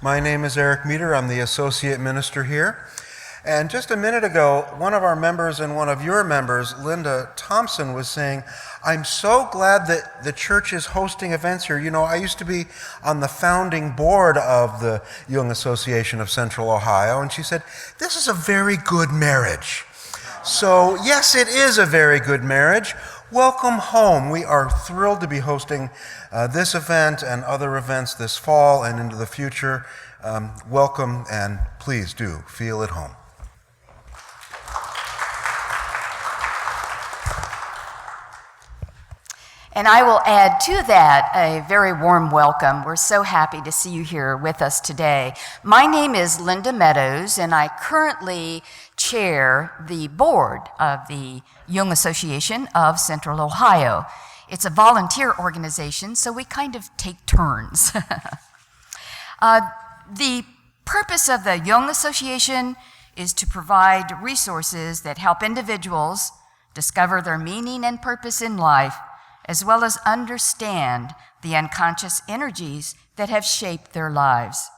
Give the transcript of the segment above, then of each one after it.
My name is Eric Meter. I'm the associate minister here. And just a minute ago, one of our members and one of your members, Linda Thompson, was saying, I'm so glad that the church is hosting events here. You know, I used to be on the founding board of the Jung Association of Central Ohio, and she said, this is a very good marriage. So yes, it is a very good marriage. Welcome home. We are thrilled to be hosting this event and other events this fall and into the future. Welcome, and please do feel at home. And I will add to that a very warm welcome. We're so happy to see you here with us today. My name is Linda Meadows, and I currently chair the board of the Jung Association of Central Ohio. It's a volunteer organization, so we kind of take turns. The purpose of the Jung Association is to provide resources that help individuals discover their meaning and purpose in life, as well as understand the unconscious energies that have shaped their lives.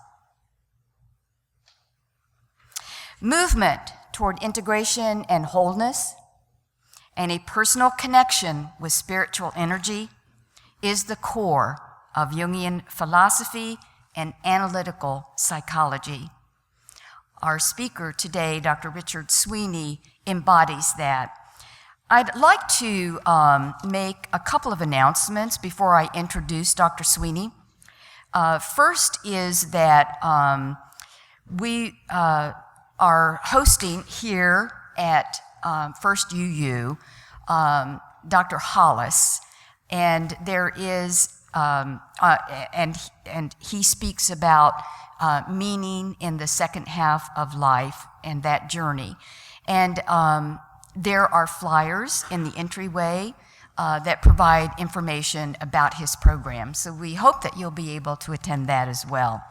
Movement toward integration and wholeness, and a personal connection with spiritual energy is the core of Jungian philosophy and analytical psychology. Our speaker today, Dr. Richard Sweeney, embodies that. I'd like to make a couple of announcements before I introduce Dr. Sweeney. First is that we are hosting here at First UU Dr. Hollis, and there is and he speaks about meaning in the second half of life and that journey. And there are flyers in the entryway that provide information about his program. So we hope that you'll be able to attend that as well.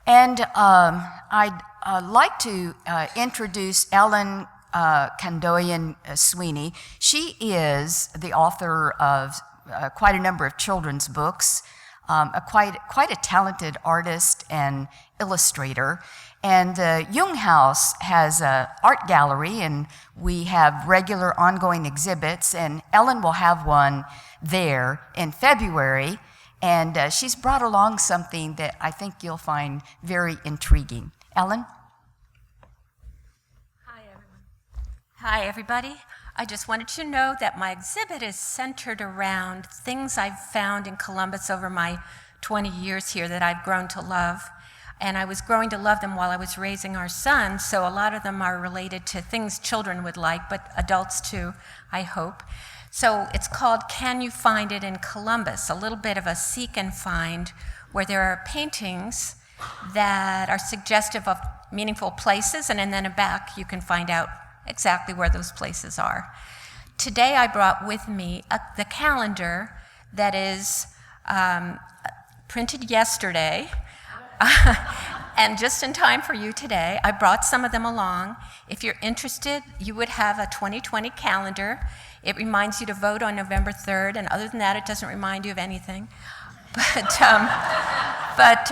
And I'd like to introduce Ellen Candoyan Sweeney. She is the author of quite a number of children's books, quite a talented artist and illustrator. And the Jung House has an art gallery, and we have regular ongoing exhibits, and Ellen will have one there in February, and she's brought along something that I think you'll find very intriguing. Ellen? Hi, everyone. Hi, everybody. I just wanted you to know that my exhibit is centered around things I've found in Columbus over my 20 years here that I've grown to love. And I was growing to love them while I was raising our son, so a lot of them are related to things children would like, but adults too, I hope. So it's called Can You Find It in Columbus? A little bit of a seek and find, where there are paintings that are suggestive of meaningful places, and then back you can find out exactly where those places are. Today I brought with me the calendar that is printed yesterday, and just in time for you today. I brought some of them along. If you're interested, you would have a 2020 calendar. It reminds you to vote on November 3rd, and other than that, it doesn't remind you of anything. But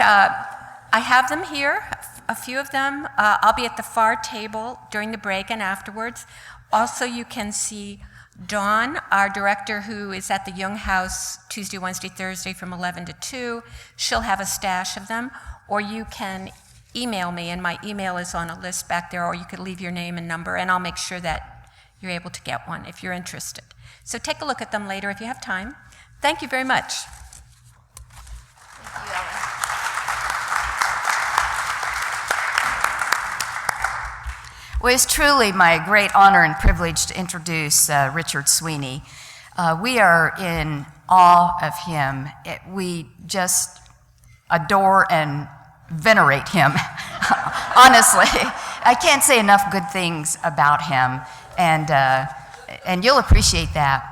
I have them here, a few of them. I'll be at the far table during the break and afterwards. Also, you can see Dawn, our director, who is at the Jung House Tuesday, Wednesday, Thursday from 11 to 2. She'll have a stash of them. Or you can email me, and my email is on a list back there, or you could leave your name and number, and I'll make sure that you're able to get one if you're interested. So take a look at them later if you have time. Thank you very much. Thank you, Ellen. Well, it's truly my great honor and privilege to introduce Richard Sweeney. We are in awe of him. We just adore and venerate him. Honestly, I can't say enough good things about him, and you'll appreciate that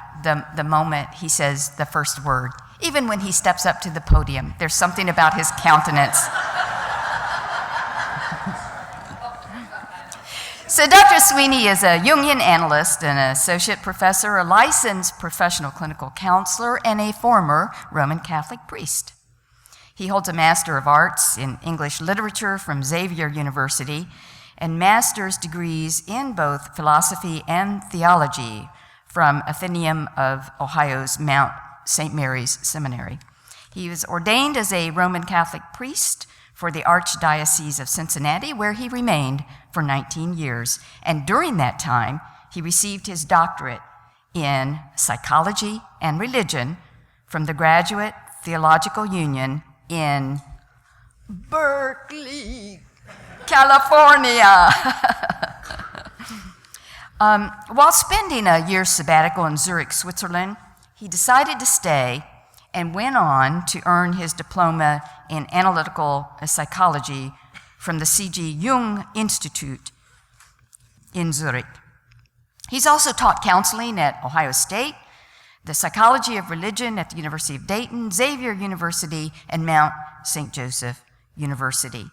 the moment he says the first word. Even when he steps up to the podium, there's something about his countenance. So Dr. Sweeney is a Jungian analyst, an associate professor, a licensed professional clinical counselor, and a former Roman Catholic priest. He holds a Master of Arts in English Literature from Xavier University and master's degrees in both philosophy and theology from Athenaeum of Ohio's Mount St. Mary's Seminary. He was ordained as a Roman Catholic priest for the Archdiocese of Cincinnati, where he remained for 19 years. And during that time, he received his doctorate in psychology and religion from the Graduate Theological Union in Berkeley, California. While spending a year's sabbatical in Zurich, Switzerland, he decided to stay and went on to earn his diploma in analytical psychology from the C.G. Jung Institute in Zurich. He's also taught counseling at Ohio State, the psychology of religion at the University of Dayton, Xavier University, and Mount St. Joseph University.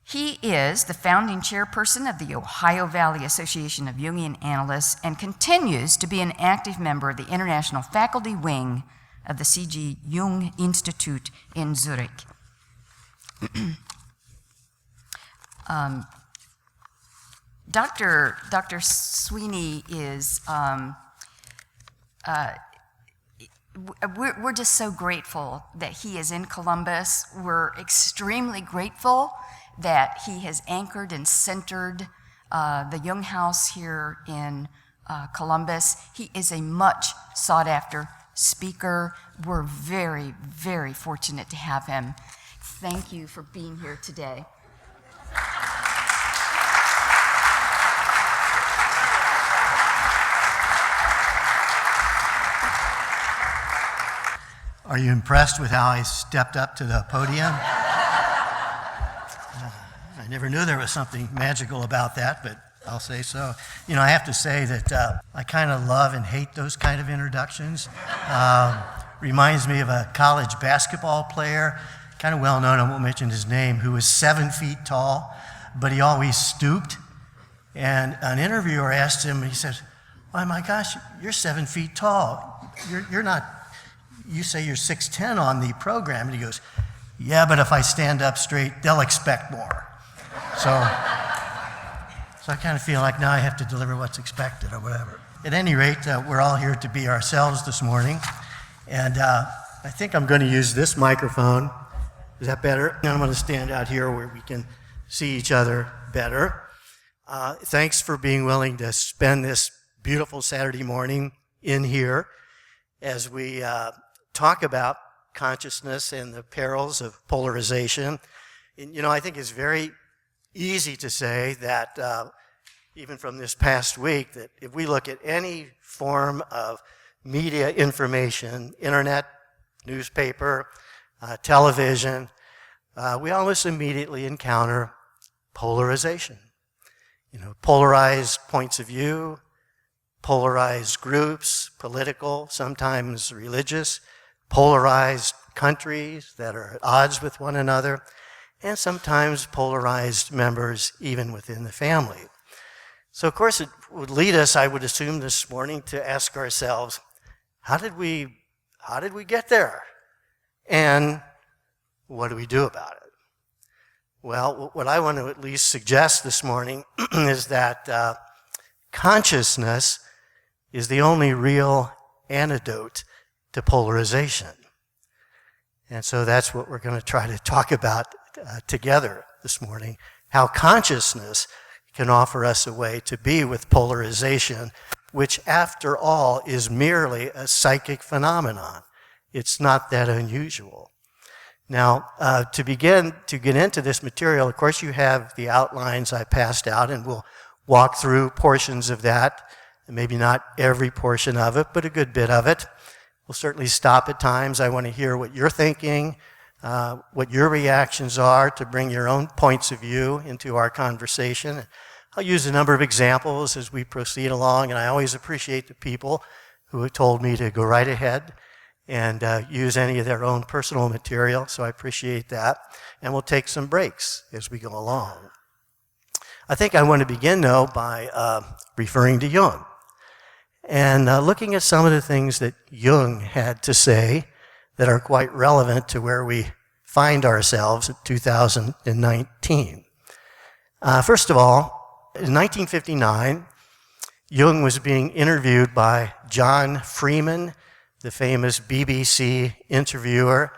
He is the founding chairperson of the Ohio Valley Association of Jungian Analysts and continues to be an active member of the International Faculty Wing of the C.G. Jung Institute in Zurich. Dr. Sweeney is, we're just so grateful that he is in Columbus. We're extremely grateful that he has anchored and centered the Jung House here in Columbus. He is a much sought after speaker. We're very, very fortunate to have him. Thank you for being here today. Are you impressed with how I stepped up to the podium? I never knew there was something magical about that, but I'll say so. You know, I have to say that I kind of love and hate those kind of introductions. Reminds me of a college basketball player, kind of well known, I won't mention his name, who was 7 feet tall, but he always stooped. And an interviewer asked him, he said, "Oh my gosh, you're 7 feet tall. You're not, you say you're 6'10" on the program." And he goes, "Yeah, but if I stand up straight, they'll expect more." So I kind of feel like now I have to deliver what's expected or whatever. At any rate, we're all here to be ourselves this morning. And I think I'm going to use this microphone. Is that better? And I'm going to stand out here where we can see each other better. Thanks for being willing to spend this beautiful Saturday morning in here as we talk about consciousness and the perils of polarization. And, you know, I think it's very easy to say that, even from this past week, that if we look at any form of media information, internet, newspaper, television, we almost immediately encounter polarization. You know, polarized points of view, polarized groups, political, sometimes religious, polarized countries that are at odds with one another, and sometimes polarized members even within the family. So of course it would lead us, I would assume this morning, to ask ourselves, how did we get there? And what do we do about it? Well, what I want to at least suggest this morning is that consciousness is the only real antidote to polarization. And so that's what we're going to try to talk about together this morning, how consciousness can offer us a way to be with polarization, which after all is merely a psychic phenomenon. It's not that unusual. Now, to get into this material, of course you have the outlines I passed out, and we'll walk through portions of that, and maybe not every portion of it, but a good bit of it. We'll certainly stop at times. I want to hear what you're thinking, what your reactions are, to bring your own points of view into our conversation. I'll use a number of examples as we proceed along, and I always appreciate the people who have told me to go right ahead and use any of their own personal material, so I appreciate that. And we'll take some breaks as we go along. I think I want to begin, though, by referring to Jung and looking at some of the things that Jung had to say that are quite relevant to where we find ourselves in 2019. First of all, in 1959, Jung was being interviewed by John Freeman, the famous BBC interviewer,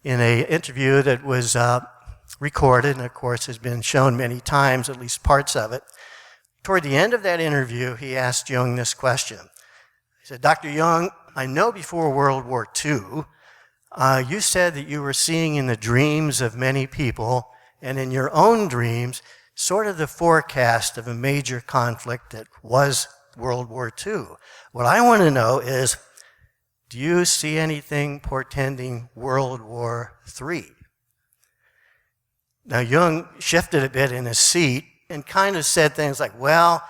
in an interview that was recorded and, of course, has been shown many times, at least parts of it. Toward the end of that interview, he asked Jung this question. He said, "Dr. Jung, I know before World War II, you said that you were seeing in the dreams of many people and in your own dreams sort of the forecast of a major conflict that was World War II. What I want to know is, do you see anything portending World War III?" Now, Jung shifted a bit in his seat and kind of said things like, well,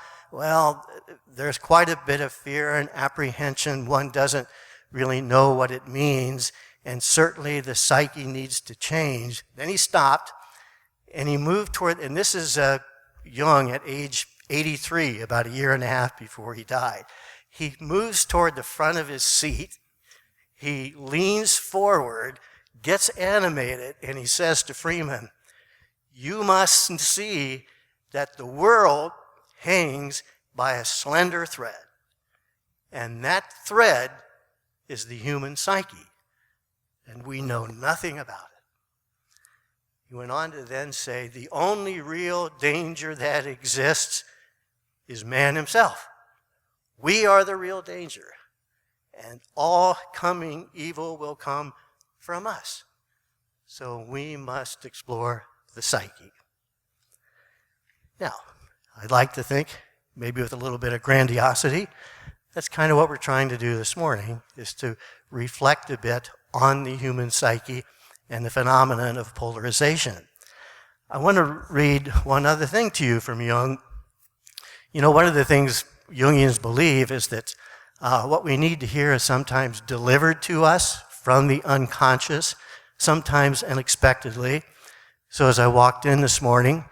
there's quite a bit of fear and apprehension. One doesn't really know what it means, and certainly the psyche needs to change. Then he stopped, and he moved toward, and this is Jung at age 83, about a year and a half before he died. He moves toward the front of his seat. He leans forward, gets animated, and he says to Freeman, "You must see that the world hangs by a slender thread, and that thread is the human psyche, and we know nothing about it." He went on to then say, "The only real danger that exists is man himself. We are the real danger, and all coming evil will come from us. So we must explore the psyche." Now, I'd like to think, maybe with a little bit of grandiosity, that's kind of what we're trying to do this morning, is to reflect a bit on the human psyche and the phenomenon of polarization. I want to read one other thing to you from Jung. You know, one of the things Jungians believe is that what we need to hear is sometimes delivered to us from the unconscious, sometimes unexpectedly. So as I walked in this morning,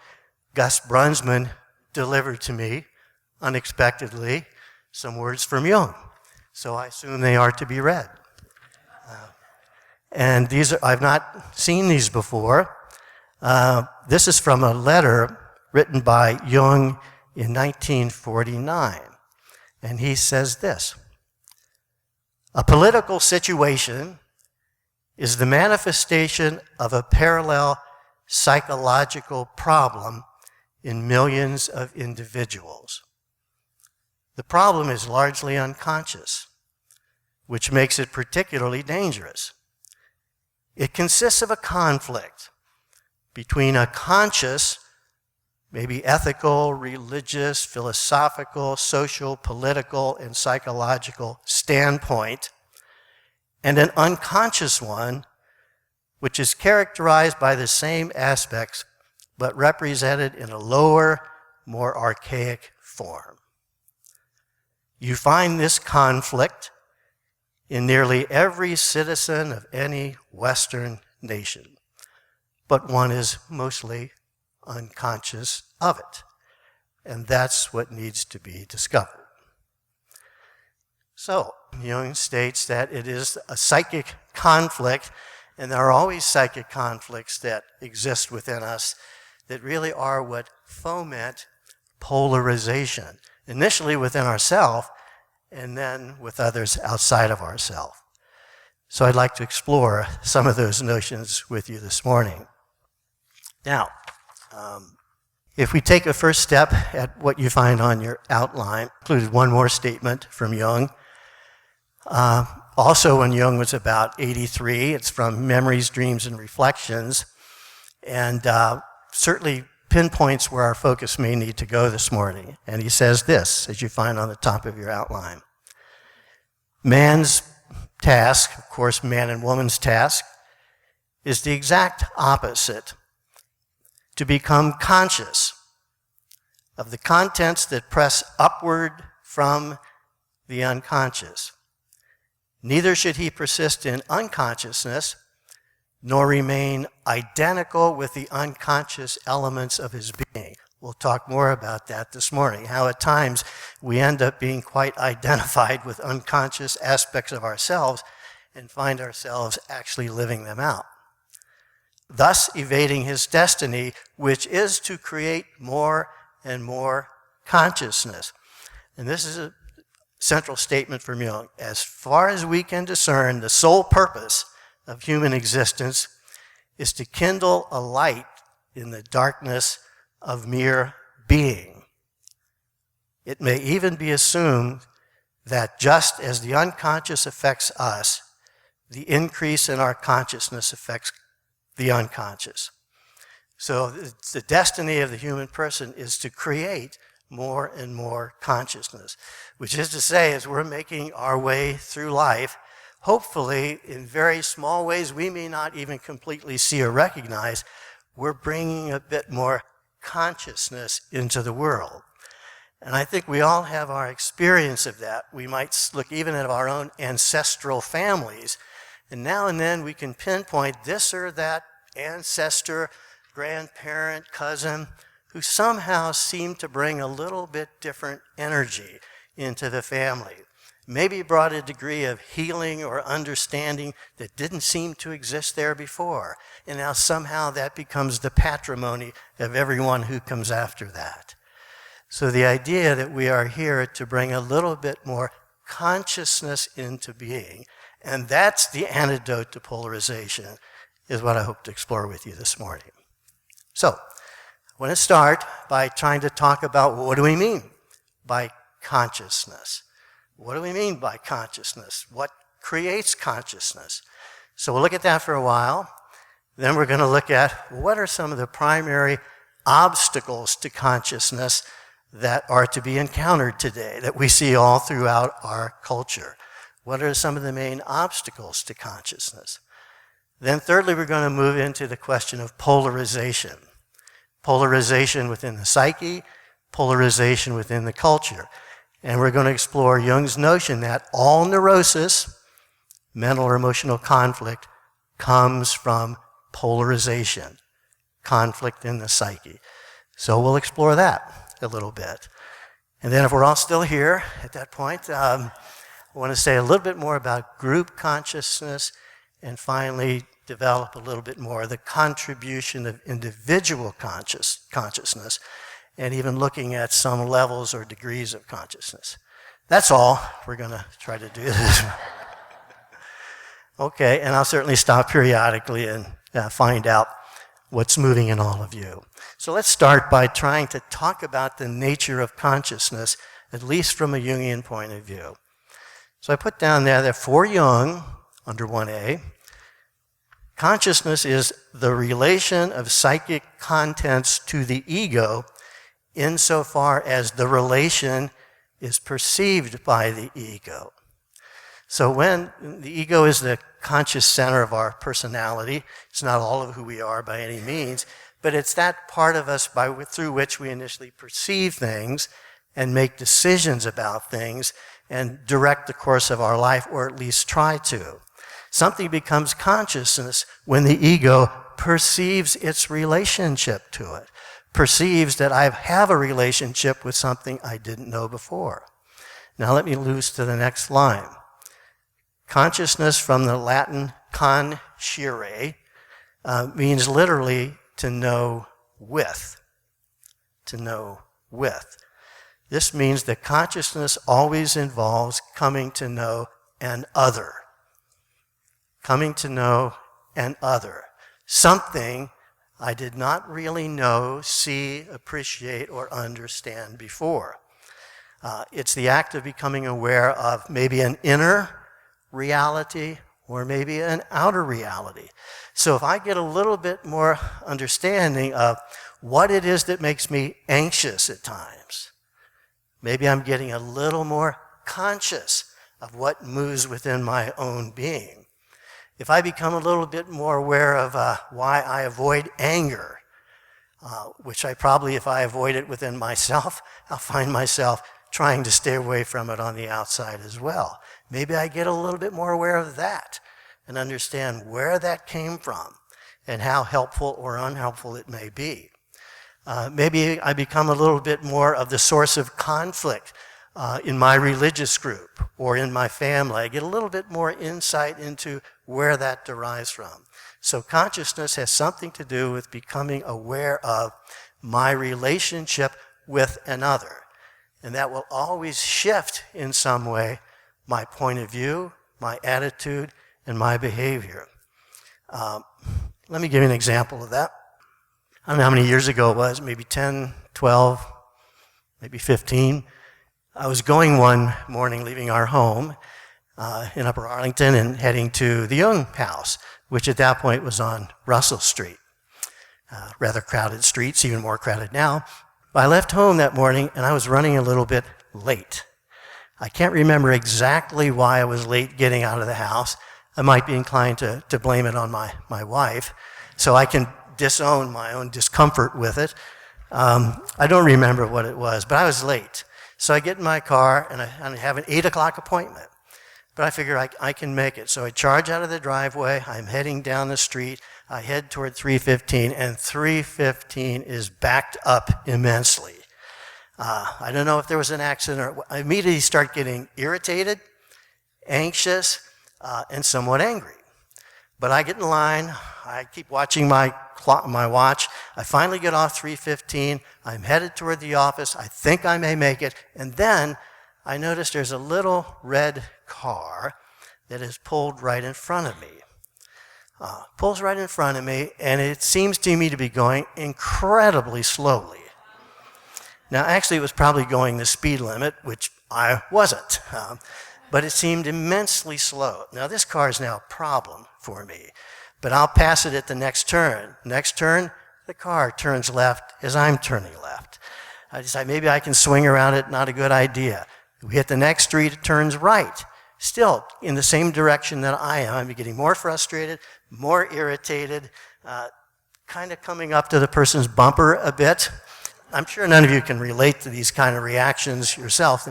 Gus Brunsman delivered to me, unexpectedly, some words from Jung. So I assume they are to be read. And these are, I've not seen these before. This is from a letter written by Jung in 1949. And he says this: "A political situation is the manifestation of a parallel psychological problem in millions of individuals. The problem is largely unconscious, which makes it particularly dangerous. It consists of a conflict between a conscious, maybe ethical, religious, philosophical, social, political, and psychological standpoint, and an unconscious one, which is characterized by the same aspects, but represented in a lower, more archaic form. You find this conflict in nearly every citizen of any Western nation, but one is mostly unconscious of it. And that's what needs to be discovered." So, Jung states that it is a psychic conflict, and there are always psychic conflicts that exist within us that really are what foment polarization, initially within ourselves, and then with others outside of ourselves. So I'd like to explore some of those notions with you this morning. Now, if we take a first step at what you find on your outline, included one more statement from Jung. Also when Jung was about 83, it's from Memories, Dreams, and Reflections, and certainly pinpoints where our focus may need to go this morning. And he says this, as you find on the top of your outline: "Man's task, of course man and woman's task, is the exact opposite: to become conscious of the contents that press upward from the unconscious. Neither should he persist in unconsciousness, nor remain identical with the unconscious elements of his being." We'll talk more about that this morning, how at times we end up being quite identified with unconscious aspects of ourselves, and find ourselves actually living them out, thus evading his destiny, which is to create more and more consciousness. And this is a central statement from Jung. As far as we can discern, the sole purpose of human existence is to kindle a light in the darkness of mere being. It may even be assumed that just as the unconscious affects us, the increase in our consciousness affects the unconscious. So the destiny of the human person is to create more and more consciousness, which is to say, as we're making our way through life, hopefully in very small ways we may not even completely see or recognize, we're bringing a bit more consciousness into the world. And I think we all have our experience of that. We might look even at our own ancestral families, and now and then we can pinpoint this or that ancestor, grandparent, cousin, who somehow seem to bring a little bit different energy into the family. Maybe brought a degree of healing or understanding that didn't seem to exist there before. And now somehow that becomes the patrimony of everyone who comes after that. So the idea that we are here to bring a little bit more consciousness into being, and that's the antidote to polarization, is what I hope to explore with you this morning. So, I want to start by trying to talk about what do we mean by consciousness? What do we mean by consciousness? What creates consciousness? So we'll look at that for a while. Then we're going to look at what are some of the primary obstacles to consciousness that are to be encountered today, that we see all throughout our culture. What are some of the main obstacles to consciousness? Then thirdly, we're going to move into the question of polarization. Polarization within the psyche, polarization within the culture. And we're going to explore Jung's notion that all neurosis, mental or emotional conflict, comes from polarization, conflict in the psyche. So we'll explore that a little bit. And then if we're all still here at that point, I want to say a little bit more about group consciousness, and finally develop a little bit more the contribution of individual consciousness, and even looking at some levels or degrees of consciousness. That's all we're going to try to do this. Okay, and I'll certainly stop periodically and find out what's moving in all of you. So let's start by trying to talk about the nature of consciousness, at least from a Jungian point of view. So I put down there that for Jung, under 1a, consciousness is the relation of psychic contents to the ego insofar as the relation is perceived by the ego. So when the ego is the conscious center of our personality, it's not all of who we are by any means, but it's that part of us through which we initially perceive things and make decisions about things and direct the course of our life, or at least try to. Something becomes consciousness when the ego perceives its relationship to it, perceives that I have a relationship with something I didn't know before. Now let me move to the next line. Consciousness, from the Latin conscire, means literally to know with. To know with. This means that consciousness always involves coming to know an other. Coming to know an other. Something I did not really know, see, appreciate, or understand before. It's the act of becoming aware of maybe an inner reality or maybe an outer reality. So if I get a little bit more understanding of what it is that makes me anxious at times, maybe I'm getting a little more conscious of what moves within my own being. If I become a little bit more aware of why I avoid anger, which I probably, if I avoid it within myself, I'll find myself trying to stay away from it on the outside as well. Maybe I get a little bit more aware of that and understand where that came from and how helpful or unhelpful it may be. Maybe I become a little bit more of the source of conflict in my religious group or in my family. I get a little bit more insight into where that derives from. So consciousness has something to do with becoming aware of my relationship with another. And that will always shift in some way my point of view, my attitude, and my behavior. Let me give you an example of that. I don't know how many years ago it was, maybe 10, 12, maybe 15. I was going one morning, leaving our home in Upper Arlington and heading to the Jung house, which at that point was on Russell Street. Rather crowded streets, even more crowded now. But I left home that morning and I was running a little bit late. I can't remember exactly why I was late getting out of the house. I might be inclined to blame it on my wife, so I can disown my own discomfort with it. I don't remember what it was, but I was late. So I get in my car and I have an 8 o'clock appointment. But I figure I can make it. So I charge out of the driveway. I'm heading down the street. I head toward 315, and 315 is backed up immensely. I don't know if there was an accident or I immediately start getting irritated, anxious, and somewhat angry. But I get in line. I keep watching my watch. I finally get off 315. I'm headed toward the office. I think I may make it. And then I notice there's a little red car that is pulled right in front of me. Pulls right in front of me, and it seems to me to be going incredibly slowly. Now, actually, it was probably going the speed limit, which I wasn't. But it seemed immensely slow. Now, this car is now a problem for me. But I'll pass it at the next turn. Next turn, the car turns left as I'm turning left. I decide maybe I can swing around it, not a good idea. We hit the next street, it turns right. Still in the same direction that I am. I'm getting more frustrated, more irritated, kind of coming up to the person's bumper a bit. I'm sure none of you can relate to these kind of reactions yourself.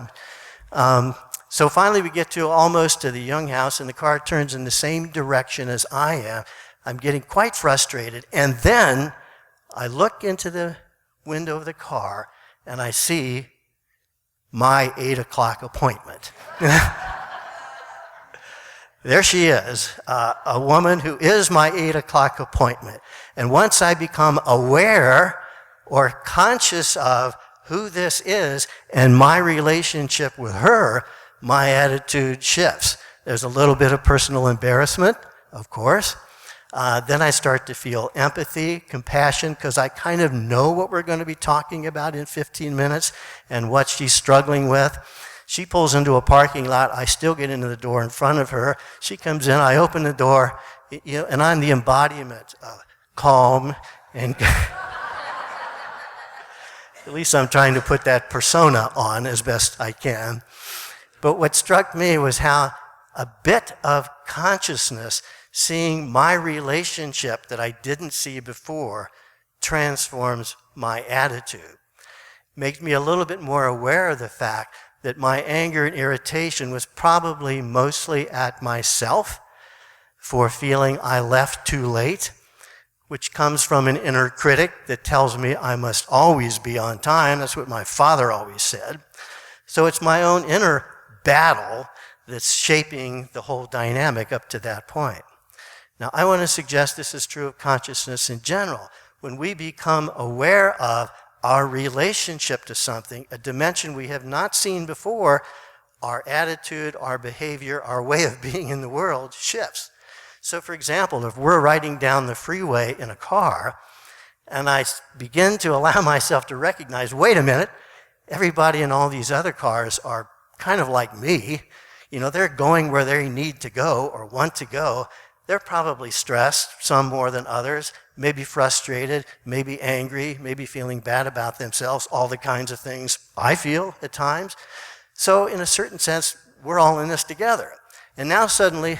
So finally we get to almost to the Jung house, and the car turns in the same direction as I am. I'm getting quite frustrated, and then I look into the window of the car and I see my 8 o'clock appointment. There she is, a woman who is my 8 o'clock appointment. And once I become aware or conscious of who this is and my relationship with her, my attitude shifts. There's a little bit of personal embarrassment, of course. Then I start to feel empathy, compassion, because I kind of know what we're going to be talking about in 15 minutes and what she's struggling with. She pulls into a parking lot. I still get into the door in front of her. She comes in. I open the door, and I'm the embodiment of calm and at least I'm trying to put that persona on as best I can. But what struck me was how a bit of consciousness, seeing my relationship that I didn't see before, transforms my attitude. Makes me a little bit more aware of the fact that my anger and irritation was probably mostly at myself for feeling I left too late, which comes from an inner critic that tells me I must always be on time. That's what my father always said. So it's my own inner battle that's shaping the whole dynamic up to that point. Now, I want to suggest this is true of consciousness in general. When we become aware of our relationship to something, a dimension we have not seen before, our attitude, our behavior, our way of being in the world shifts. So, for example, if we're riding down the freeway in a car, and I begin to allow myself to recognize, wait a minute, everybody in all these other cars are kind of like me. They're going where they need to go or want to go. They're probably stressed, some more than others, maybe frustrated, maybe angry, maybe feeling bad about themselves, all the kinds of things I feel at times. So in a certain sense, we're all in this together. And now suddenly,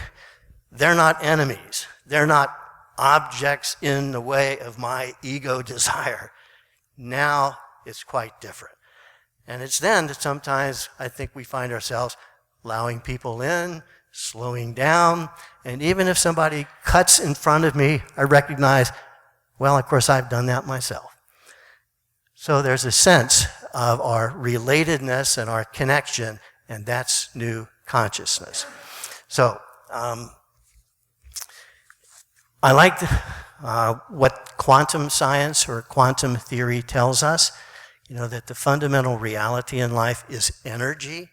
they're not enemies. They're not objects in the way of my ego desire. Now it's quite different. And it's then that sometimes I think we find ourselves allowing people in, slowing down, and even if somebody cuts in front of me, I recognize, well, of course, I've done that myself. So there's a sense of our relatedness and our connection, and that's new consciousness. So, I like what quantum science or quantum theory tells us, that the fundamental reality in life is energy,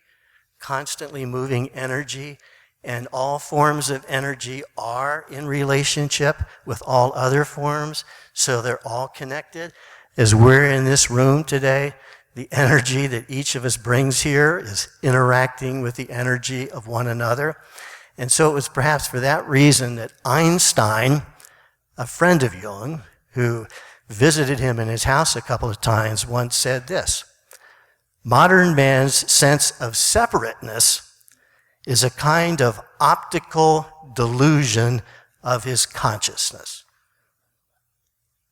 constantly moving energy, and all forms of energy are in relationship with all other forms, so they're all connected. As we're in this room today, the energy that each of us brings here is interacting with the energy of one another. And so it was perhaps for that reason that Einstein, a friend of Jung, who visited him in his house a couple of times, once said this: modern man's sense of separateness is a kind of optical delusion of his consciousness.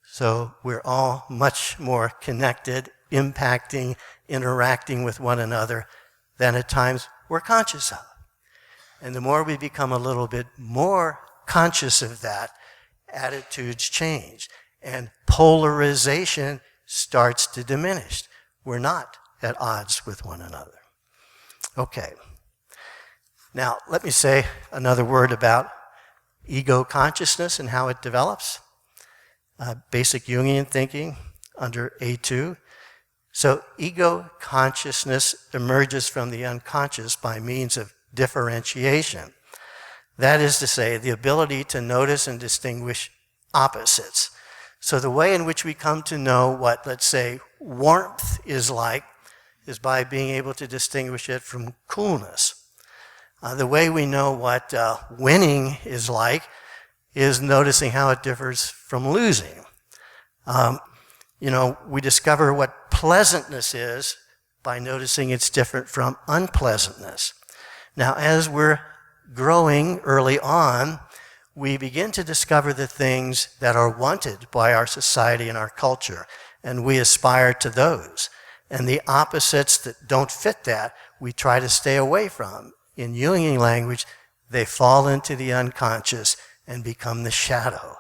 So we're all much more connected, impacting, interacting with one another than at times we're conscious of. And the more we become a little bit more conscious of that, attitudes change, and polarization starts to diminish. We're not at odds with one another. Okay. Now, let me say another word about ego consciousness and how it develops. Basic Jungian thinking under A2. So, ego consciousness emerges from the unconscious by means of differentiation. That is to say, the ability to notice and distinguish opposites. So the way in which we come to know what, let's say, warmth is like is by being able to distinguish it from coolness. The way we know what winning is like is noticing how it differs from losing. We discover what pleasantness is by noticing it's different from unpleasantness. Now, as we're growing early on, we begin to discover the things that are wanted by our society and our culture, and we aspire to those. And the opposites that don't fit that, we try to stay away from. In Jungian language, they fall into the unconscious and become the shadow,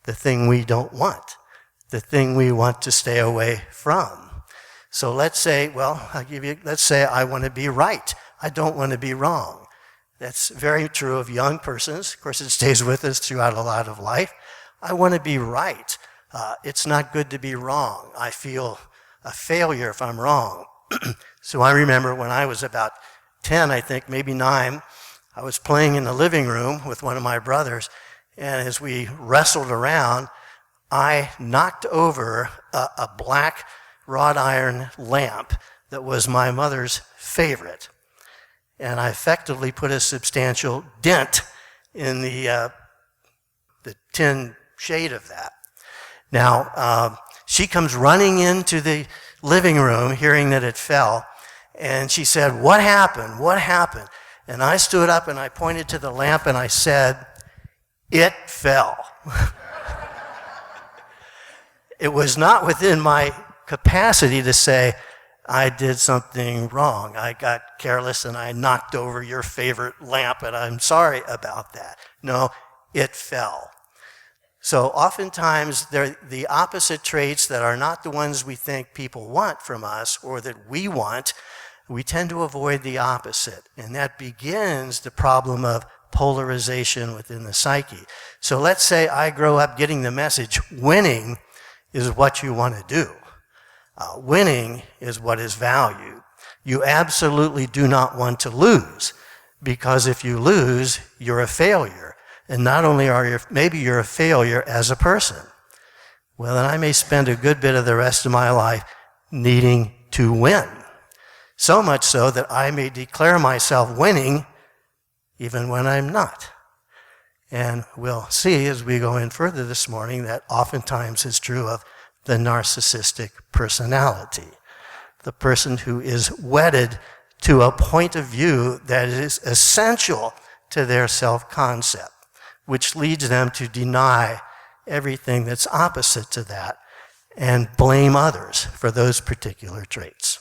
the thing we don't want, the thing we want to stay away from. So let's say, let's say I want to be right. I don't want to be wrong. That's very true of young persons. Of course, it stays with us throughout a lot of life. I want to be right. It's not good to be wrong. I feel a failure if I'm wrong. So I remember when I was about 10, I think, maybe 9, I was playing in the living room with one of my brothers, and as we wrestled around, I knocked over a black wrought iron lamp that was my mother's favorite. And I effectively put a substantial dent in the tin shade of that. Now, she comes running into the living room, hearing that it fell, and she said, "What happened? What happened?" And I stood up and I pointed to the lamp and I said, "It fell." It was not within my capacity to say, "I did something wrong. I got careless and I knocked over your favorite lamp and I'm sorry about that." No, it fell. So oftentimes, they're the opposite traits that are not the ones we think people want from us or that we want. We tend to avoid the opposite. And that begins the problem of polarization within the psyche. So let's say I grow up getting the message, winning is what you want to do. Winning is what is valued. You absolutely do not want to lose, because if you lose, you're a failure. And not only maybe you're a failure as a person. Well, then I may spend a good bit of the rest of my life needing to win. So much so that I may declare myself winning even when I'm not. And we'll see as we go in further this morning that oftentimes is true of the narcissistic personality. The person who is wedded to a point of view that is essential to their self-concept, which leads them to deny everything that's opposite to that and blame others for those particular traits.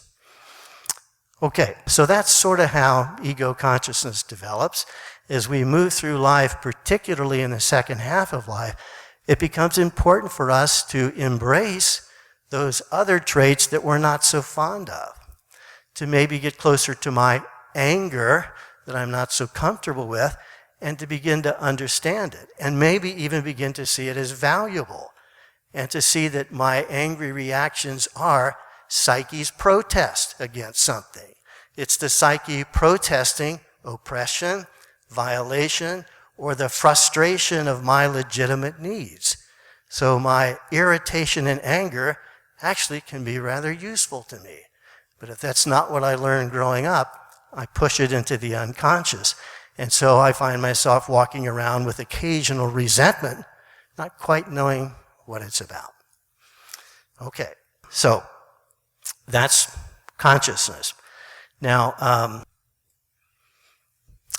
Okay, so that's sort of how ego consciousness develops. As we move through life, particularly in the second half of life, it becomes important for us to embrace those other traits that we're not so fond of, to maybe get closer to my anger that I'm not so comfortable with, and to begin to understand it, and maybe even begin to see it as valuable, and to see that my angry reactions are psyche's protest against something. It's the psyche protesting oppression, violation, or the frustration of my legitimate needs. So my irritation and anger actually can be rather useful to me. But if that's not what I learned growing up, I push it into the unconscious. And so I find myself walking around with occasional resentment, not quite knowing what it's about. Okay, so that's consciousness. Now,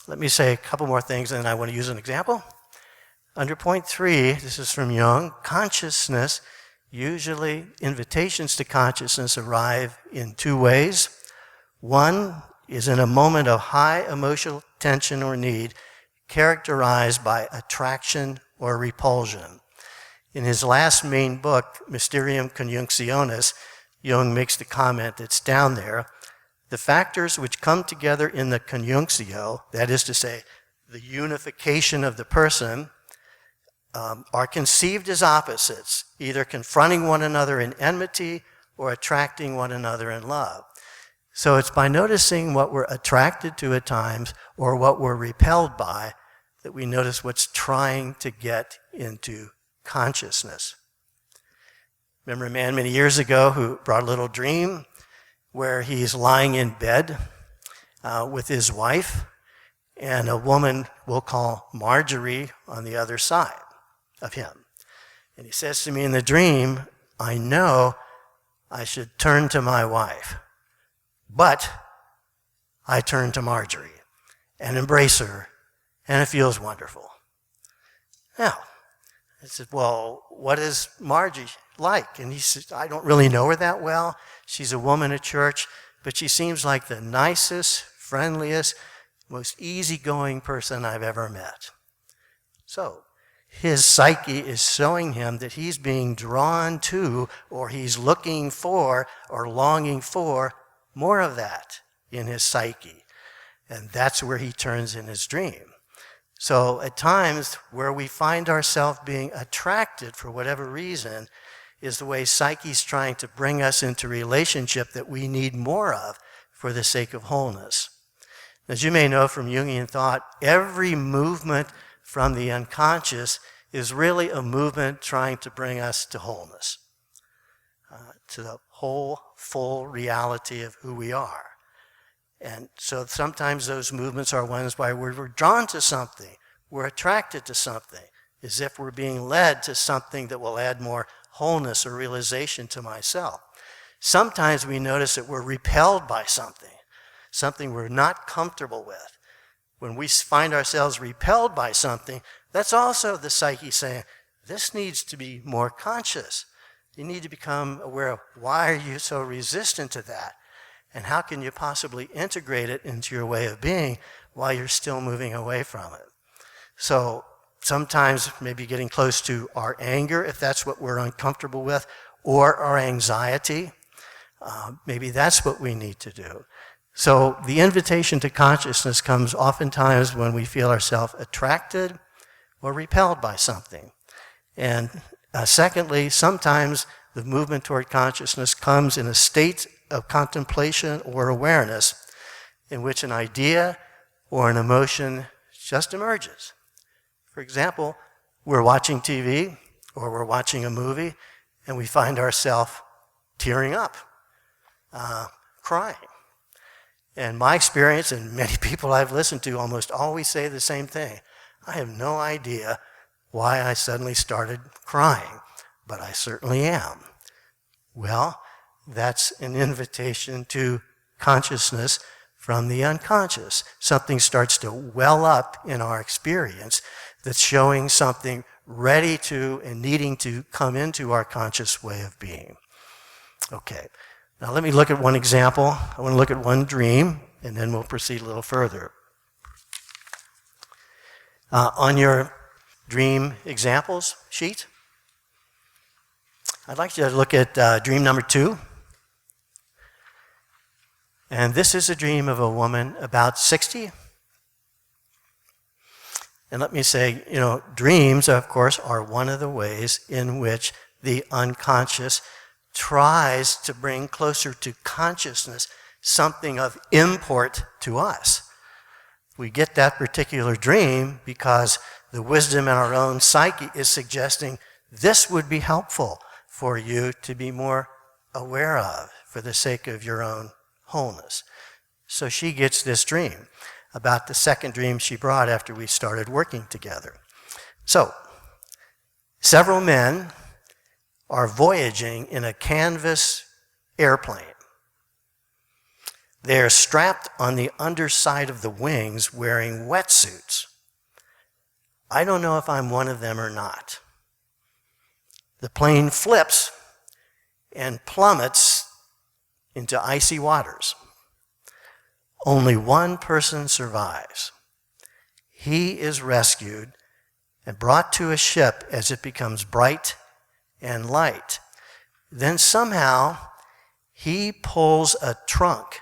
let me say a couple more things, and then I want to use an example. Under point 3, this is from Jung, consciousness, usually invitations to consciousness arrive in 2 ways. One is in a moment of high emotional tension or need, characterized by attraction or repulsion. In his last main book, Mysterium Conjunctionis, Jung makes the comment that's down there: the factors which come together in the conjunctio, that is to say, the unification of the person, are conceived as opposites, either confronting one another in enmity or attracting one another in love. So it's by noticing what we're attracted to at times or what we're repelled by that we notice what's trying to get into consciousness. Remember a man many years ago who brought a little dream where he's lying in bed with his wife, and a woman we'll call Marjorie on the other side of him. And he says to me in the dream, I know I should turn to my wife, but I turn to Marjorie and embrace her, and it feels wonderful. Now, I said, well, what is Margie like? And he said, I don't really know her that well. She's a woman at church, but she seems like the nicest, friendliest, most easygoing person I've ever met. So, his psyche is showing him that he's being drawn to, or he's looking for, or longing for more of that in his psyche. And that's where he turns in his dream. So at times where we find ourselves being attracted for whatever reason is the way psyche's trying to bring us into relationship that we need more of for the sake of wholeness. As you may know from Jungian thought, every movement from the unconscious is really a movement trying to bring us to wholeness, to the whole, full reality of who we are. And so sometimes those movements are ones where we're drawn to something, we're attracted to something, as if we're being led to something that will add more wholeness or realization to myself. Sometimes we notice that we're repelled by something we're not comfortable with. When we find ourselves repelled by something, that's also the psyche saying, this needs to be more conscious. You need to become aware of why are you so resistant to that? And how can you possibly integrate it into your way of being while you're still moving away from it? So sometimes maybe getting close to our anger, if that's what we're uncomfortable with, or our anxiety, maybe that's what we need to do. So the invitation to consciousness comes oftentimes when we feel ourselves attracted or repelled by something. And secondly, sometimes the movement toward consciousness comes in a state of contemplation or awareness in which an idea or an emotion just emerges. For example, we're watching TV or we're watching a movie and we find ourselves tearing up, crying. And my experience, and many people I've listened to almost always say the same thing. I have no idea why I suddenly started crying, but I certainly am. Well, that's an invitation to consciousness from the unconscious. Something starts to well up in our experience that's showing something ready to and needing to come into our conscious way of being. Okay, now let me look at one example. I want to look at one dream, and then we'll proceed a little further. On your dream examples sheet, I'd like you to look at dream number 2. And this is a dream of a woman about 60. And let me say, dreams, of course, are one of the ways in which the unconscious tries to bring closer to consciousness something of import to us. We get that particular dream because the wisdom in our own psyche is suggesting this would be helpful for you to be more aware of for the sake of your own wholeness. So she gets this dream about the second dream she brought after we started working together. So, several men are voyaging in a canvas airplane. They're strapped on the underside of the wings wearing wetsuits. I don't know if I'm one of them or not. The plane flips and plummets into icy waters. Only one person survives. He is rescued and brought to a ship as it becomes bright and light. Then somehow he pulls a trunk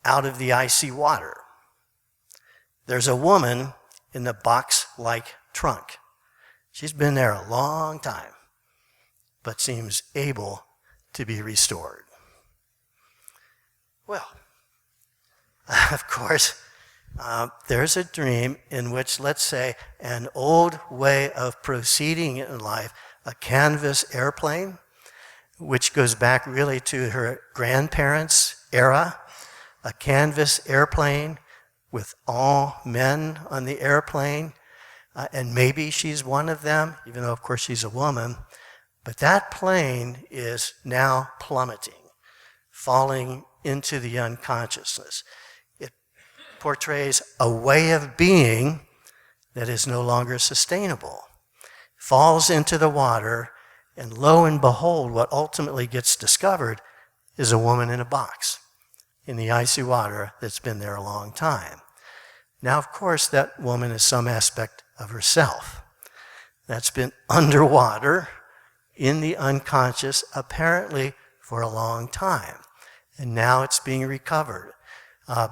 out of the icy water. There's a woman in the box-like trunk. She's been there a long time, but seems able to be restored. Well, of course, there's a dream in which, let's say, an old way of proceeding in life, a canvas airplane, which goes back really to her grandparents' era, a canvas airplane with all men on the airplane, and maybe she's one of them, even though, of course, she's a woman. But that plane is now plummeting, falling into the unconsciousness. It portrays a way of being that is no longer sustainable, falls into the water, and lo and behold, what ultimately gets discovered is a woman in a box in the icy water that's been there a long time. Now, of course, that woman is some aspect of herself that's been underwater in the unconscious, apparently for a long time. And now it's being recovered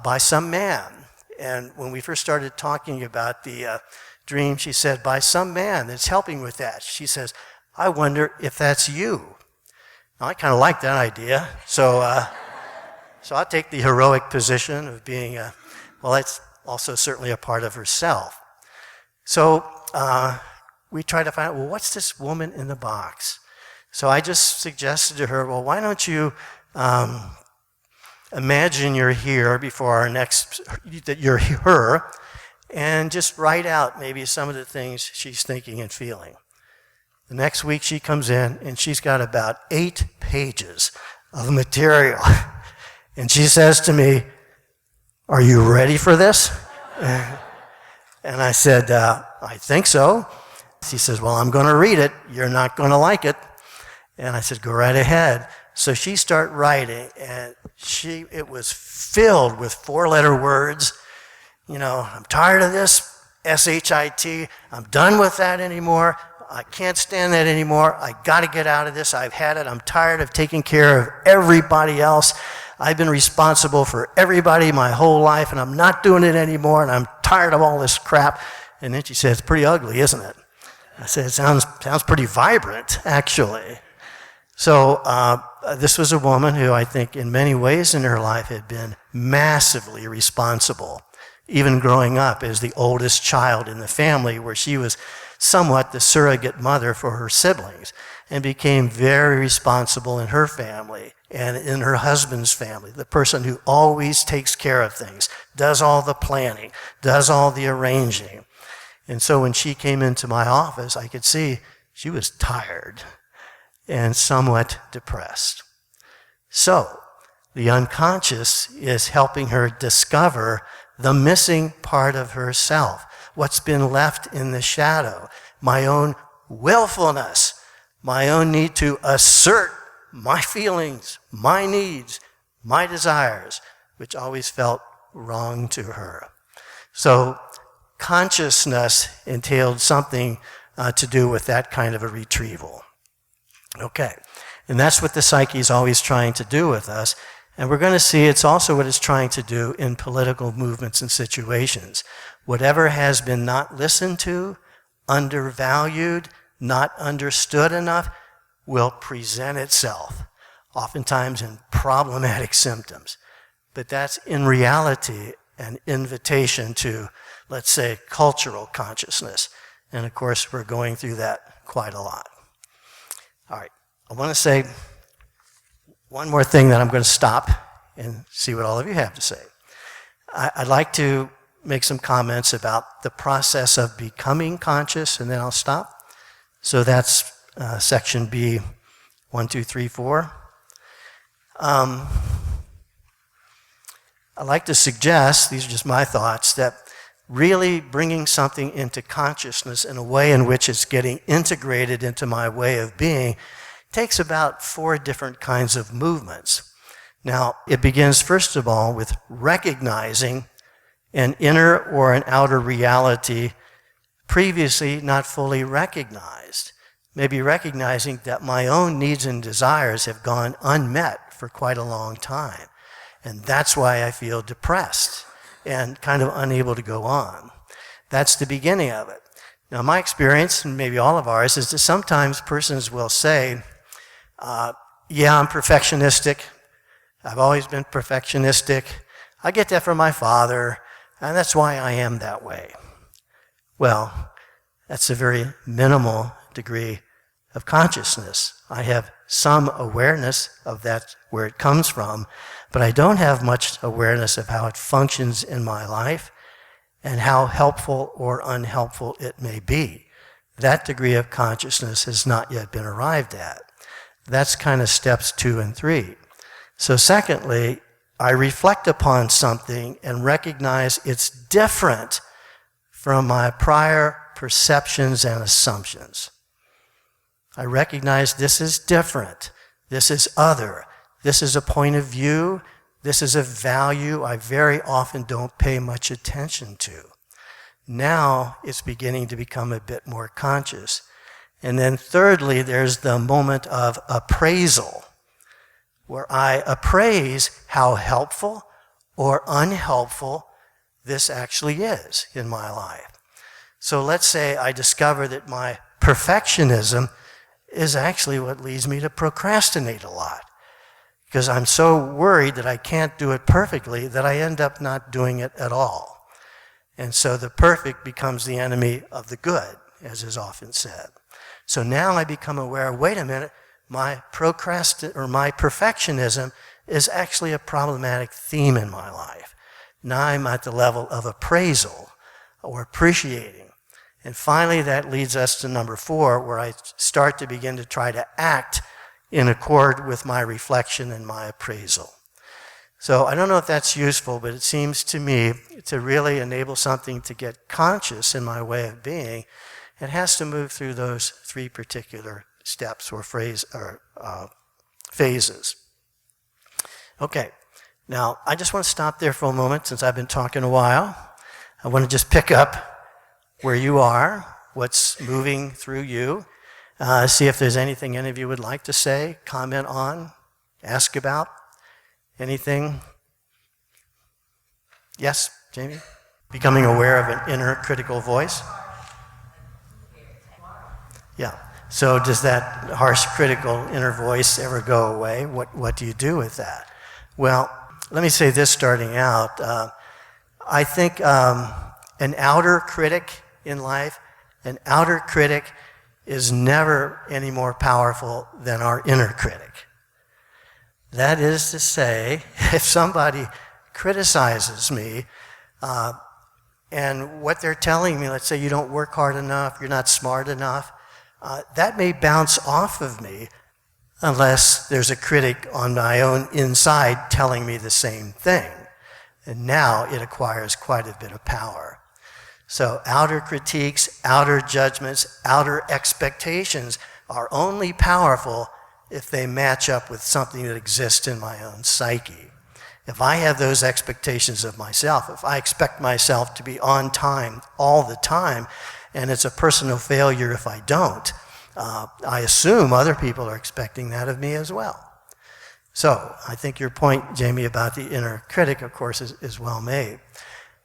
by some man. And when we first started talking about the dream, she said, by some man that's helping with that. She says, I wonder if that's you. Now, I kind of like that idea. So I'll take the heroic position of being, it's also certainly a part of herself. So we try to find out, what's this woman in the box? So I just suggested to her, why don't you imagine you're here before our next, that you're her, and just write out maybe some of the things she's thinking and feeling. The next week she comes in and she's got about 8 pages of material. And she says to me, are you ready for this? And I said, I think so. She says, well, I'm going to read it. You're not going to like it. And I said, go right ahead. So she started writing, and it was filled with 4-letter words. I'm tired of this, S-H-I-T. I'm done with that anymore. I can't stand that anymore. I got to get out of this. I've had it. I'm tired of taking care of everybody else. I've been responsible for everybody my whole life, and I'm not doing it anymore, and I'm tired of all this crap. And then she said, it's pretty ugly, isn't it? I said, it sounds pretty vibrant, actually. So this was a woman who I think in many ways in her life had been massively responsible, even growing up as the oldest child in the family, where she was somewhat the surrogate mother for her siblings, and became very responsible in her family and in her husband's family, the person who always takes care of things, does all the planning, does all the arranging. And so when she came into my office, I could see she was tired and somewhat depressed. So the unconscious is helping her discover the missing part of herself, what's been left in the shadow, my own willfulness, my own need to assert my feelings, my needs, my desires, which always felt wrong to her. So consciousness entailed something to do with that kind of a retrieval. Okay, and that's what the psyche is always trying to do with us. And we're going to see it's also what it's trying to do in political movements and situations. Whatever has been not listened to, undervalued, not understood enough, will present itself, oftentimes in problematic symptoms. But that's in reality an invitation to, let's say, cultural consciousness. And of course, we're going through that quite a lot. All right, I want to say one more thing, that I'm going to stop and see what all of you have to say. I'd like to make some comments about the process of becoming conscious, and then I'll stop. So that's section B, 1, 2, 3, 4. I'd like to suggest, these are just my thoughts, that really bringing something into consciousness in a way in which it's getting integrated into my way of being takes about 4 different kinds of movements. Now, it begins, first of all, with recognizing an inner or an outer reality previously not fully recognized. Maybe recognizing that my own needs and desires have gone unmet for quite a long time. And that's why I feel depressed and kind of unable to go on. That's the beginning of it. Now, my experience, and maybe all of ours, is that sometimes persons will say, yeah, I'm perfectionistic. I've always been perfectionistic. I get that from my father, and that's why I am that way. Well, that's a very minimal degree of consciousness. I have some awareness of that, where it comes from, but I don't have much awareness of how it functions in my life and how helpful or unhelpful it may be. That degree of consciousness has not yet been arrived at. That's kind of steps 2 and 3. So secondly, I reflect upon something and recognize it's different from my prior perceptions and assumptions. I recognize this is different. This is other. This is a point of view. This is a value I very often don't pay much attention to. Now it's beginning to become a bit more conscious. And then thirdly, there's the moment of appraisal, where I appraise how helpful or unhelpful this actually is in my life. So let's say I discover that my perfectionism is actually what leads me to procrastinate a lot, because I'm so worried that I can't do it perfectly that I end up not doing it at all. And so the perfect becomes the enemy of the good, as is often said. So now I become aware, wait a minute, my perfectionism is actually a problematic theme in my life. Now I'm at the level of appraisal or appreciating. And finally, that leads us to number 4, where I start to begin to try to act in accord with my reflection and my appraisal. So I don't know if that's useful, but it seems to me to really enable something to get conscious in my way of being, it has to move through those 3 particular steps or phases. Okay, now I just want to stop there for a moment since I've been talking a while. I want to just pick up where you are, what's moving through you, see if there's anything any of you would like to say, comment on, ask about, anything. Yes, Jamie? Becoming aware of an inner critical voice? Yeah. So does that harsh critical inner voice ever go away? What do you do with that? Well, let me say this starting out. I think an outer critic in life, an outer critic is never any more powerful than our inner critic. That is to say, if somebody criticizes me, and what they're telling me, let's say you don't work hard enough, you're not smart enough, that may bounce off of me unless there's a critic on my own inside telling me the same thing. And now it acquires quite a bit of power. So outer critiques, outer judgments, outer expectations are only powerful if they match up with something that exists in my own psyche. If I have those expectations of myself, if I expect myself to be on time all the time, and it's a personal failure if I don't, I assume other people are expecting that of me as well. So I think your point, Jamie, about the inner critic, of course, is well made.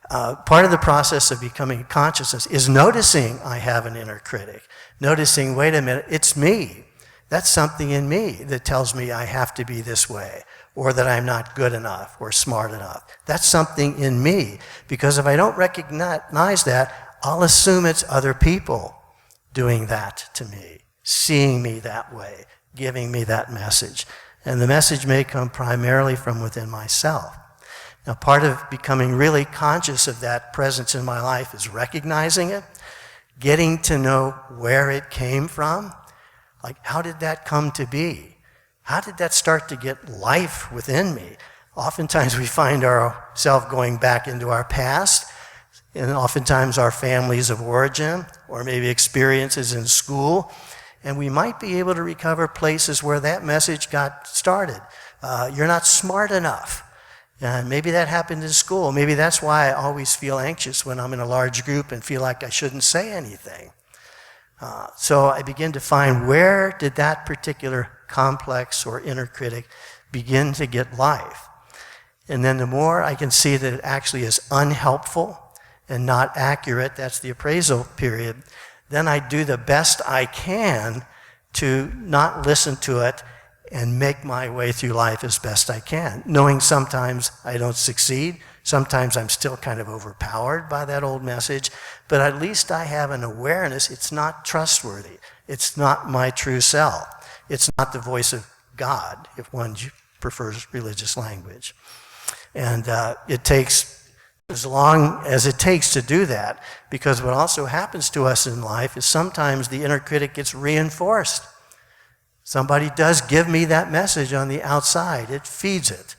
Part of the process of becoming consciousness is noticing I have an inner critic. Noticing, wait a minute, it's me. That's something in me that tells me I have to be this way, or that I'm not good enough or smart enough. That's something in me, because if I don't recognize that, I'll assume it's other people doing that to me, seeing me that way, giving me that message. And the message may come primarily from within myself. Now, part of becoming really conscious of that presence in my life is recognizing it, getting to know where it came from. Like, how did that come to be? How did that start to get life within me? Oftentimes we find ourselves going back into our past, and oftentimes our families of origin, or maybe experiences in school, and we might be able to recover places where that message got started. You're not smart enough. And maybe that happened in school. Maybe that's why I always feel anxious when I'm in a large group and feel like I shouldn't say anything. So I begin to find, where did that particular complex or inner critic begin to get life? And then the more I can see that it actually is unhelpful and not accurate, that's the appraisal period, then I do the best I can to not listen to it and make my way through life as best I can, knowing sometimes I don't succeed, sometimes I'm still kind of overpowered by that old message, but at least I have an awareness it's not trustworthy, it's not my true self, it's not the voice of God, if one prefers religious language. And it takes as long as it takes to do that, because what also happens to us in life is sometimes the inner critic gets reinforced. Somebody does give me that message on the outside. It feeds it,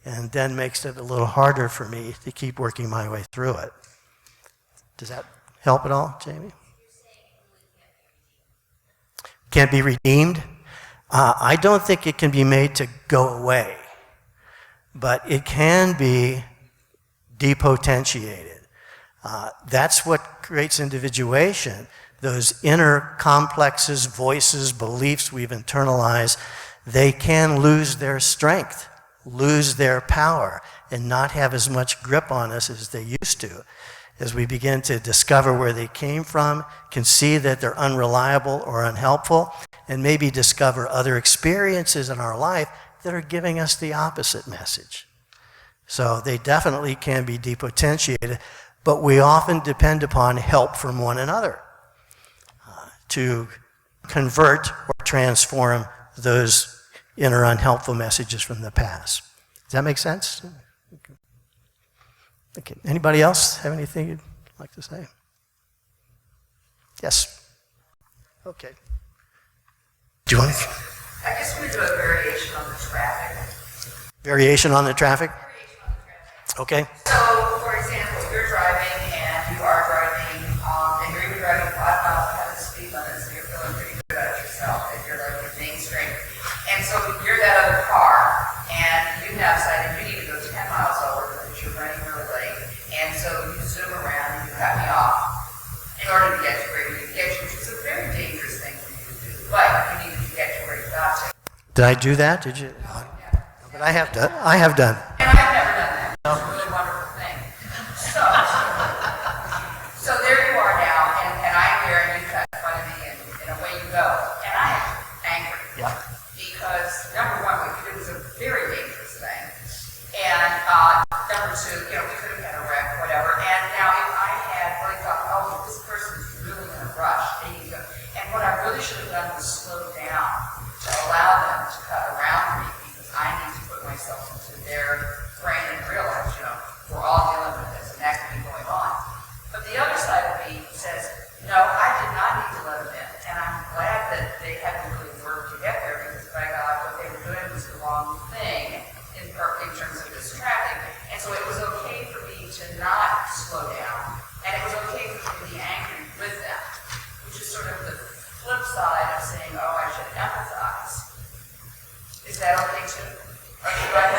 and then makes it a little harder for me to keep working my way through it. Does that help at all, Jamie? Can't be redeemed? I don't think it can be made to go away, but it can be depotentiated. That's what creates individuation. Those inner complexes, voices, beliefs we've internalized, they can lose their strength, lose their power, and not have as much grip on us as they used to. As we begin to discover where they came from, can see that they're unreliable or unhelpful, and maybe discover other experiences in our life that are giving us the opposite message. So they definitely can be depotentiated, but we often depend upon help from one another to convert or transform those inner unhelpful messages from the past. Does that make sense? Okay. Anybody else have anything you'd like to say? Yes. Okay. Do you want to? I guess we do a variation on the traffic. Variation on the traffic? Okay. So, for example, you're driving and you are driving, and you're even driving 5 miles ahead of the speed limit, so you're feeling pretty good about yourself if you're like mainstream. And so you're that other car, and you have decided you need to go 10 miles over because you're running really late. And so you zoom around and you cut me off in order to get to where you need to get you, which is a very dangerous thing for you to do. But you needed to get to where you got to. Did I do that? Did you? No, never. But I have done. I have done. And I've never done that. It's a really wonderful thing. So there you are now, and I'm here, and you cut in front of me, and away you go. And I am angry. Yeah. Because number one, what you did was a very dangerous thing. And number two, we could have had a wreck, whatever. And now if I had really thought, oh, this person is really in a rush, they need to go. And what I really should have done was slow down to allow them to cut around me, because I need to put myself into their brain and realize, we're all dealing with this, and that can be going on. But the other side of me says, no, I did not need to let them in, and I'm glad that they hadn't really worked to get there, because by God, what they were doing was the wrong thing in terms of distracting. And so it was okay for me to not slow down, and it was okay for me to be angry with them, which is sort of the flip side of saying, oh, I should empathize. Is that okay too? Are you right?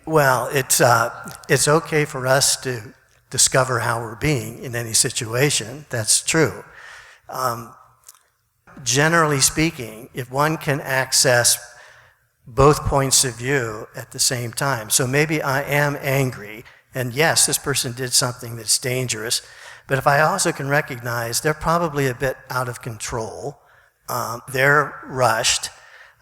Well, it's okay for us to discover how we're being in any situation. That's true. Generally speaking, if one can access both points of view at the same time, so maybe I am angry, and yes, this person did something that's dangerous, but if I also can recognize they're probably a bit out of control, they're rushed,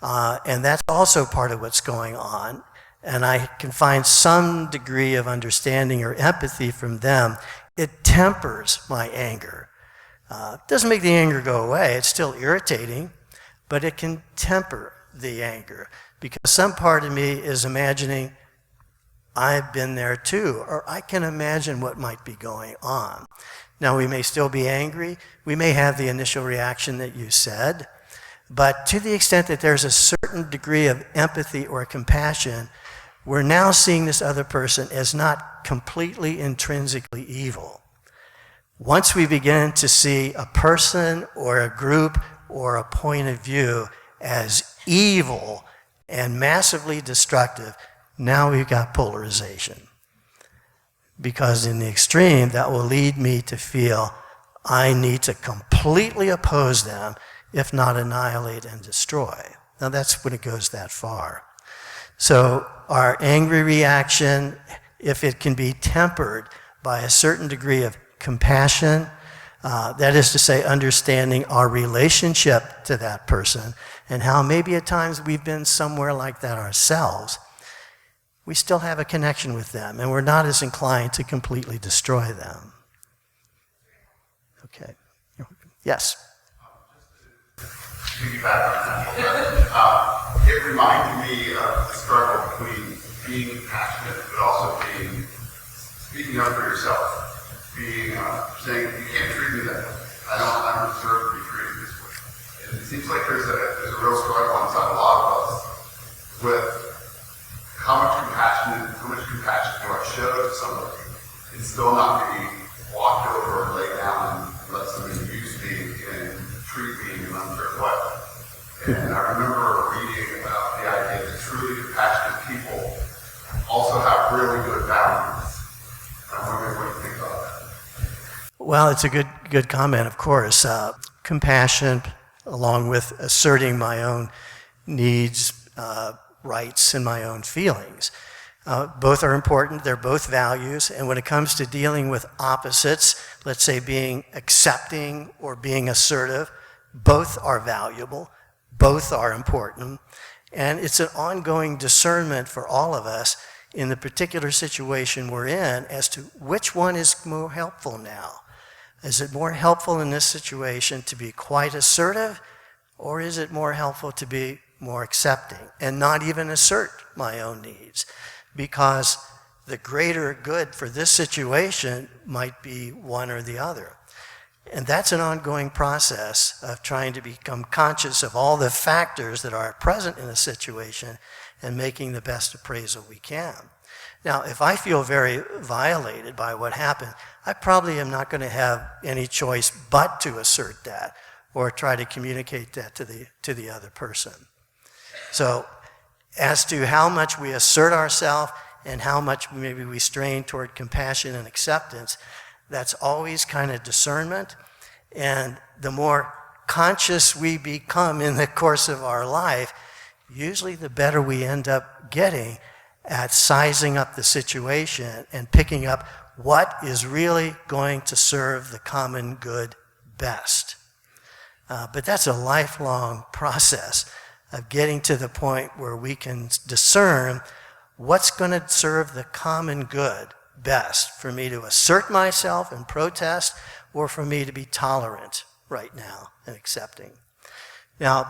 and that's also part of what's going on, and I can find some degree of understanding or empathy from them, it tempers my anger. Doesn't make the anger go away, it's still irritating, but it can temper the anger, because some part of me is imagining I've been there too, or I can imagine what might be going on. Now, we may still be angry, we may have the initial reaction that you said, but to the extent that there's a certain degree of empathy or compassion, we're now seeing this other person as not completely intrinsically evil. Once we begin to see a person or a group or a point of view as evil and massively destructive, now we've got polarization. Because in the extreme, that will lead me to feel I need to completely oppose them, if not annihilate and destroy. Now that's when it goes that far. So our angry reaction, if it can be tempered by a certain degree of compassion, that is to say, understanding our relationship to that person and how maybe at times we've been somewhere like that ourselves, we still have a connection with them and we're not as inclined to completely destroy them. Okay. Yes? Piggyback on that. It reminded me of the struggle between being passionate but also speaking up for yourself. Saying, you can't treat me that way. I don't deserve to be treated this way. And it seems like there's a real struggle inside a lot of us with how much compassion do I show to somebody and still not be walked over or laid down and let somebody use me and treat me in an unfair way. And I remember reading about the idea that truly compassionate people also have really good boundaries. I'm wondering what you think about that. Well, it's a good comment, of course. Compassion, along with asserting my own needs, rights, and my own feelings. Both are important, they're both values, and when it comes to dealing with opposites, let's say being accepting or being assertive, both are valuable, both are important, and it's an ongoing discernment for all of us in the particular situation we're in as to which one is more helpful now. Is it more helpful in this situation to be quite assertive, or is it more helpful to be more accepting and not even assert my own needs? Because the greater good for this situation might be one or the other. And that's an ongoing process of trying to become conscious of all the factors that are present in a situation and making the best appraisal we can. Now, if I feel very violated by what happened, I probably am not going to have any choice but to assert that or try to communicate that to the other person. So, as to how much we assert ourselves and how much maybe we strain toward compassion and acceptance, that's always kind of discernment. And the more conscious we become in the course of our life, usually the better we end up getting at sizing up the situation and picking up what is really going to serve the common good best. But that's a lifelong process of getting to the point where we can discern what's going to serve the common good best, for me to assert myself and protest, or for me to be tolerant right now and accepting. Now,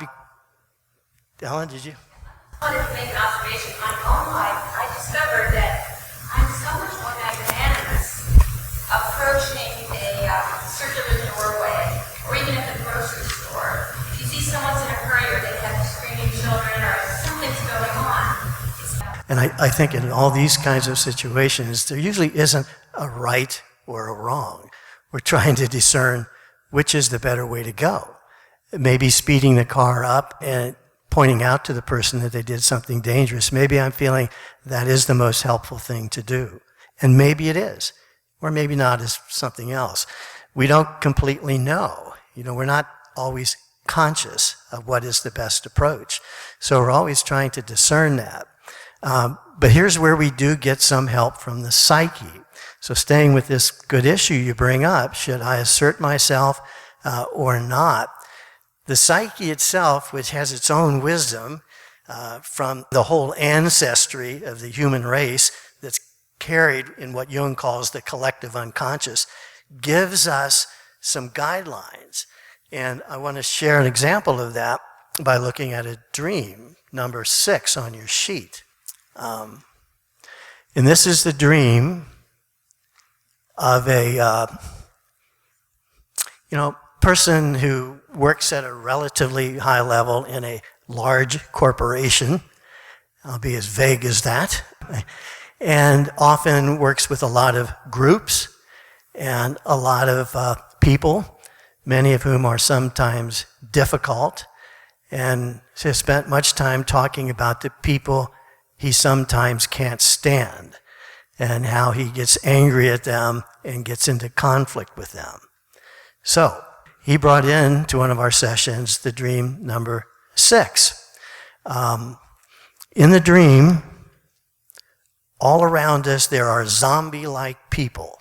Ellen, did you? I wanted to make an observation. In my own life, I discovered that I'm so much more magnanimous approaching a circular doorway, or even at the grocery store. If you see someone's in a hurry or they have screaming children or something's going on. And I think in all these kinds of situations, there usually isn't a right or a wrong. We're trying to discern which is the better way to go. Maybe speeding the car up and pointing out to the person that they did something dangerous. Maybe I'm feeling that is the most helpful thing to do. And maybe it is. or maybe not as something else. We don't completely know. We're not always conscious of what is the best approach. So we're always trying to discern that. But here's where we do get some help from the psyche. So staying with this good issue you bring up, should I assert myself or not? The psyche itself, which has its own wisdom from the whole ancestry of the human race that's carried in what Jung calls the collective unconscious, gives us some guidelines. And I want to share an example of that by looking at a dream, number 6 on your sheet. And this is the dream of a person who works at a relatively high level in a large corporation. I'll be as vague as that. And often works with a lot of groups and a lot of people, many of whom are sometimes difficult, and has spent much time talking about the people he sometimes can't stand and how he gets angry at them and gets into conflict with them. So he brought in to one of our sessions the dream number 6. In the dream, all around us there are zombie-like people.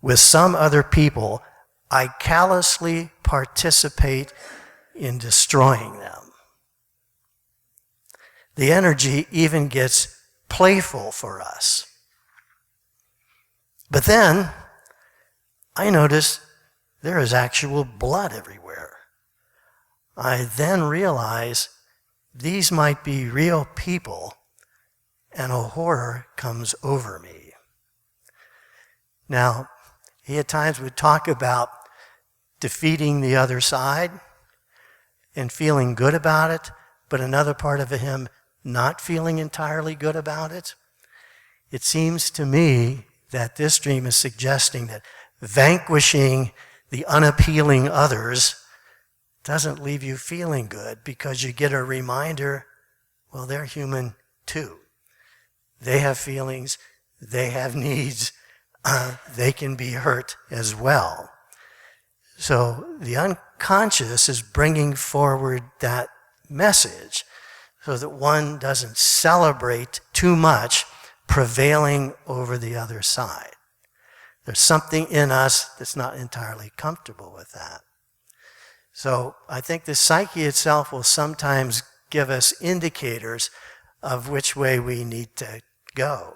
With some other people, I callously participate in destroying them. The energy even gets playful for us. But then, I notice there is actual blood everywhere. I then realize these might be real people, and a horror comes over me. Now, he at times would talk about defeating the other side and feeling good about it, but another part of him not feeling entirely good about it. It seems to me that this dream is suggesting that vanquishing the unappealing others doesn't leave you feeling good, because you get a reminder, well, they're human too. They have feelings, they have needs, they can be hurt as well. So the unconscious is bringing forward that message so that one doesn't celebrate too much prevailing over the other side. There's something in us that's not entirely comfortable with that. So I think the psyche itself will sometimes give us indicators of which way we need to go.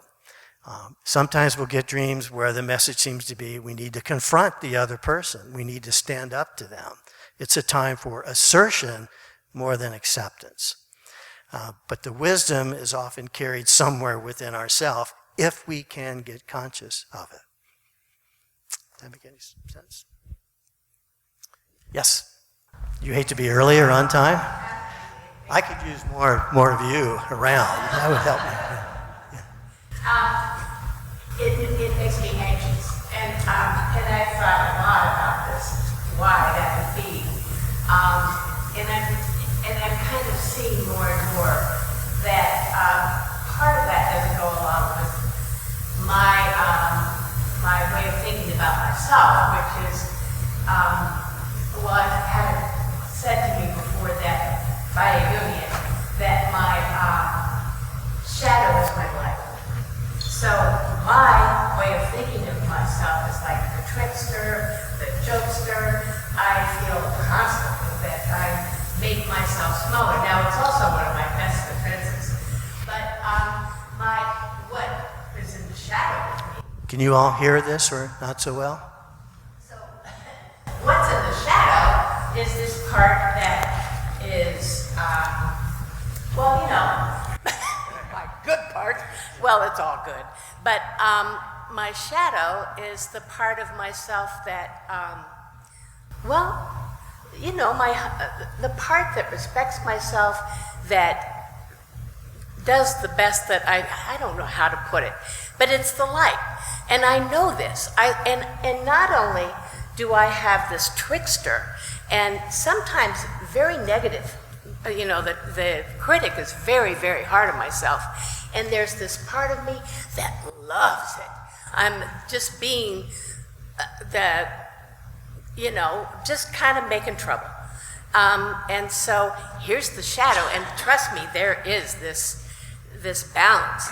Sometimes we'll get dreams where the message seems to be we need to confront the other person. We need to stand up to them. It's a time for assertion more than acceptance. But the wisdom is often carried somewhere within ourselves if we can get conscious of it. Does that make any sense? Yes? You hate to be early or on time? I could use more of you around. That would help me. It makes me anxious, and I've thought a lot about this, why that would be, and I'm kind of seeing more and more that part of that doesn't go along with my way of thinking about myself, which is, well, I've had it said to me before that by a Jungian that my shadow is my life. So my way of thinking of myself is like the trickster, the jokester. I feel constantly that I make myself smaller. Now, it's also one of my best defenses. But what is in the shadow of me. Can you all hear this or not so well? So what's in the shadow is this part that is, my good part. Well, it's all good. But my shadow is the part of myself that, the part that respects myself, that does the best that I don't know how to put it, but it's the light. And I know this. And not only do I have this trickster, and sometimes very negative, the critic is very, very hard on myself. And there's this part of me that loves it. I'm just being just kind of making trouble. And so here's the shadow, and trust me, there is this balance.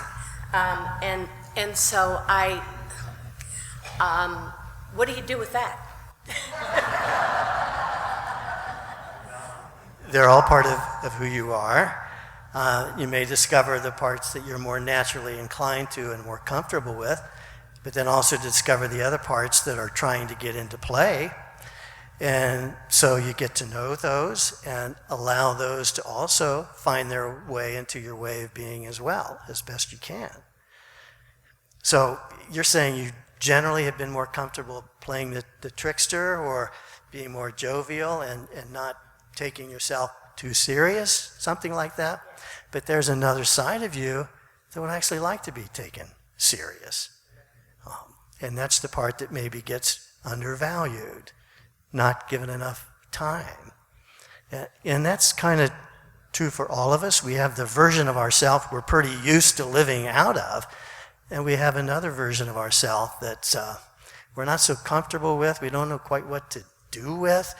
And so what do you do with that? They're all part of who you are. You may discover the parts that you're more naturally inclined to and more comfortable with, but then also discover the other parts that are trying to get into play. And so you get to know those and allow those to also find their way into your way of being as well, as best you can. So you're saying you generally have been more comfortable playing the trickster or being more jovial and not taking yourself too serious, something like that. But there's another side of you that would actually like to be taken serious. And that's the part that maybe gets undervalued, not given enough time. And that's kind of true for all of us. We have the version of ourselves we're pretty used to living out of, and we have another version of ourselves that we're not so comfortable with, we don't know quite what to do with,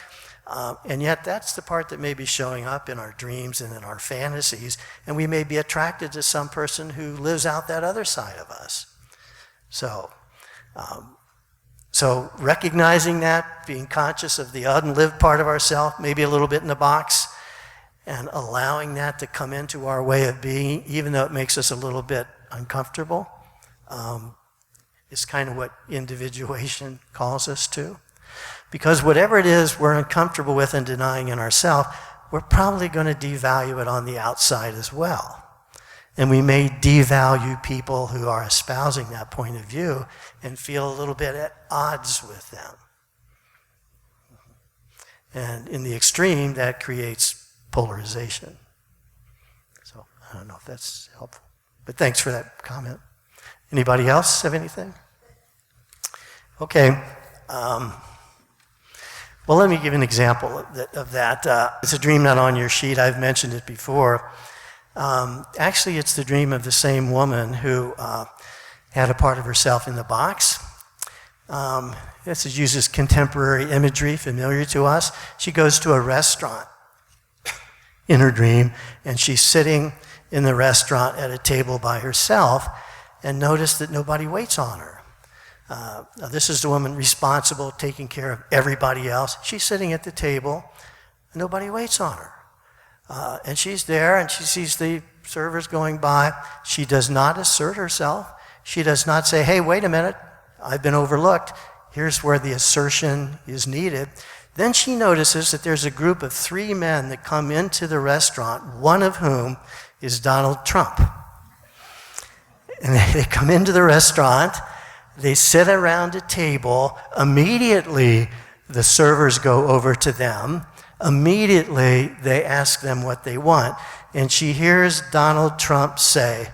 and yet that's the part that may be showing up in our dreams and in our fantasies, and we may be attracted to some person who lives out that other side of us. So recognizing that, being conscious of the unlived part of ourselves, maybe a little bit in the box, and allowing that to come into our way of being, even though it makes us a little bit uncomfortable, is kind of what individuation calls us to. Because whatever it is we're uncomfortable with and denying in ourselves, we're probably going to devalue it on the outside as well. And we may devalue people who are espousing that point of view and feel a little bit at odds with them. And in the extreme, that creates polarization. So I don't know if that's helpful. But thanks for that comment. Anybody else have anything? Okay. Well, let me give an example of that. It's a dream not on your sheet. I've mentioned it before. Actually, it's the dream of the same woman who had a part of herself in the box. This uses contemporary imagery familiar to us. She goes to a restaurant in her dream, and she's sitting in the restaurant at a table by herself and noticed that nobody waits on her. This is the woman responsible, taking care of everybody else. She's sitting at the table, and nobody waits on her. And she's there, and she sees the servers going by. She does not assert herself. She does not say, hey, wait a minute, I've been overlooked. Here's where the assertion is needed. Then she notices that there's a group of 3 men that come into the restaurant, one of whom is Donald Trump. And they come into the restaurant, they sit around a table. Immediately, the servers go over to them. Immediately, they ask them what they want. And she hears Donald Trump say,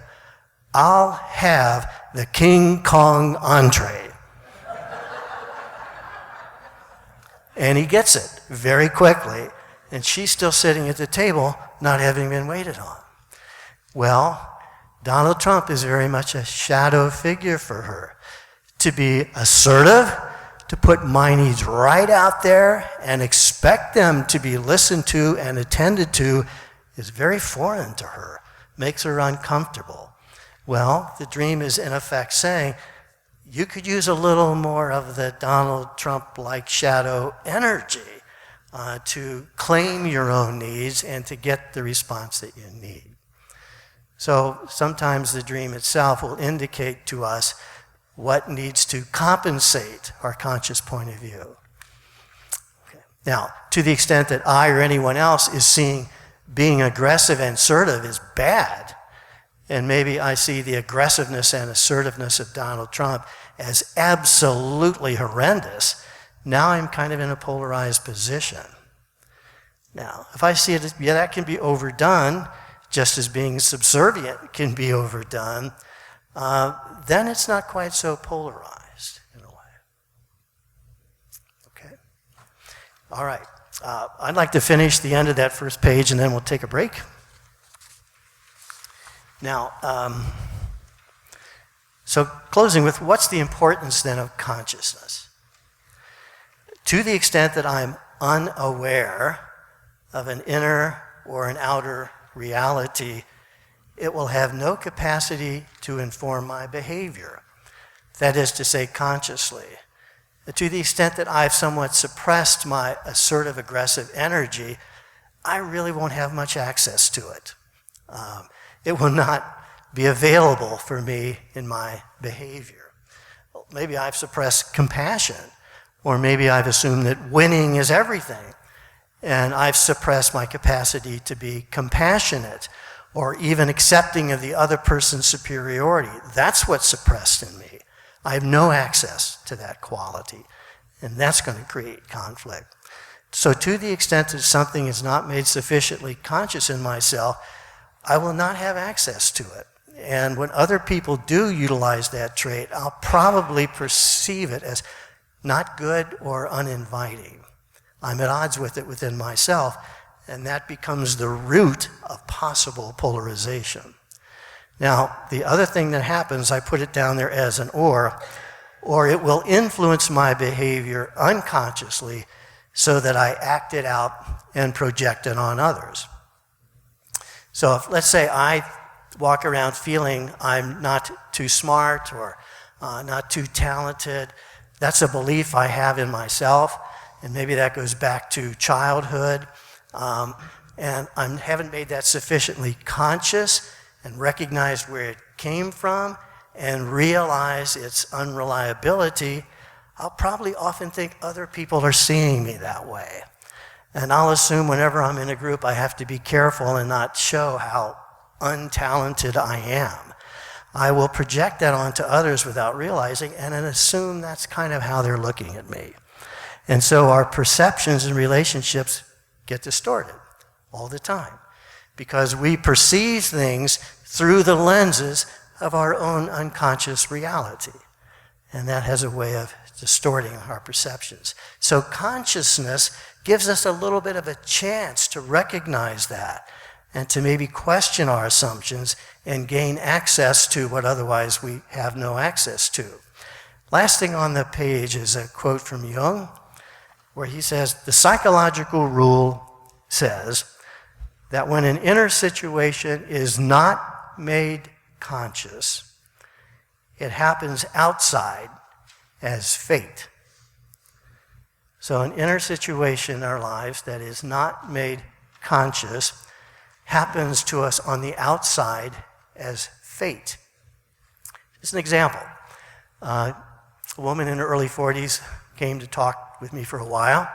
I'll have the King Kong entree. And he gets it very quickly. And she's still sitting at the table, not having been waited on. Well, Donald Trump is very much a shadow figure for her. To be assertive, to put my needs right out there and expect them to be listened to and attended to is very foreign to her, makes her uncomfortable. Well, the dream is in effect saying, you could use a little more of the Donald Trump-like shadow energy to claim your own needs and to get the response that you need. So sometimes the dream itself will indicate to us what needs to compensate our conscious point of view. Okay. Now, to the extent that I or anyone else is seeing being aggressive and assertive is bad, and maybe I see the aggressiveness and assertiveness of Donald Trump as absolutely horrendous, now I'm kind of in a polarized position. Now, if I see it, yeah, that can be overdone, just as being subservient can be overdone, then it's not quite so polarized in a way. Okay? All right. I'd like to finish the end of that first page, and then we'll take a break. Now, so closing with, what's the importance then of consciousness? To the extent that I'm unaware of an inner or an outer reality, it will have no capacity to inform my behavior. That is to say, consciously. To the extent that I've somewhat suppressed my assertive, aggressive energy, I really won't have much access to it. It will not be available for me in my behavior. Maybe I've suppressed compassion, or maybe I've assumed that winning is everything, and I've suppressed my capacity to be compassionate, or even accepting of the other person's superiority. That's what's suppressed in me. I have no access to that quality, and that's going to create conflict. So to the extent that something is not made sufficiently conscious in myself, I will not have access to it. And when other people do utilize that trait, I'll probably perceive it as not good or uninviting. I'm at odds with it within myself, and that becomes the root of possible polarization. Now, the other thing that happens, I put it down there as an or it will influence my behavior unconsciously so that I act it out and project it on others. So if, let's say I walk around feeling I'm not too smart or not too talented, that's a belief I have in myself, and maybe that goes back to childhood, and I haven't made that sufficiently conscious and recognized where it came from and realize its unreliability. I'll probably often think other people are seeing me that way. And I'll assume whenever I'm in a group I have to be careful and not show how untalented I am. I will project that onto others without realizing and then assume that's kind of how they're looking at me. And so our perceptions and relationships get distorted all the time because we perceive things through the lenses of our own unconscious reality. And that has a way of distorting our perceptions. So consciousness gives us a little bit of a chance to recognize that and to maybe question our assumptions and gain access to what otherwise we have no access to. Last thing on the page is a quote from Jung, where he says, the psychological rule says that when an inner situation is not made conscious, it happens outside as fate. So an inner situation in our lives that is not made conscious happens to us on the outside as fate. Just an example. A woman in her early 40s came to talk with me for a while.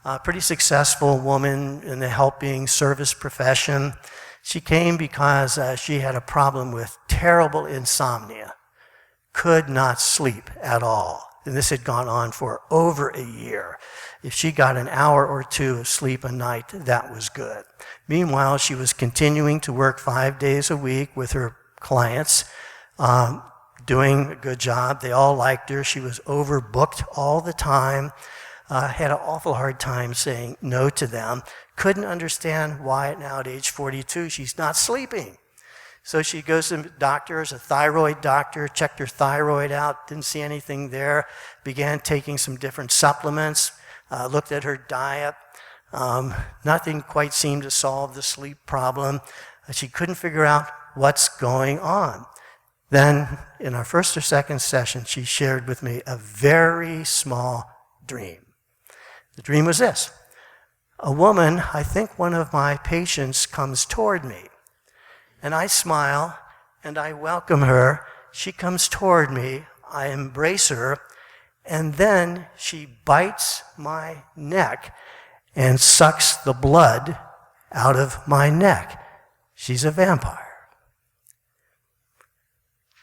A pretty successful woman in the helping service profession. She came because she had a problem with terrible insomnia. Could not sleep at all. And this had gone on for over a year. If she got an hour or two of sleep a night, that was good. Meanwhile, she was continuing to work 5 days a week with her clients, doing a good job. They all liked her. She was overbooked all the time. Had an awful hard time saying no to them. Couldn't understand why now at age 42 she's not sleeping. So she goes to doctors, a thyroid doctor, checked her thyroid out, didn't see anything there, began taking some different supplements, looked at her diet. Nothing quite seemed to solve the sleep problem. She couldn't figure out what's going on. Then, in our first or second session, she shared with me a very small dream. The dream was this. A woman, I think one of my patients, comes toward me. And I smile, and I welcome her. She comes toward me. I embrace her. And then she bites my neck and sucks the blood out of my neck. She's a vampire.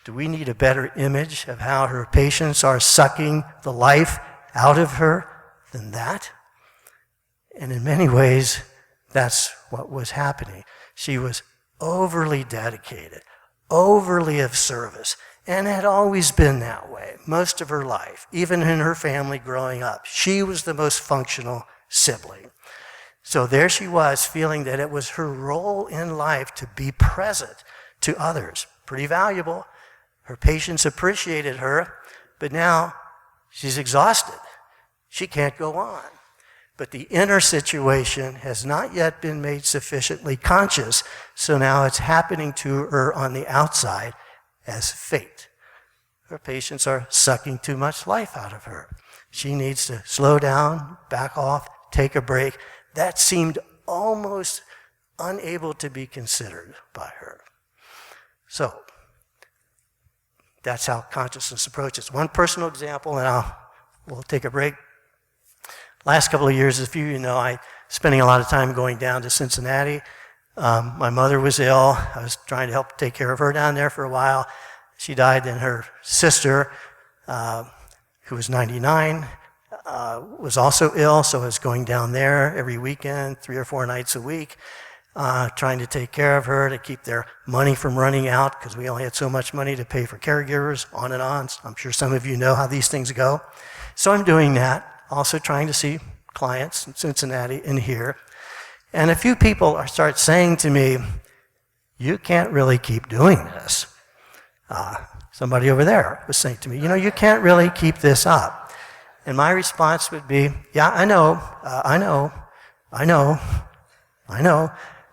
Do we need a better image of how her patients are sucking the life out of her than that? And in many ways, that's what was happening. She was overly dedicated, overly of service, and had always been that way most of her life, even in her family growing up. She was the most functional sibling. So there she was, feeling that it was her role in life to be present, to others. Pretty valuable. Her patients appreciated her, but now she's exhausted. She can't go on. But the inner situation has not yet been made sufficiently conscious, so now it's happening to her on the outside as fate. Her patients are sucking too much life out of her. She needs to slow down, back off, take a break. That seemed almost unable to be considered by her. So, that's how consciousness approaches. One personal example, and we'll take a break. Last couple of years, as a few of you know, I spending a lot of time going down to Cincinnati. My mother was ill. I was trying to help take care of her down there for a while. She died, and her sister, who was 99, was also ill, so I was going down there every weekend, 3 or 4 nights a week, trying to take care of her, to keep their money from running out, because we only had so much money to pay for caregivers, on and on. I'm sure some of you know how these things go. So I'm doing that, also trying to see clients in Cincinnati and here. And a few people start saying to me, you can't really keep doing this. Somebody over there was saying to me, you can't really keep this up. And my response would be, yeah, I know.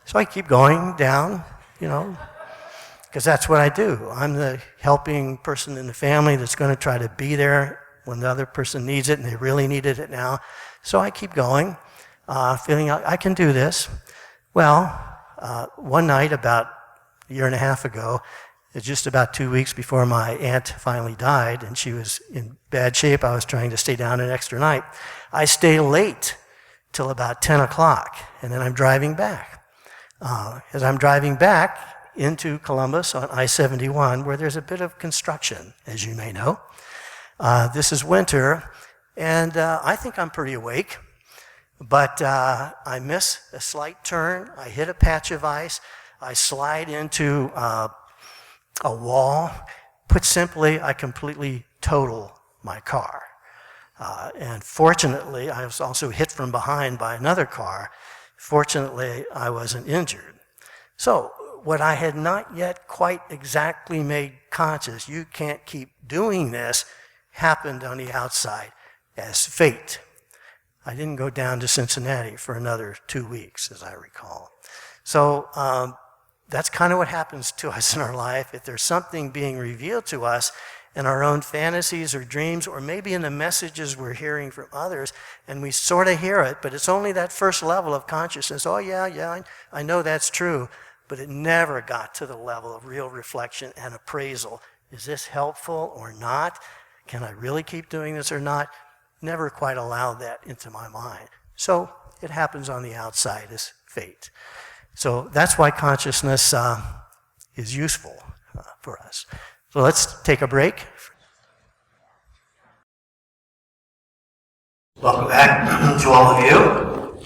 So I keep going down, because that's what I do. I'm the helping person in the family that's going to try to be there when the other person needs it, and they really needed it now. So I keep going, feeling I can do this. Well, one night about a year and a half ago, just about 2 weeks before my aunt finally died, and she was in bad shape, I was trying to stay down an extra night. I stay late till about 10 o'clock, and then I'm driving back. As I'm driving back into Columbus on I-71, where there's a bit of construction, as you may know. This is winter, and I think I'm pretty awake, but I miss a slight turn. I hit a patch of ice. I slide into a wall. Put simply, I completely total my car. And fortunately, I was also hit from behind by another car. Fortunately, I wasn't injured. So, what I had not yet quite exactly made conscious, you can't keep doing this, happened on the outside as fate. I didn't go down to Cincinnati for another 2 weeks, as I recall. So, that's kind of what happens to us in our life. If there's something being revealed to us in our own fantasies or dreams, or maybe in the messages we're hearing from others, and we sort of hear it, but it's only that first level of consciousness. Oh, yeah, I know that's true, but it never got to the level of real reflection and appraisal. Is this helpful or not? Can I really keep doing this or not? Never quite allowed that into my mind. So it happens on the outside as fate. So that's why consciousness is useful for us. So let's take a break. Welcome back to all of you.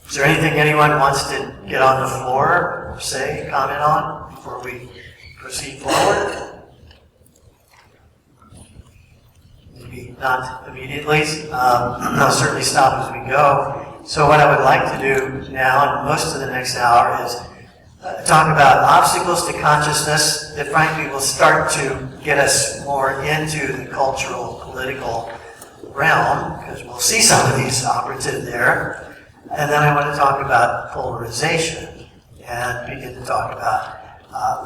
Is there anything anyone wants to get on the floor or say, comment on before we proceed forward? Maybe not immediately. I'll certainly stop as we go. So what I would like to do now, and most of the next hour, is talk about obstacles to consciousness that frankly will start to get us more into the cultural, political realm, because we'll see some of these operative there. And then I want to talk about polarization and begin to talk about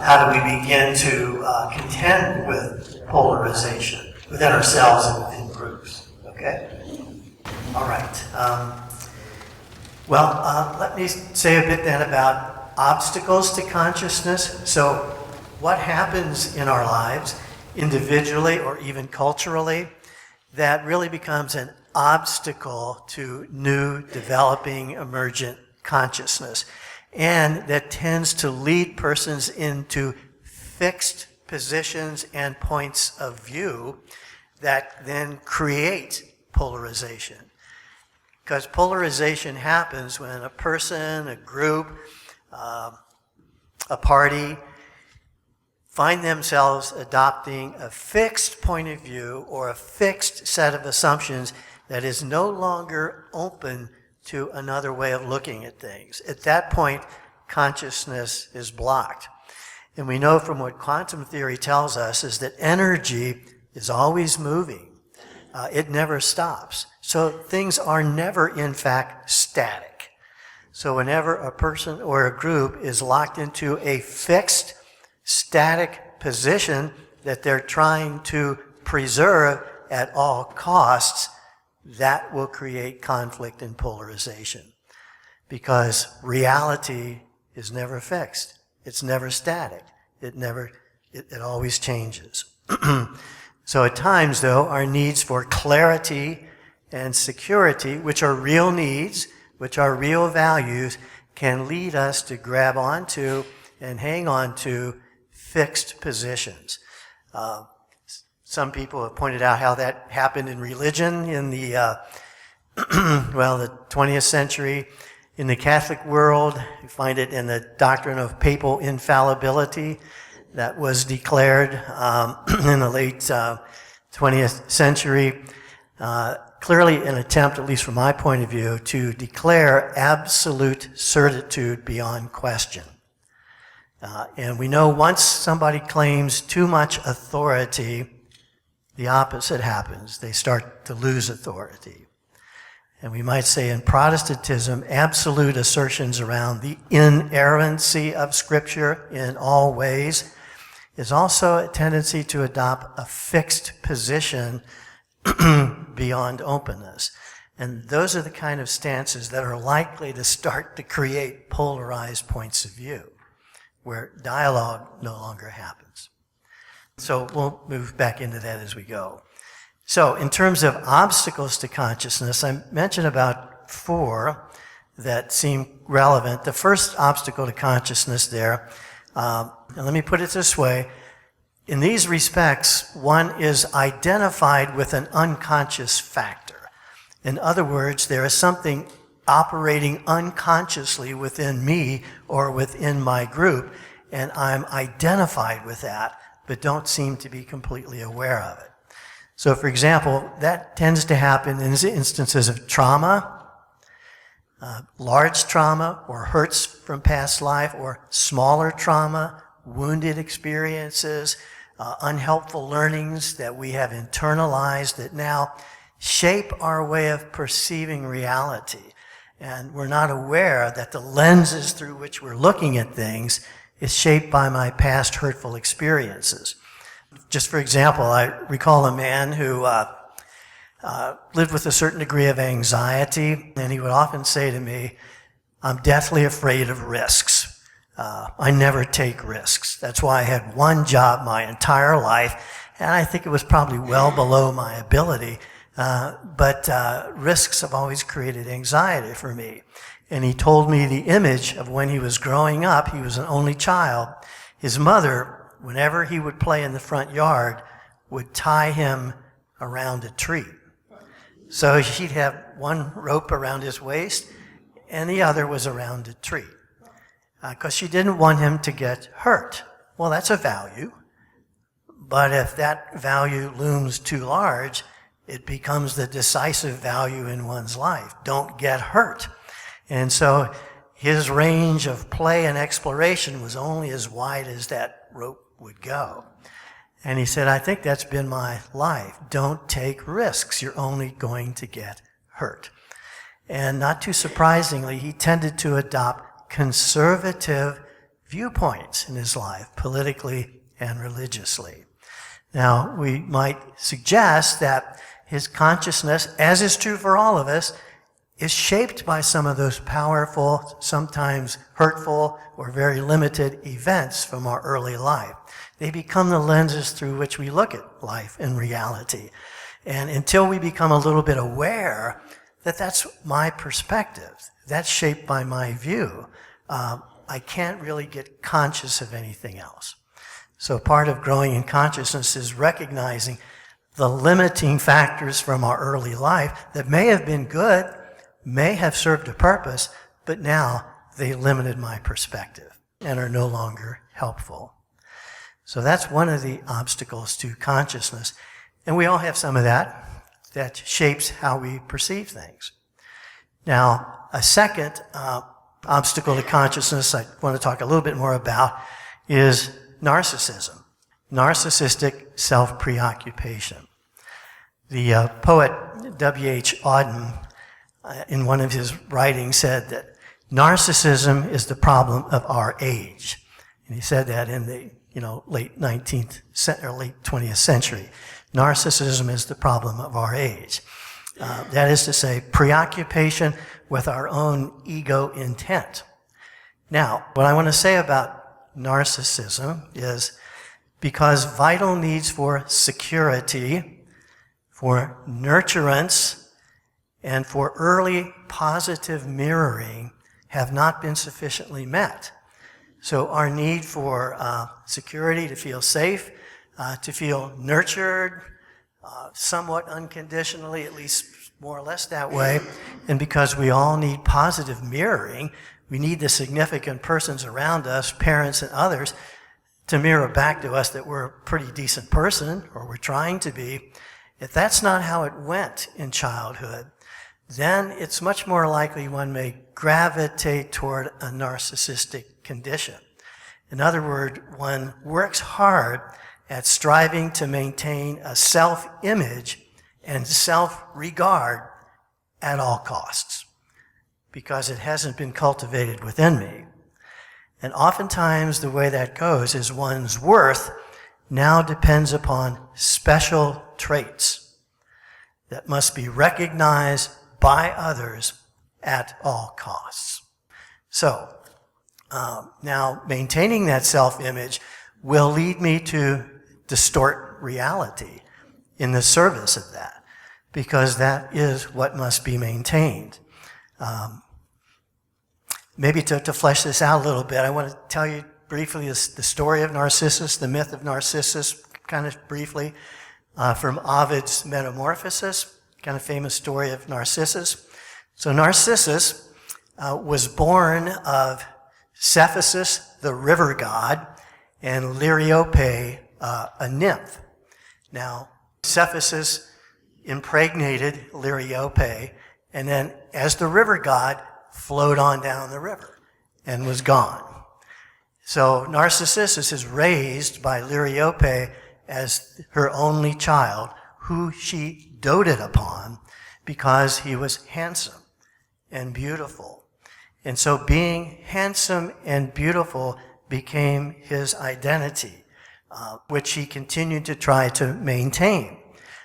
how do we begin to contend with polarization within ourselves and within groups. Okay? All right. Let me say a bit then about obstacles to consciousness. So what happens in our lives, individually or even culturally, that really becomes an obstacle to new, developing, emergent consciousness, and that tends to lead persons into fixed positions and points of view that then create polarization. Because polarization happens when a person, a group, a party find themselves adopting a fixed point of view or a fixed set of assumptions that is no longer open to another way of looking at things. At that point, consciousness is blocked. And we know from what quantum theory tells us is that energy is always moving. It never stops. So things are never, in fact, static. So whenever a person or a group is locked into a fixed, static position that they're trying to preserve at all costs, that will create conflict and polarization. Because reality is never fixed. It's never static. It always changes. So at times, though, our needs for clarity and security, which are real needs, which are real values, can lead us to grab onto and hang on to fixed positions. Some people have pointed out how that happened in religion in the, the 20th century. In the Catholic world, you find it in the doctrine of papal infallibility that was declared in the late 20th century. Clearly an attempt, at least from my point of view, to declare absolute certitude beyond question. And we know once somebody claims too much authority, the opposite happens. They start to lose authority. And we might say in Protestantism, absolute assertions around the inerrancy of Scripture in all ways is also a tendency to adopt a fixed position beyond openness. And those are the kind of stances that are likely to start to create polarized points of view, where dialogue no longer happens. So we'll move back into that as we go. So in terms of obstacles to consciousness, I mentioned about 4 that seem relevant. The first obstacle to consciousness there, and let me put it this way. In these respects, one is identified with an unconscious factor. In other words, there is something operating unconsciously within me or within my group, and I'm identified with that, but don't seem to be completely aware of it. So, for example, that tends to happen in instances of trauma, large trauma, or hurts from past life, or smaller trauma, wounded experiences, unhelpful learnings that we have internalized that now shape our way of perceiving reality. And we're not aware that the lenses through which we're looking at things is shaped by my past hurtful experiences. Just for example, I recall a man who lived with a certain degree of anxiety, and he would often say to me, "I'm deathly afraid of risks. I never take risks. That's why I had one job my entire life, and I think it was probably well below my ability, but risks have always created anxiety for me." And he told me the image of when he was growing up. He was an only child. His mother, whenever he would play in the front yard, would tie him around a tree. So he'd have one rope around his waist, and the other was around a tree, because she didn't want him to get hurt. Well, that's a value, but if that value looms too large, it becomes the decisive value in one's life. Don't get hurt. And so his range of play and exploration was only as wide as that rope would go. And he said, "I think that's been my life. Don't take risks. You're only going to get hurt." And not too surprisingly, he tended to adopt conservative viewpoints in his life, politically and religiously. Now, we might suggest that his consciousness, as is true for all of us, is shaped by some of those powerful, sometimes hurtful, or very limited events from our early life. They become the lenses through which we look at life and reality. And until we become a little bit aware that that's my perspective, that's shaped by my view, I can't really get conscious of anything else. So part of growing in consciousness is recognizing the limiting factors from our early life that may have been good, may have served a purpose, but now they limited my perspective and are no longer helpful. So that's one of the obstacles to consciousness. And we all have some of that shapes how we perceive things. Now, a second obstacle to consciousness I want to talk a little bit more about is narcissism, narcissistic self-preoccupation. The poet W.H. Auden, in one of his writings, said that narcissism is the problem of our age. And he said that in the late 19th or late 20th century. Narcissism is the problem of our age. That is to say, preoccupation with our own ego intent. Now, what I want to say about narcissism is because vital needs for security, for nurturance, and for early positive mirroring have not been sufficiently met. So our need for security, to feel safe, to feel nurtured, somewhat unconditionally, at least more or less that way, and because we all need positive mirroring, we need the significant persons around us, parents and others, to mirror back to us that we're a pretty decent person, or we're trying to be. If that's not how it went in childhood, then it's much more likely one may gravitate toward a narcissistic condition. In other words, one works hard at striving to maintain a self-image and self-regard at all costs, because it hasn't been cultivated within me. And oftentimes the way that goes is one's worth now depends upon special traits that must be recognized by others at all costs. So, now maintaining that self-image will lead me to distort reality in the service of that, because that is what must be maintained. Maybe to flesh this out a little bit, I want to tell you briefly the story of Narcissus, the myth of Narcissus, kind of briefly, from Ovid's Metamorphosis, kind of famous story of Narcissus. So Narcissus was born of Cephasus, the river god, and Liriope, a nymph. Now, Cephasus impregnated Liriope, and then as the river god, flowed on down the river and was gone. So Narcissus is raised by Liriope as her only child, who she doted upon because he was handsome and beautiful. And so being handsome and beautiful became his identity, which he continued to try to maintain.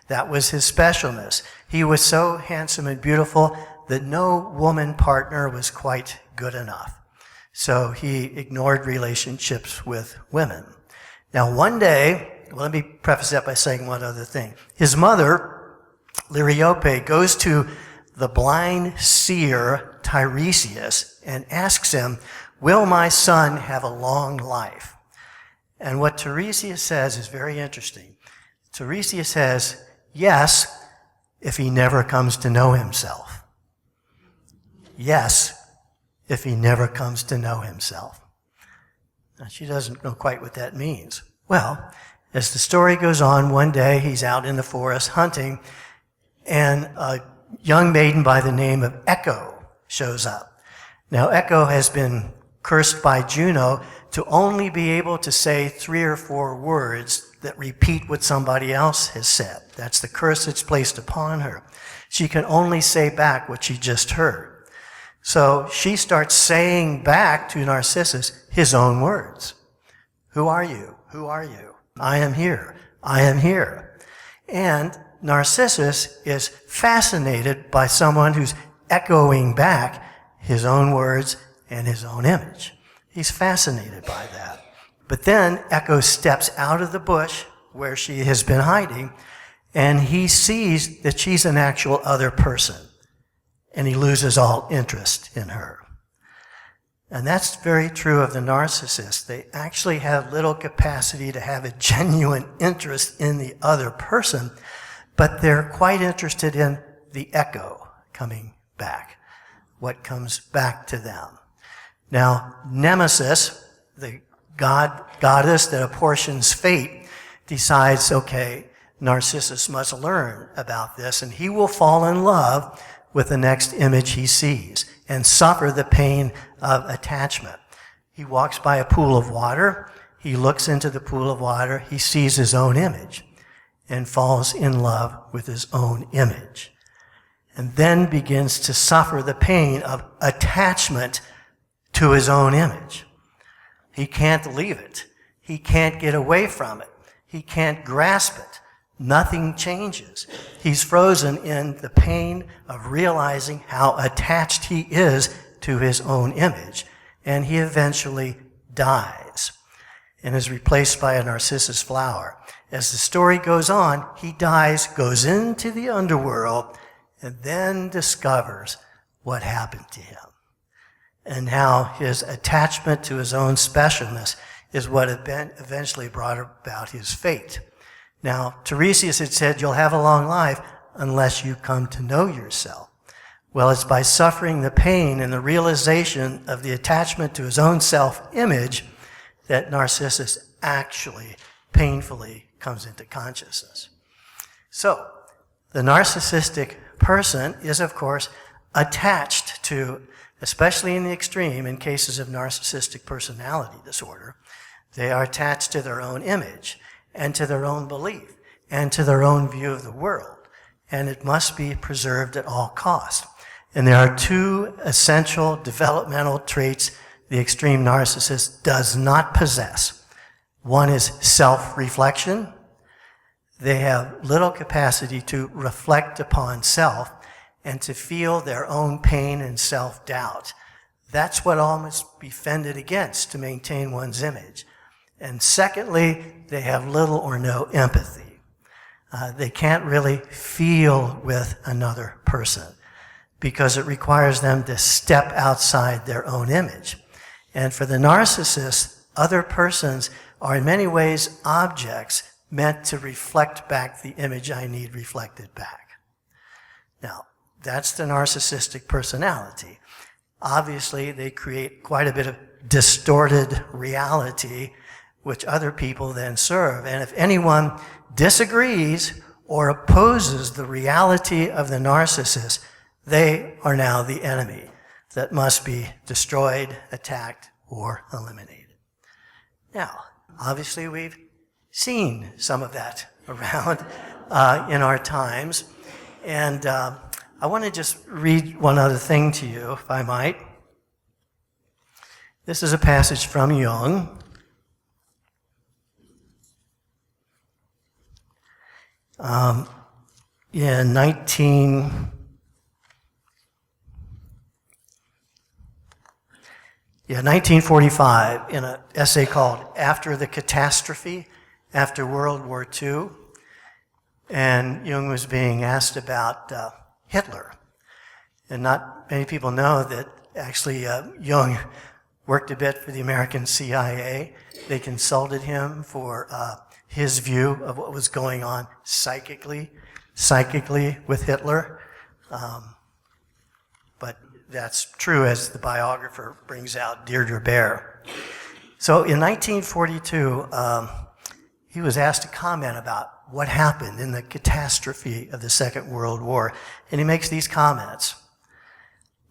That was his specialness. He was so handsome and beautiful that no woman partner was quite good enough. So he ignored relationships with women. Now one day, well, let me preface that by saying one other thing. His mother, Liriope, goes to the blind seer Tiresias and asks him, "Will my son have a long life?" And what Tiresias says is very interesting. Tiresias says, "Yes, if he never comes to know himself." Yes, if he never comes to know himself. Now, she doesn't know quite what that means. Well, as the story goes on, one day he's out in the forest hunting, and a young maiden by the name of Echo shows up. Now, Echo has been cursed by Juno to only be able to say 3 or 4 words that repeat what somebody else has said. That's the curse that's placed upon her. She can only say back what she just heard. So she starts saying back to Narcissus his own words. "Who are you? Who are you? I am here. I am here." And Narcissus is fascinated by someone who's echoing back his own words and his own image. He's fascinated by that. But then Echo steps out of the bush where she has been hiding, and he sees that she's an actual other person, and he loses all interest in her. And that's very true of the narcissist. They actually have little capacity to have a genuine interest in the other person, but they're quite interested in the echo coming back, what comes back to them. Now, Nemesis, the goddess that apportions fate, decides, okay, Narcissus must learn about this, and he will fall in love with the next image he sees and suffer the pain of attachment. He walks by a pool of water, he looks into the pool of water, he sees his own image and falls in love with his own image, and then begins to suffer the pain of attachment to his own image. He can't leave it. He can't get away from it. He can't grasp it. Nothing changes. He's frozen in the pain of realizing how attached he is to his own image, and he eventually dies and is replaced by a narcissus flower. As the story goes on, he dies, goes into the underworld, and then discovers what happened to him and how his attachment to his own specialness is what eventually brought about his fate. Now, Tiresias had said, you'll have a long life unless you come to know yourself. Well, it's by suffering the pain and the realization of the attachment to his own self-image that Narcissus actually painfully comes into consciousness. So, the narcissistic person is, of course, attached to, especially in the extreme, in cases of narcissistic personality disorder, they are attached to their own image and to their own belief and to their own view of the world, and it must be preserved at all costs. And there are two essential developmental traits the extreme narcissist does not possess. One is self-reflection. They have little capacity to reflect upon self and to feel their own pain and self-doubt. That's what all must be fended against to maintain one's image. And secondly, they have little or no empathy. They can't really feel with another person because it requires them to step outside their own image. And for the narcissist, other persons are in many ways objects meant to reflect back the image I need reflected back. Now, that's the narcissistic personality. Obviously, they create quite a bit of distorted reality which other people then serve. And if anyone disagrees or opposes the reality of the narcissist, they are now the enemy that must be destroyed, attacked, or eliminated. Now, obviously we've seen some of that around in our times. And I want to just read one other thing to you, if I might. This is a passage from Jung. In 1945, in an essay called After the Catastrophe, after World War II, and Jung was being asked about Hitler. And not many people know that actually Jung worked a bit for the American CIA. They consulted him for his view of what was going on psychically with Hitler. But that's true, as the biographer brings out, Deirdre Bear. So in 1942, he was asked to comment about what happened in the catastrophe of the Second World War, and he makes these comments.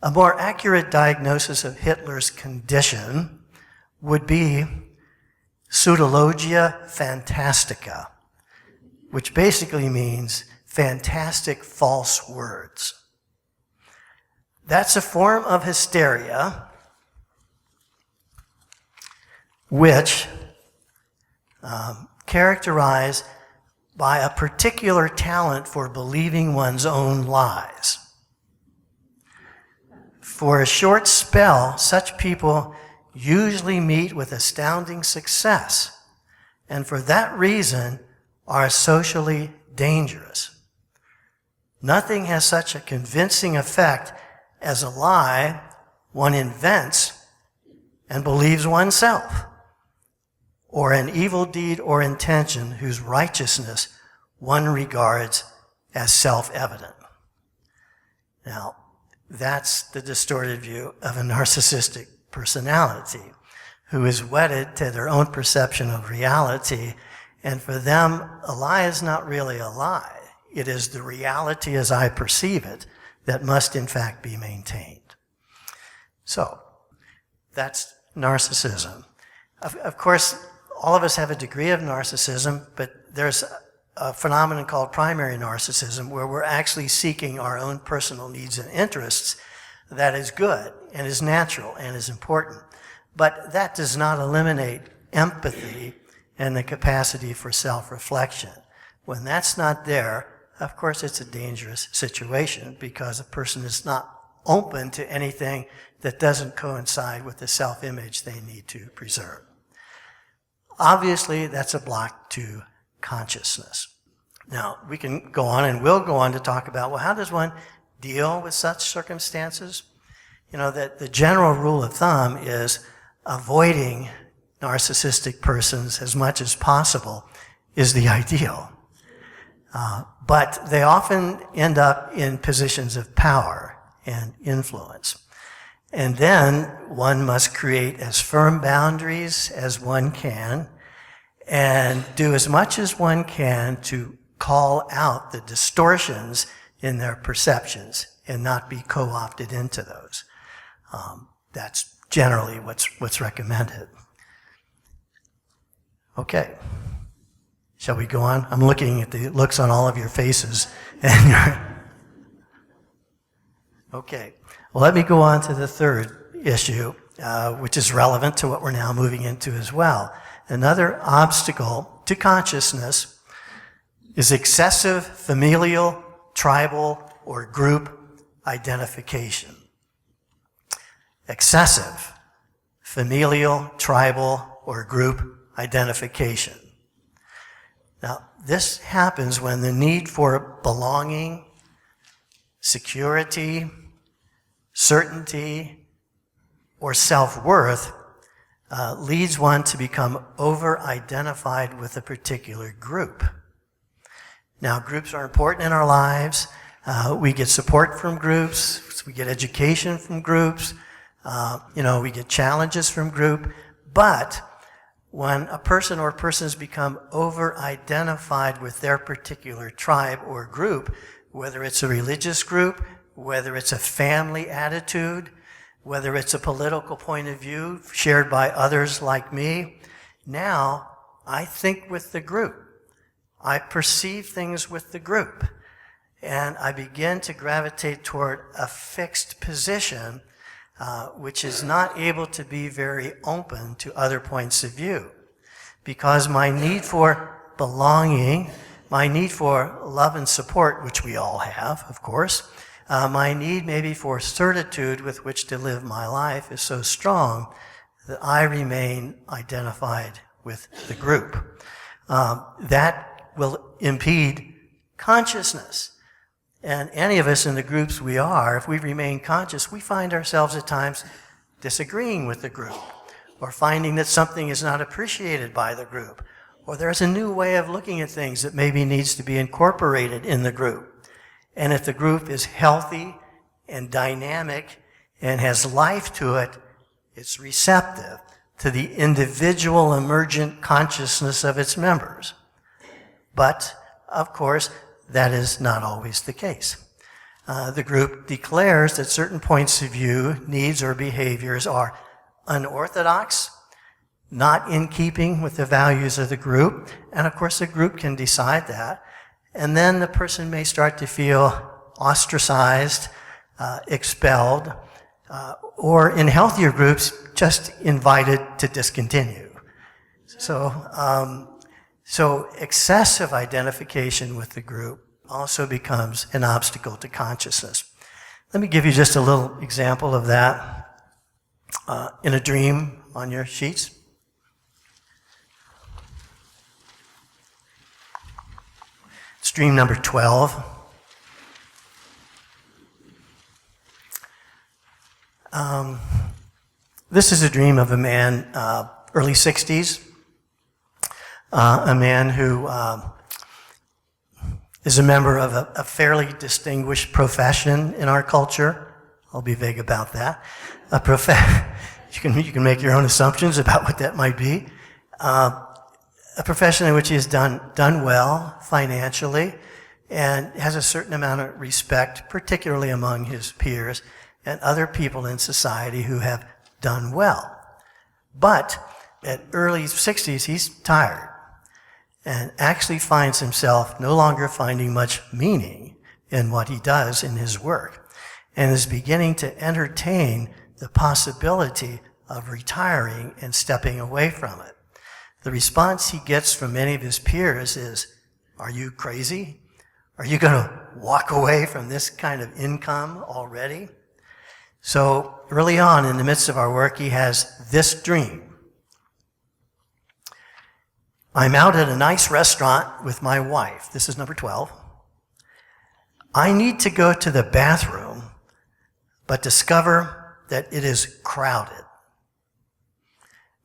A more accurate diagnosis of Hitler's condition would be pseudologia fantastica, which basically means fantastic false words. That's a form of hysteria which characterized by a particular talent for believing one's own lies. For a short spell, such people usually meet with astounding success, and for that reason are socially dangerous. Nothing has such a convincing effect as a lie one invents and believes oneself, or an evil deed or intention whose righteousness one regards as self-evident. Now, that's the distorted view of a narcissistic personality who is wedded to their own perception of reality, and for them, a lie is not really a lie. It is the reality as I perceive it that must in fact be maintained. So, that's narcissism. Of course, all of us have a degree of narcissism, but there's a phenomenon called primary narcissism where we're actually seeking our own personal needs and interests. That is good and is natural and is important. But that does not eliminate empathy and the capacity for self-reflection. When that's not there, of course it's a dangerous situation because a person is not open to anything that doesn't coincide with the self-image they need to preserve. Obviously, that's a block to consciousness. Now, we can go on and will go on to talk about, well, how does one deal with such circumstances? You know, that the general rule of thumb is avoiding narcissistic persons as much as possible is the ideal. But they often end up in positions of power and influence. And then one must create as firm boundaries as one can and do as much as one can to call out the distortions in their perceptions and not be co-opted into those. That's generally what's recommended. Okay. Shall we go on? I'm looking at the looks on all of your faces. Okay. Well, let me go on to the third issue, which is relevant to what we're now moving into as well. Another obstacle to consciousness is excessive familial, tribal, or group identification. Excessive familial, tribal, or group identification. Now, this happens when the need for belonging, security, certainty, or self-worth leads one to become over-identified with a particular group. Now, groups are important in our lives. We get support from groups. We get education from groups. We get challenges from group. But when a person or persons become over-identified with their particular tribe or group, whether it's a religious group, whether it's a family attitude, whether it's a political point of view shared by others like me, now I think with the group. I perceive things with the group. And I begin to gravitate toward a fixed position which is not able to be very open to other points of view. Because my need for belonging, my need for love and support, which we all have, of course, my need maybe for certitude with which to live my life is so strong that I remain identified with the group. That will impede consciousness. And any of us in the groups we are, if we remain conscious, we find ourselves at times disagreeing with the group, or finding that something is not appreciated by the group, or there's a new way of looking at things that maybe needs to be incorporated in the group. And if the group is healthy and dynamic and has life to it, it's receptive to the individual emergent consciousness of its members. But, of course, that is not always the case. The group declares that certain points of view, needs, or behaviors are unorthodox, not in keeping with the values of the group, and of course the group can decide that. And then the person may start to feel ostracized, expelled, or in healthier groups, just invited to discontinue. So excessive identification with the group also becomes an obstacle to consciousness. Let me give you just a little example of that in a dream on your sheets. It's dream number 12. This is a dream of a man, early 60s, a man who is a member of a fairly distinguished profession in our culture. I'll be vague about that. You can make your own assumptions about what that might be. A profession in which he has done well financially, and has a certain amount of respect, particularly among his peers and other people in society who have done well. But at early 60s, he's tired and actually finds himself no longer finding much meaning in what he does in his work, and is beginning to entertain the possibility of retiring and stepping away from it. The response he gets from many of his peers is, "Are you crazy? Are you going to walk away from this kind of income already?" So early on in the midst of our work, he has this dream. "I'm out at a nice restaurant with my wife." This is number 12. "I need to go to the bathroom, but discover that it is crowded.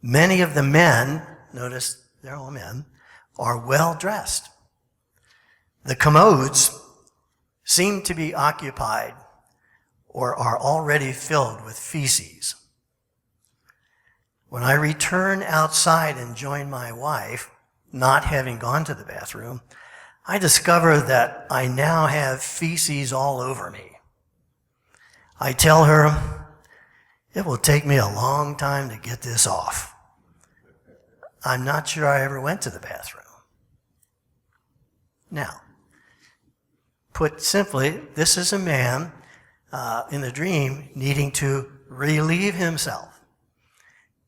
Many of the men," notice they're all men, "are well dressed. The commodes seem to be occupied or are already filled with feces. When I return outside and join my wife, not having gone to the bathroom, I discover that I now have feces all over me. I tell her, it will take me a long time to get this off. I'm not sure I ever went to the bathroom." Now, put simply, this is a man in the dream needing to relieve himself,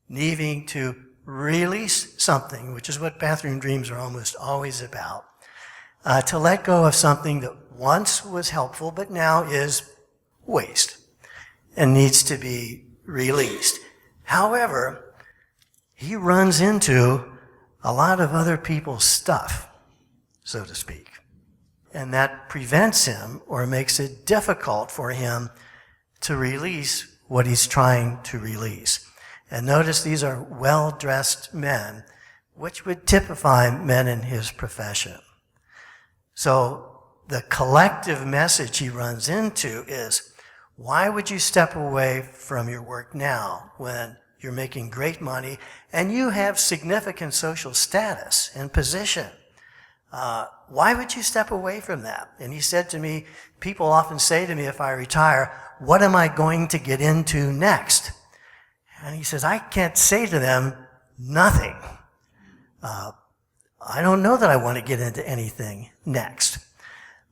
needing to release something, which is what bathroom dreams are almost always about, to let go of something that once was helpful but now is waste and needs to be released. However, he runs into a lot of other people's stuff, so to speak. And that prevents him or makes it difficult for him to release what he's trying to release. And notice these are well-dressed men, which would typify men in his profession. So the collective message he runs into is, why would you step away from your work now when you're making great money and you have significant social status and position? Why would you step away from that? And he said to me, people often say to me if I retire, what am I going to get into next? And he says, I can't say to them, nothing. I don't know that I want to get into anything next.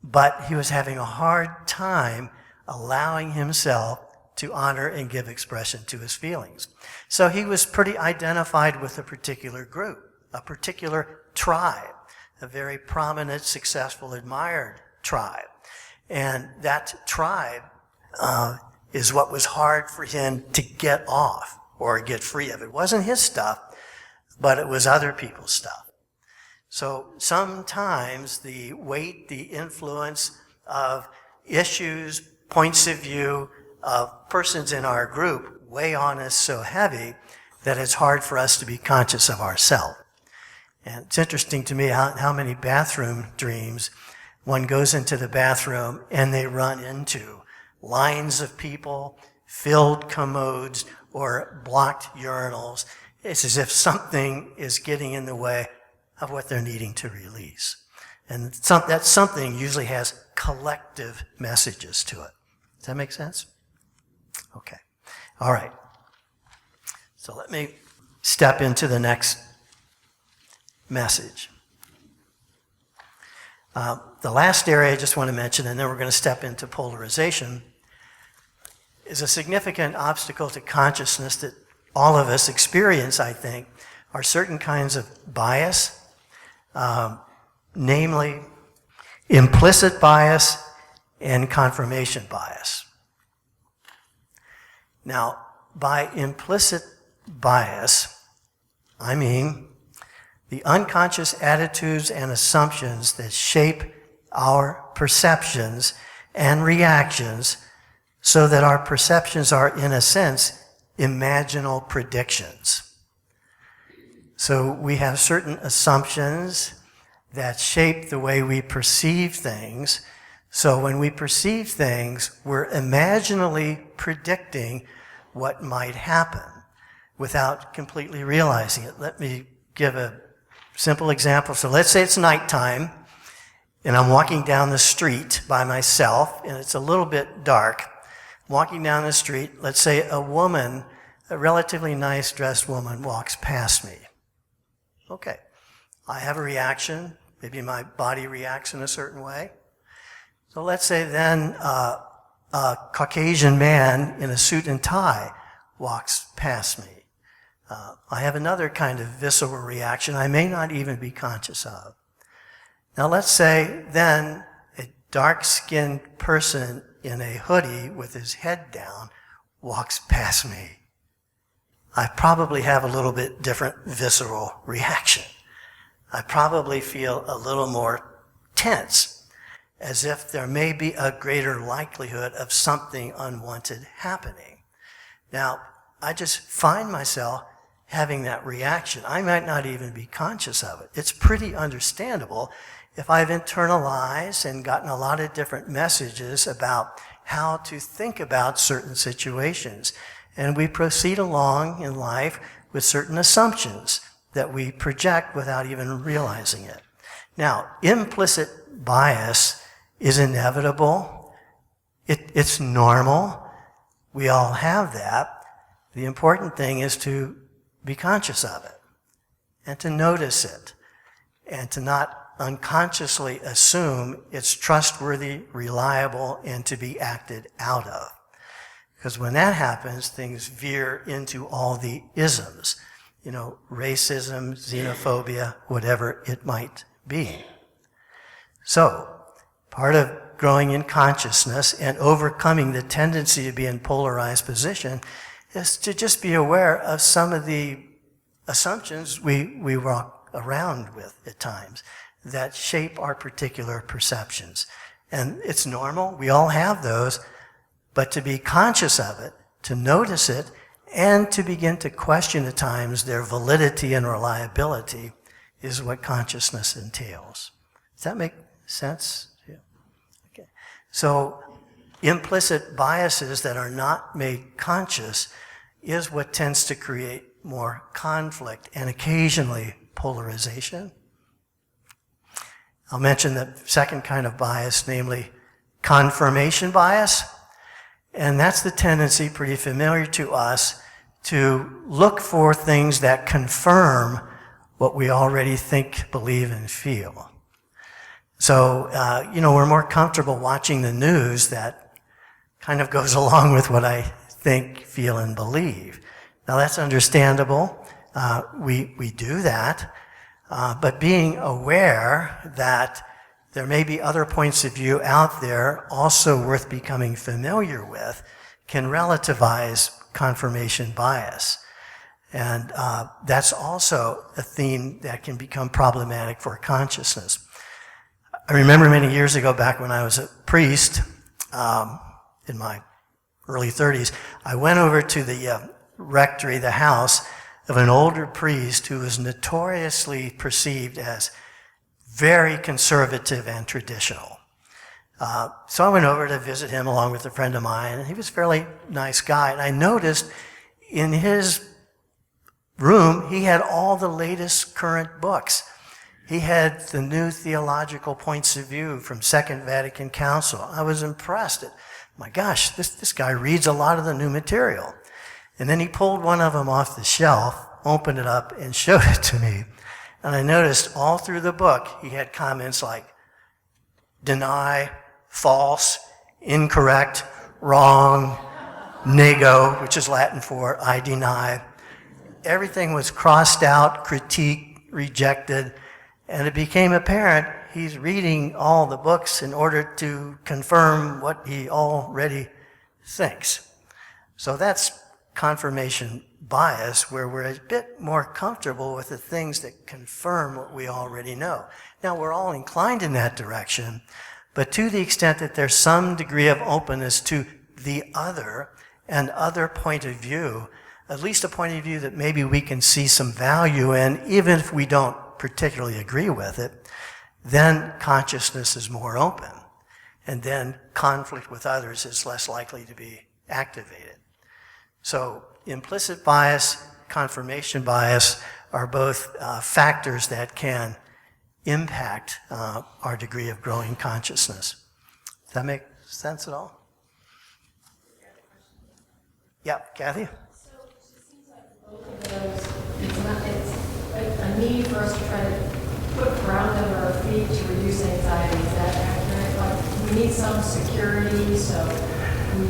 But he was having a hard time allowing himself to honor and give expression to his feelings. So he was pretty identified with a particular group, a particular tribe, a very prominent, successful, admired tribe. And that tribe is what was hard for him to get off or get free of. It wasn't his stuff, but it was other people's stuff. So sometimes the weight, the influence of issues, points of view of persons in our group weigh on us so heavy that it's hard for us to be conscious of ourselves. And it's interesting to me how many bathroom dreams one goes into the bathroom and they run into lines of people, filled commodes, or blocked urinals. It's as if something is getting in the way of what they're needing to release. And that something usually has collective messages to it. Does that make sense? Okay. All right. So let me step into the next message. The last area I just want to mention, and then we're going to step into polarization, is a significant obstacle to consciousness that all of us experience, I think, are certain kinds of bias, namely implicit bias and confirmation bias. Now, by implicit bias, I mean the unconscious attitudes and assumptions that shape our perceptions and reactions so that our perceptions are, in a sense, imaginal predictions. So we have certain assumptions that shape the way we perceive things. So when we perceive things, we're imaginally predicting what might happen without completely realizing it. Let me give a simple example. So let's say it's nighttime, and I'm walking down the street by myself, and it's a little bit dark. Walking down the street, let's say a woman, a relatively nice dressed woman, walks past me. Okay, I have a reaction. Maybe my body reacts in a certain way. So let's say then a Caucasian man in a suit and tie walks past me. I have another kind of visceral reaction I may not even be conscious of. Now let's say then a dark-skinned person in a hoodie with his head down walks past me. I probably have a little bit different visceral reaction. I probably feel a little more tense, as if there may be a greater likelihood of something unwanted happening. Now, I just find myself having that reaction. I might not even be conscious of it. It's pretty understandable if I've internalized and gotten a lot of different messages about how to think about certain situations. And we proceed along in life with certain assumptions that we project without even realizing it. Now, implicit bias is inevitable. It's normal. We all have that. The important thing is to be conscious of it and to notice it and to not unconsciously assume it's trustworthy, reliable, and to be acted out of. Because when that happens, things veer into all the isms, racism, xenophobia, whatever it might be. So, part of growing in consciousness and overcoming the tendency to be in polarized position is to just be aware of some of the assumptions we walk around with at times that shape our particular perceptions. And it's normal, we all have those, but to be conscious of it, to notice it, and to begin to question at times their validity and reliability is what consciousness entails. Does that make sense? Yeah. Okay. So, implicit biases that are not made conscious is what tends to create more conflict and occasionally polarization. I'll mention the second kind of bias, namely confirmation bias. And that's the tendency, pretty familiar to us, to look for things that confirm what we already think, believe, and feel. So, we're more comfortable watching the news that kind of goes along with what I think, feel, and believe. Now, that's understandable. We do that. But being aware that there may be other points of view out there also worth becoming familiar with can relativize confirmation bias. And that's also a theme that can become problematic for consciousness. I remember many years ago, back when I was a priest, in my early 30s, I went over to the rectory, the house of an older priest who was notoriously perceived as very conservative and traditional. So I went over to visit him along with a friend of mine, and he was a fairly nice guy. And I noticed in his room, he had all the latest current books. He had the new theological points of view from Second Vatican Council. I was impressed. My gosh, this guy reads a lot of the new material. And then he pulled one of them off the shelf, opened it up, and showed it to me. And I noticed all through the book, he had comments like deny, false, incorrect, wrong, nego, which is Latin for I deny. Everything was crossed out, critiqued, rejected, and it became apparent he's reading all the books in order to confirm what he already thinks. So that's confirmation bias, where we're a bit more comfortable with the things that confirm what we already know. Now, we're all inclined in that direction, but to the extent that there's some degree of openness to the other and other point of view, at least a point of view that maybe we can see some value in, even if we don't particularly agree with it, then consciousness is more open. And then conflict with others is less likely to be activated. So implicit bias, confirmation bias are both factors that can impact our degree of growing consciousness. Does that make sense at all? Yeah, Kathy? So it seems like both of those, it's like a need for us to try to put ground under our feet to reduce anxiety. Is that accurate? Like we need some security, so we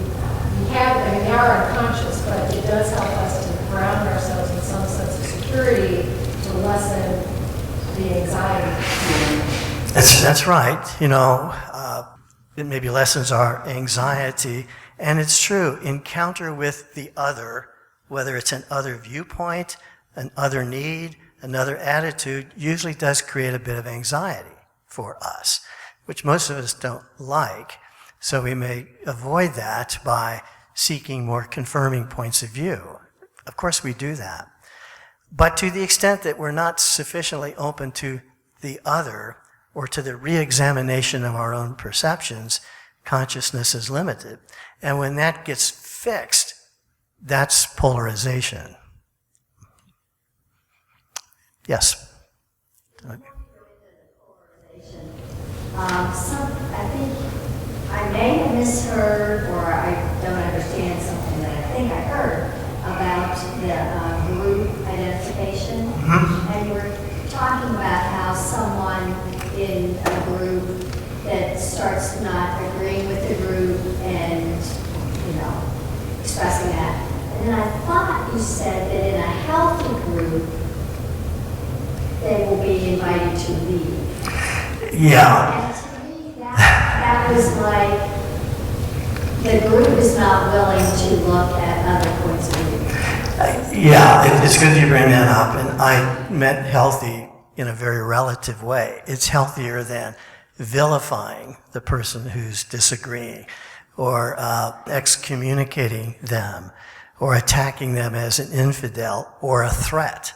have, I mean, they are unconscious, but it does help us to ground ourselves in some sense of security to lessen the anxiety. That's right. You know, it maybe lessens our anxiety. And it's true, encounter with the other, whether it's an other viewpoint, an other need, another attitude, usually does create a bit of anxiety for us, which most of us don't like. So we may avoid that by seeking more confirming points of view. Of course we do that. But to the extent that we're not sufficiently open to the other or to the re-examination of our own perceptions, consciousness is limited. And when that gets fixed, that's polarization. Yes? I think I may have misheard or I don't understand something that I think I heard about the group identification. Mm-hmm. And you were talking about how someone in a group that starts not agreeing with the group and, expressing that. And then I thought you said that in a healthy group, they will be invited to leave. Yeah. And to me, that was like the group is not willing to look at other points of view. Yeah, it's good you bring that up. And I meant healthy in a very relative way. It's healthier than vilifying the person who's disagreeing or excommunicating them or attacking them as an infidel or a threat.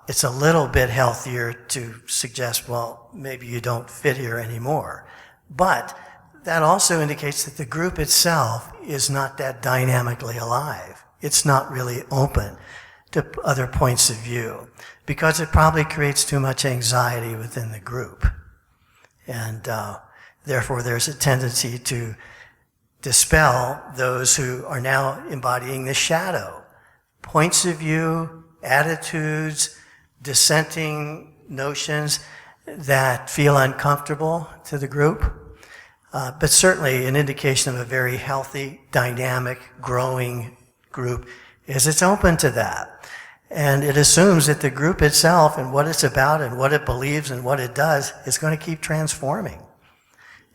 It's a little bit healthier to suggest, well, maybe you don't fit here anymore. But that also indicates that the group itself is not that dynamically alive. It's not really open to other points of view because it probably creates too much anxiety within the group. And therefore there's a tendency to dispel those who are now embodying the shadow. Points of view, attitudes, dissenting notions that feel uncomfortable to the group, but certainly an indication of a very healthy, dynamic, growing group is it's open to that. And it assumes that the group itself and what it's about and what it believes and what it does is going to keep transforming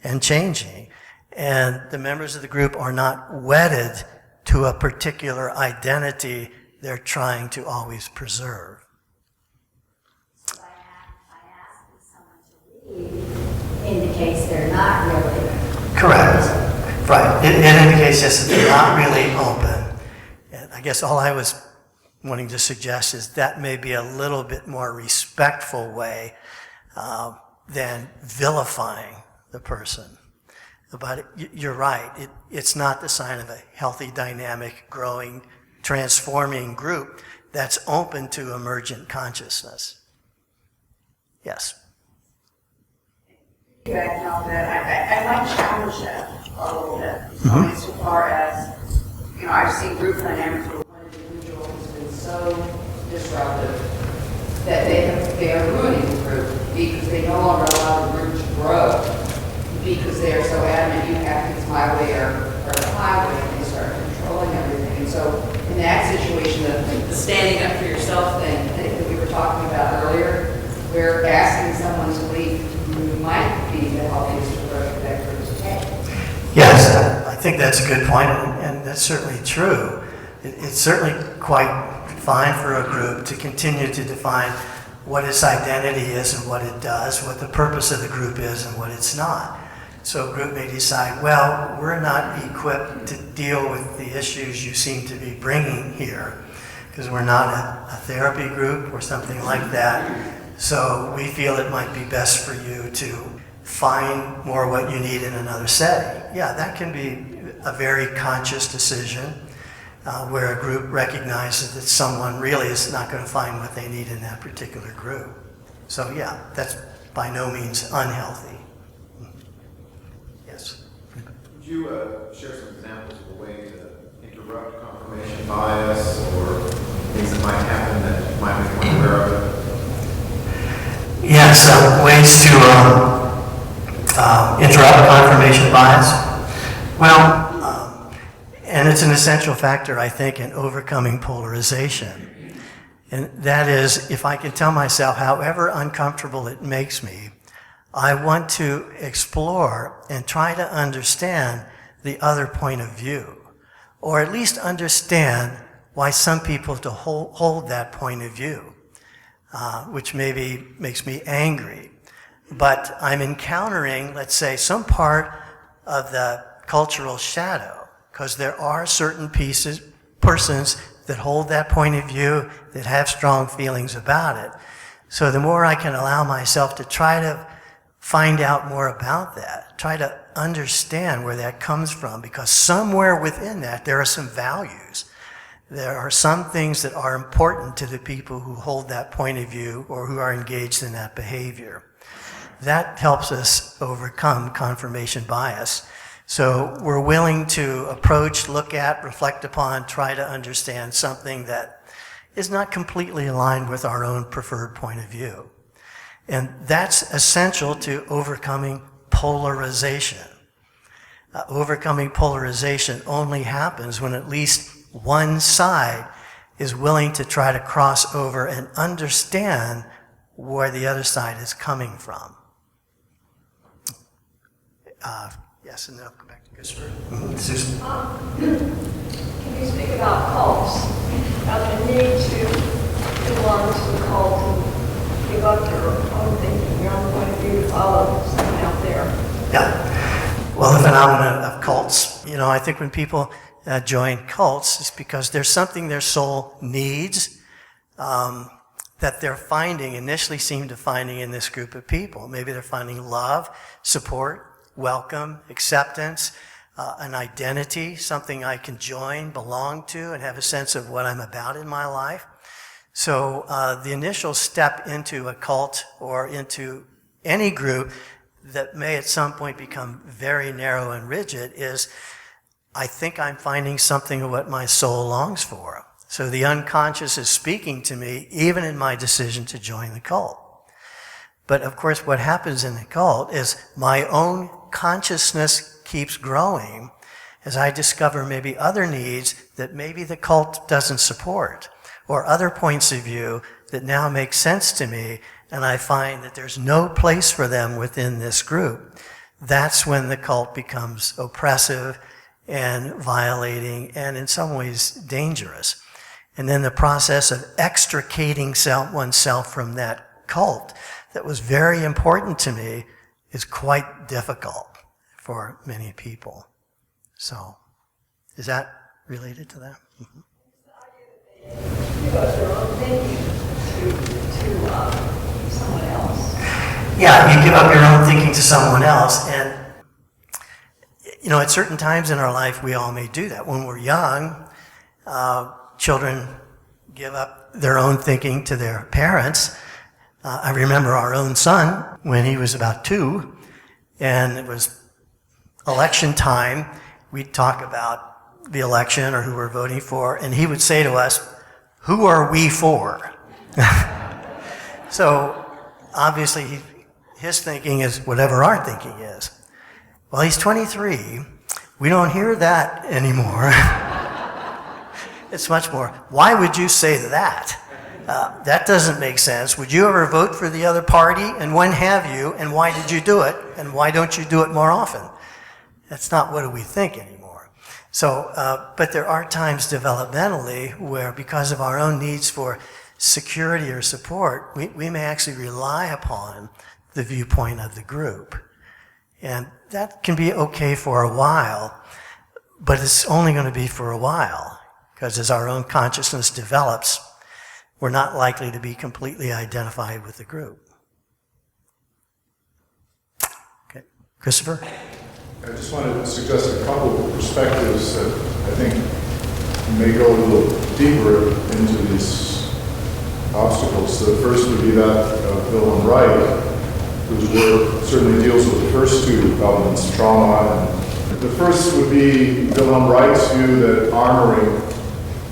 and changing. And the members of the group are not wedded to a particular identity they're trying to always preserve. So by asking someone to leave indicates they're not really. Correct. Right. It indicates just that they're not really open. And I guess all I was wanting to suggest is that may be a little bit more respectful way than vilifying the person. But you're right. It's not the sign of a healthy, dynamic, growing, transforming group that's open to emergent consciousness. Yes. Back on that, I might challenge that a little bit. So far as, I've seen group dynamics where one individual has been so disruptive that they are ruining the group because they no longer allow the group to grow because they are so adamant you have to, it's my way or the highway, and they start controlling everything. And so in that situation, the standing up for yourself thing that we were talking about earlier, where asking someone to leave might be the healthiest approach for that group to take. Yes, I think that's a good point, and that's certainly true. It's certainly quite fine for a group to continue to define what its identity is and what it does, what the purpose of the group is and what it's not. So a group may decide, well, we're not equipped to deal with the issues you seem to be bringing here because we're not a therapy group or something like that. So we feel it might be best for you to find more what you need in another setting. Yeah, that can be a very conscious decision where a group recognizes that someone really is not going to find what they need in that particular group. So yeah, that's by no means unhealthy. Yes. Would you share some examples of a way to interrupt confirmation bias or things that might happen that you might become aware of? Yes, ways to interrupt confirmation bias. Well, and it's an essential factor, I think, in overcoming polarization. And that is, if I can tell myself, however uncomfortable it makes me, I want to explore and try to understand the other point of view, or at least understand why some people hold that point of view, which maybe makes me angry. But I'm encountering, let's say, some part of the cultural shadow, because there are certain persons that hold that point of view, that have strong feelings about it. So the more I can allow myself to try to find out more about that, try to understand where that comes from, because somewhere within that there are some values. There are some things that are important to the people who hold that point of view or who are engaged in that behavior. That helps us overcome confirmation bias. So we're willing to approach, look at, reflect upon, try to understand something that is not completely aligned with our own preferred point of view. And that's essential to overcoming polarization. Overcoming polarization only happens when at least one side is willing to try to cross over and understand where the other side is coming from. Yes, and then I'll come back to Christopher. Susan. Can you speak about cults, about the need to belong to a cult and give up your own thinking, your own point of view to follow someone out there? Yeah. Well, the phenomenon of cults, I think when people join cults, it's because there's something their soul needs that they're initially seem to finding in this group of people. Maybe they're finding love, support, welcome, acceptance, an identity, something I can join, belong to, and have a sense of what I'm about in my life. So the initial step into a cult or into any group that may at some point become very narrow and rigid is, I think I'm finding something of what my soul longs for. So the unconscious is speaking to me even in my decision to join the cult. But of course what happens in the cult is my own consciousness keeps growing as I discover maybe other needs that maybe the cult doesn't support, or other points of view that now make sense to me, and I find that there's no place for them within this group. That's when the cult becomes oppressive and violating and in some ways dangerous. And then the process of extricating oneself from that cult that was very important to me is quite difficult for many people. So, is that related to that? Mm-hmm. Give up their own thinking to someone else. Yeah, you give up your own thinking to someone else, and at certain times in our life we all may do that. When we're young, children give up their own thinking to their parents. I remember our own son when he was about 2, and it was election time. We'd talk about the election or who we're voting for, and he would say to us, "Who are we for?" So obviously his thinking is whatever our thinking is. Well, he's 23. We don't hear that anymore. It's much more, why would you say that? That doesn't make sense. Would you ever vote for the other party? And when have you? And why did you do it? And why don't you do it more often? That's not what do we think anymore. So, but there are times developmentally where because of our own needs for security or support, we may actually rely upon the viewpoint of the group. And that can be okay for a while, but it's only going to be for a while, because as our own consciousness develops, we're not likely to be completely identified with the group. Okay, Christopher? I just want to suggest a couple of perspectives that I think may go a little deeper into this obstacles. The first would be that of Wilhelm Reich, whose work certainly deals with the first two elements, trauma. And the first would be Wilhelm Reich's view that armoring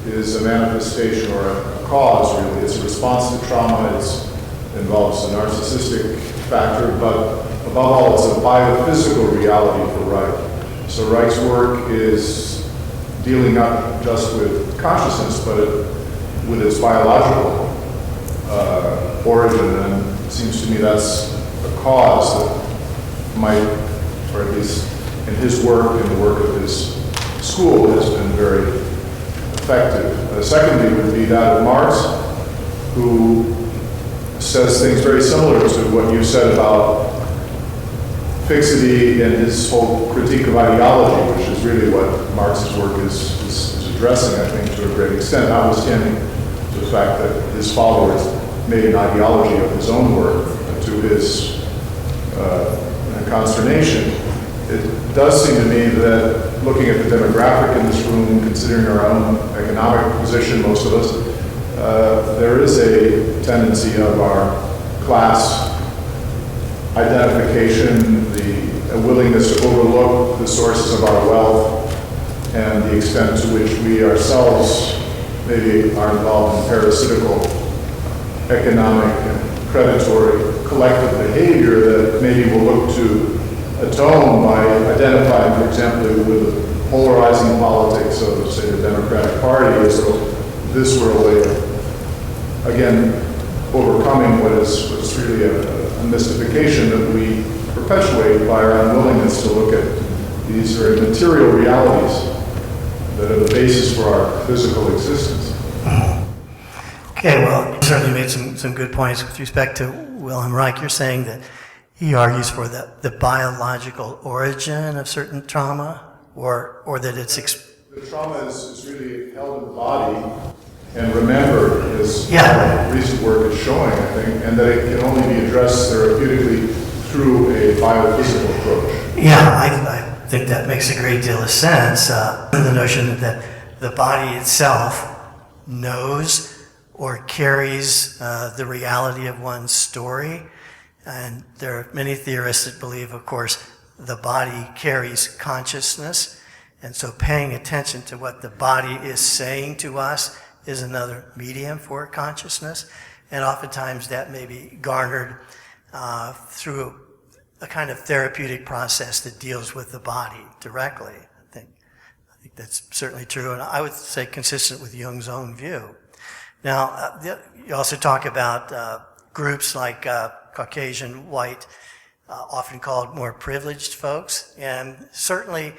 is a manifestation or a cause, really. It's a response to trauma. It involves a narcissistic factor, but above all, it's a biophysical reality for Reich. So Reich's work is dealing not just with consciousness, but with its biological origin, and it seems to me that's a cause that might, or at least in his work, in the work of his school, has been very effective. Secondly would be that of Marx, who says things very similar to what you said about fixity and his whole critique of ideology, which is really what Marx's work is addressing, I think, to a great extent, notwithstanding the fact that his followers made an ideology of his own work to his consternation. It does seem to me that looking at the demographic in this room, considering our own economic position, most of us, there is a tendency of our class identification, a willingness to overlook the sources of our wealth and the extent to which we ourselves maybe are involved in parasitical, economic, and predatory collective behavior that maybe we'll look to atone by identifying, for example, with the polarizing politics of, say, the Democratic Party, as though this were a way of, again, overcoming what is really a mystification that we perpetuate by our unwillingness to look at these very material realities that are the basis for our physical existence. Okay, well, you certainly made some good points with respect to Wilhelm Reich. You're saying that he argues for the biological origin of certain trauma, or that it's... The trauma is really held in the body and remembered, as recent work is showing, I think, and that it can only be addressed therapeutically through a biophysical approach. Yeah, I think that makes a great deal of sense. The notion that the body itself knows or carries the reality of one's story. And there are many theorists that believe, of course, the body carries consciousness. And so paying attention to what the body is saying to us is another medium for consciousness. And oftentimes that may be garnered through a kind of therapeutic process that deals with the body directly. I think that's certainly true, and I would say consistent with Jung's own view. Now, you also talk about groups like Caucasian, white, often called more privileged folks, and certainly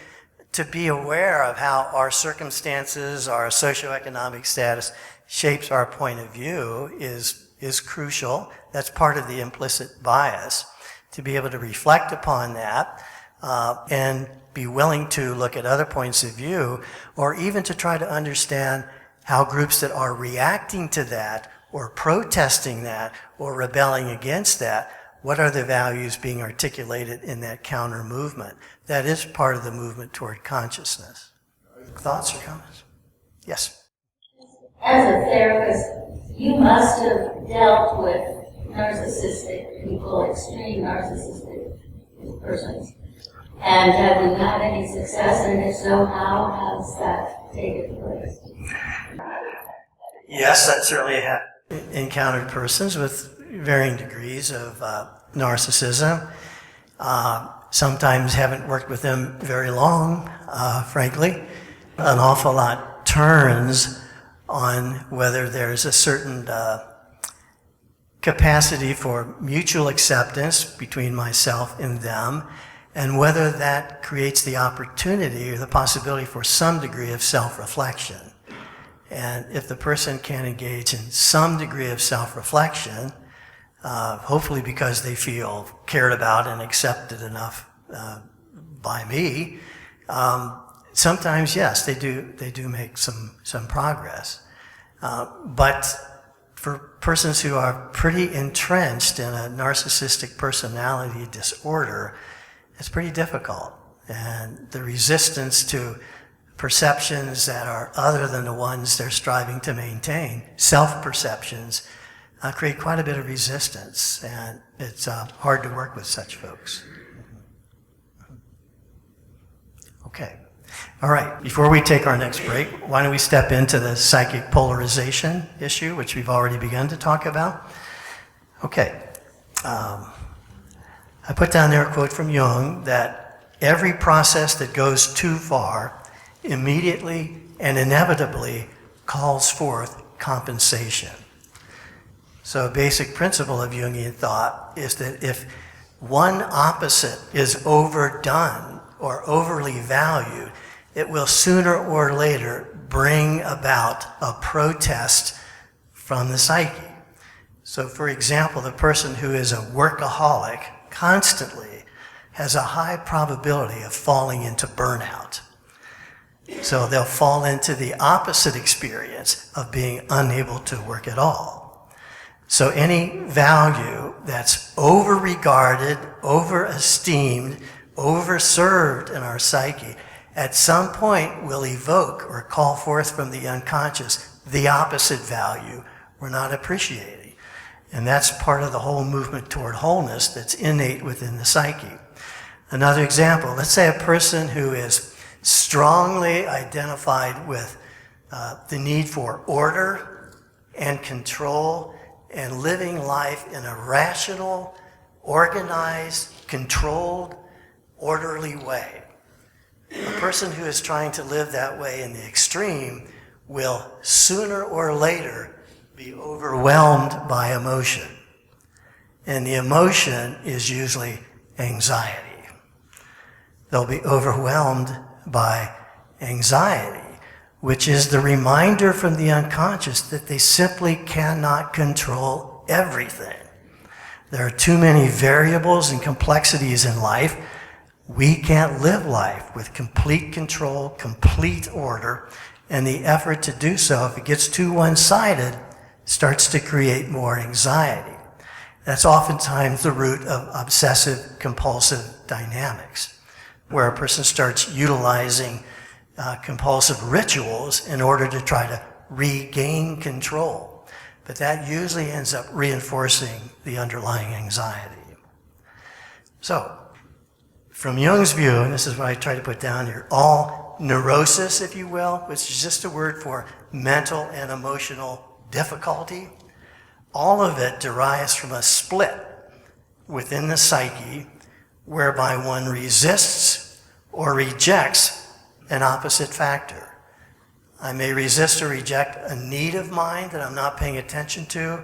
to be aware of how our circumstances, our socioeconomic status shapes our point of view is crucial. That's part of the implicit bias. To be able to reflect upon that and be willing to look at other points of view, or even to try to understand how groups that are reacting to that or protesting that or rebelling against that, what are the values being articulated in that counter movement? That is part of the movement toward consciousness. Thoughts or comments? Yes. As a therapist, you must have dealt with narcissistic people, extreme narcissistic persons. And have you had any success? And if so, how has that taken place? Yes, I certainly have encountered persons with varying degrees of narcissism. Sometimes haven't worked with them very long, frankly. An awful lot turns on whether there's a certain capacity for mutual acceptance between myself and them, and whether that creates the opportunity or the possibility for some degree of self-reflection. And if the person can engage in some degree of self-reflection, hopefully because they feel cared about and accepted enough by me, sometimes, yes, they do make some progress. But for persons who are pretty entrenched in a narcissistic personality disorder, it's pretty difficult. And the resistance to perceptions that are other than the ones they're striving to maintain, self-perceptions, create quite a bit of resistance, and it's hard to work with such folks. Okay. All right, before we take our next break, why don't we step into the psychic polarization issue, which we've already begun to talk about. Okay. I put down there a quote from Jung that every process that goes too far immediately and inevitably calls forth compensation. So a basic principle of Jungian thought is that if one opposite is overdone or overly valued, it will sooner or later bring about a protest from the psyche. So for example, the person who is a workaholic constantly has a high probability of falling into burnout. So they'll fall into the opposite experience of being unable to work at all. So any value that's over-regarded, over-esteemed, over-served in our psyche, at some point will evoke or call forth from the unconscious the opposite value we're not appreciating. And that's part of the whole movement toward wholeness that's innate within the psyche. Another example, let's say a person who is strongly identified with the need for order and control and living life in a rational, organized, controlled, orderly way. A person who is trying to live that way in the extreme will sooner or later be overwhelmed by emotion. And the emotion is usually anxiety. They'll be overwhelmed by anxiety, which is the reminder from the unconscious that they simply cannot control everything. There are too many variables and complexities in life. We can't live life with complete control, complete order, and the effort to do so, if it gets too one-sided, starts to create more anxiety. That's oftentimes the root of obsessive-compulsive dynamics, where a person starts utilizing compulsive rituals in order to try to regain control. But that usually ends up reinforcing the underlying anxiety. So, from Jung's view, and this is what I try to put down here, all neurosis, if you will, which is just a word for mental and emotional difficulty, all of it derives from a split within the psyche whereby one resists or rejects an opposite factor. I may resist or reject a need of mine that I'm not paying attention to,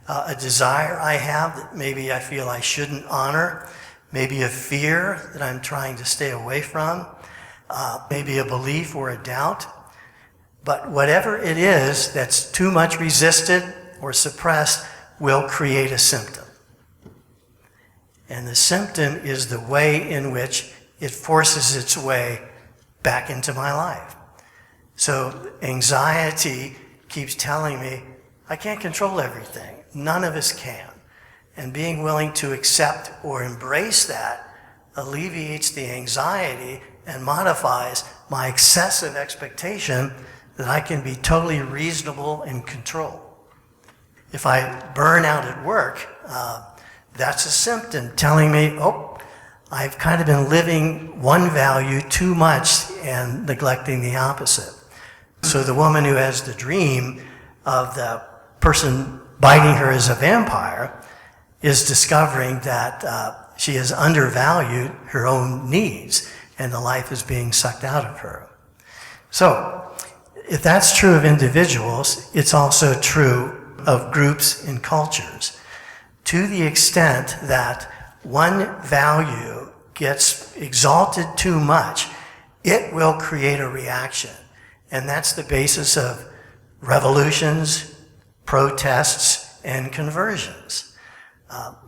a desire I have that maybe I feel I shouldn't honor, maybe a fear that I'm trying to stay away from, maybe a belief or a doubt. But whatever it is that's too much resisted or suppressed will create a symptom. And the symptom is the way in which it forces its way back into my life. So anxiety keeps telling me, I can't control everything. None of us can. And being willing to accept or embrace that alleviates the anxiety and modifies my excessive expectation that I can be totally reasonable in control. If I burn out at work, that's a symptom telling me, oh, I've kind of been living one value too much and neglecting the opposite. So the woman who has the dream of the person biting her as a vampire is discovering that she has undervalued her own needs and the life is being sucked out of her. So, if that's true of individuals, it's also true of groups and cultures. To the extent that one value gets exalted too much, it will create a reaction. And that's the basis of revolutions, protests, and conversions.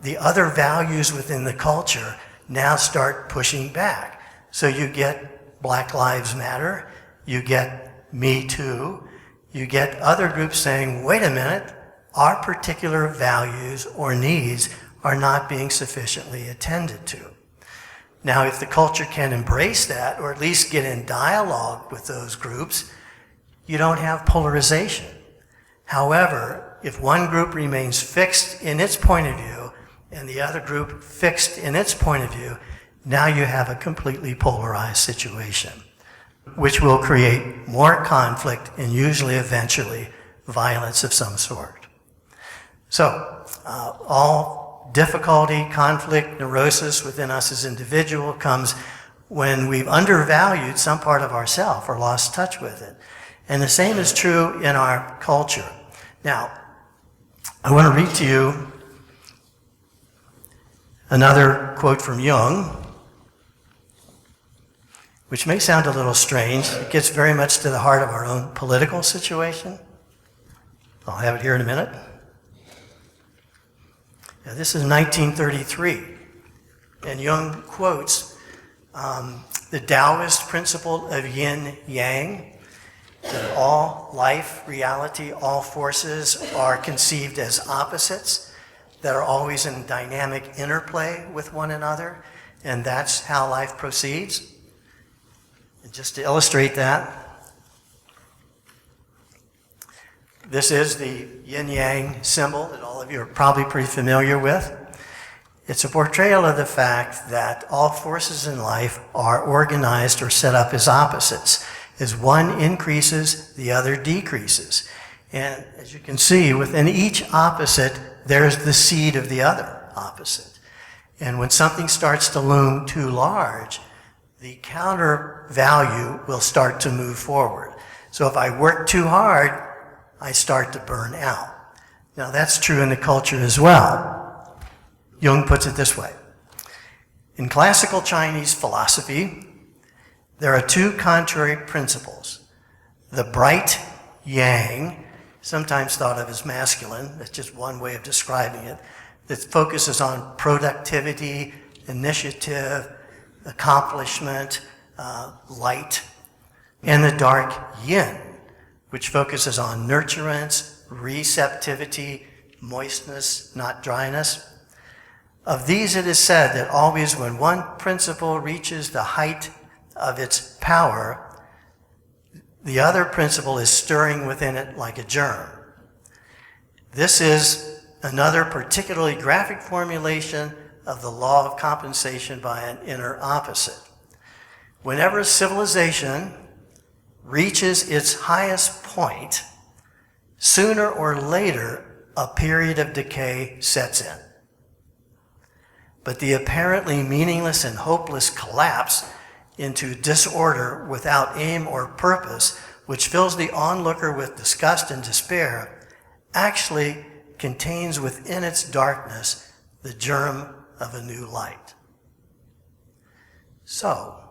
The other values within the culture now start pushing back. So you get Black Lives Matter, you get Me Too, you get other groups saying, wait a minute, our particular values or needs are not being sufficiently attended to. Now, if the culture can embrace that, or at least get in dialogue with those groups, you don't have polarization. However, if one group remains fixed in its point of view and the other group fixed in its point of view, now you have a completely polarized situation, which will create more conflict and usually eventually violence of some sort. So, all difficulty, conflict, neurosis within us as individual comes when we've undervalued some part of ourself or lost touch with it. And the same is true in our culture. Now, I want to read to you another quote from Jung, which may sound a little strange. It gets very much to the heart of our own political situation. I'll have it here in a minute. Now, this is 1933, and Jung quotes the Taoist principle of Yin Yang, that all life, reality, all forces are conceived as opposites that are always in dynamic interplay with one another, and that's how life proceeds. And just to illustrate that, this is the Yin Yang symbol that all of you are probably pretty familiar with. It's a portrayal of the fact that all forces in life are organized or set up as opposites. As one increases, the other decreases. And as you can see, within each opposite, there's the seed of the other opposite. And when something starts to loom too large, the counter value will start to move forward. So if I work too hard, I start to burn out. Now that's true in the culture as well. Jung puts it this way. In classical Chinese philosophy, there are two contrary principles. The bright yang, sometimes thought of as masculine, that's just one way of describing it, that focuses on productivity, initiative, accomplishment, light, and the dark yin, which focuses on nurturance, receptivity, moistness, not dryness. Of these it is said that always when one principle reaches the height of its power, the other principle is stirring within it like a germ. This is another particularly graphic formulation of the law of compensation by an inner opposite. Whenever civilization reaches its highest point, sooner or later a period of decay sets in. But the apparently meaningless and hopeless collapse into disorder without aim or purpose, which fills the onlooker with disgust and despair, actually contains within its darkness the germ of a new light. So,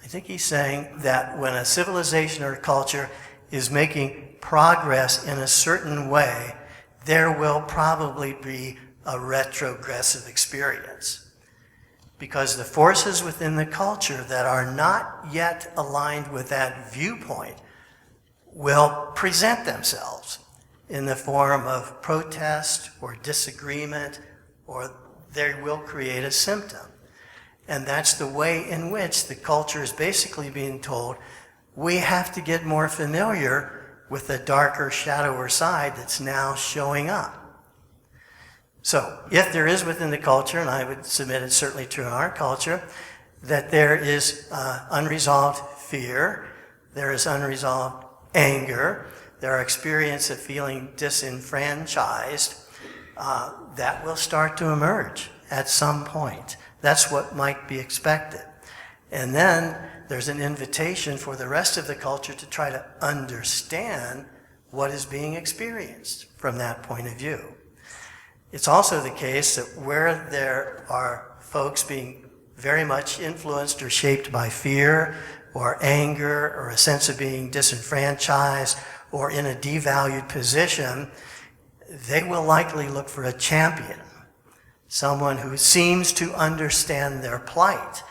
I think he's saying that when a civilization or a culture is making progress in a certain way, there will probably be a retrogressive experience. Because the forces within the culture that are not yet aligned with that viewpoint will present themselves in the form of protest or disagreement, or they will create a symptom. And that's the way in which the culture is basically being told, we have to get more familiar with the darker, shallower side that's now showing up. So, if there is within the culture, and I would submit it's certainly true in our culture, that there is unresolved fear, there is unresolved anger, there are experiences of feeling disenfranchised, that will start to emerge at some point. That's what might be expected. And then there's an invitation for the rest of the culture to try to understand what is being experienced from that point of view. It's also the case that where there are folks being very much influenced or shaped by fear or anger or a sense of being disenfranchised or in a devalued position, they will likely look for a champion, someone who seems to understand their plight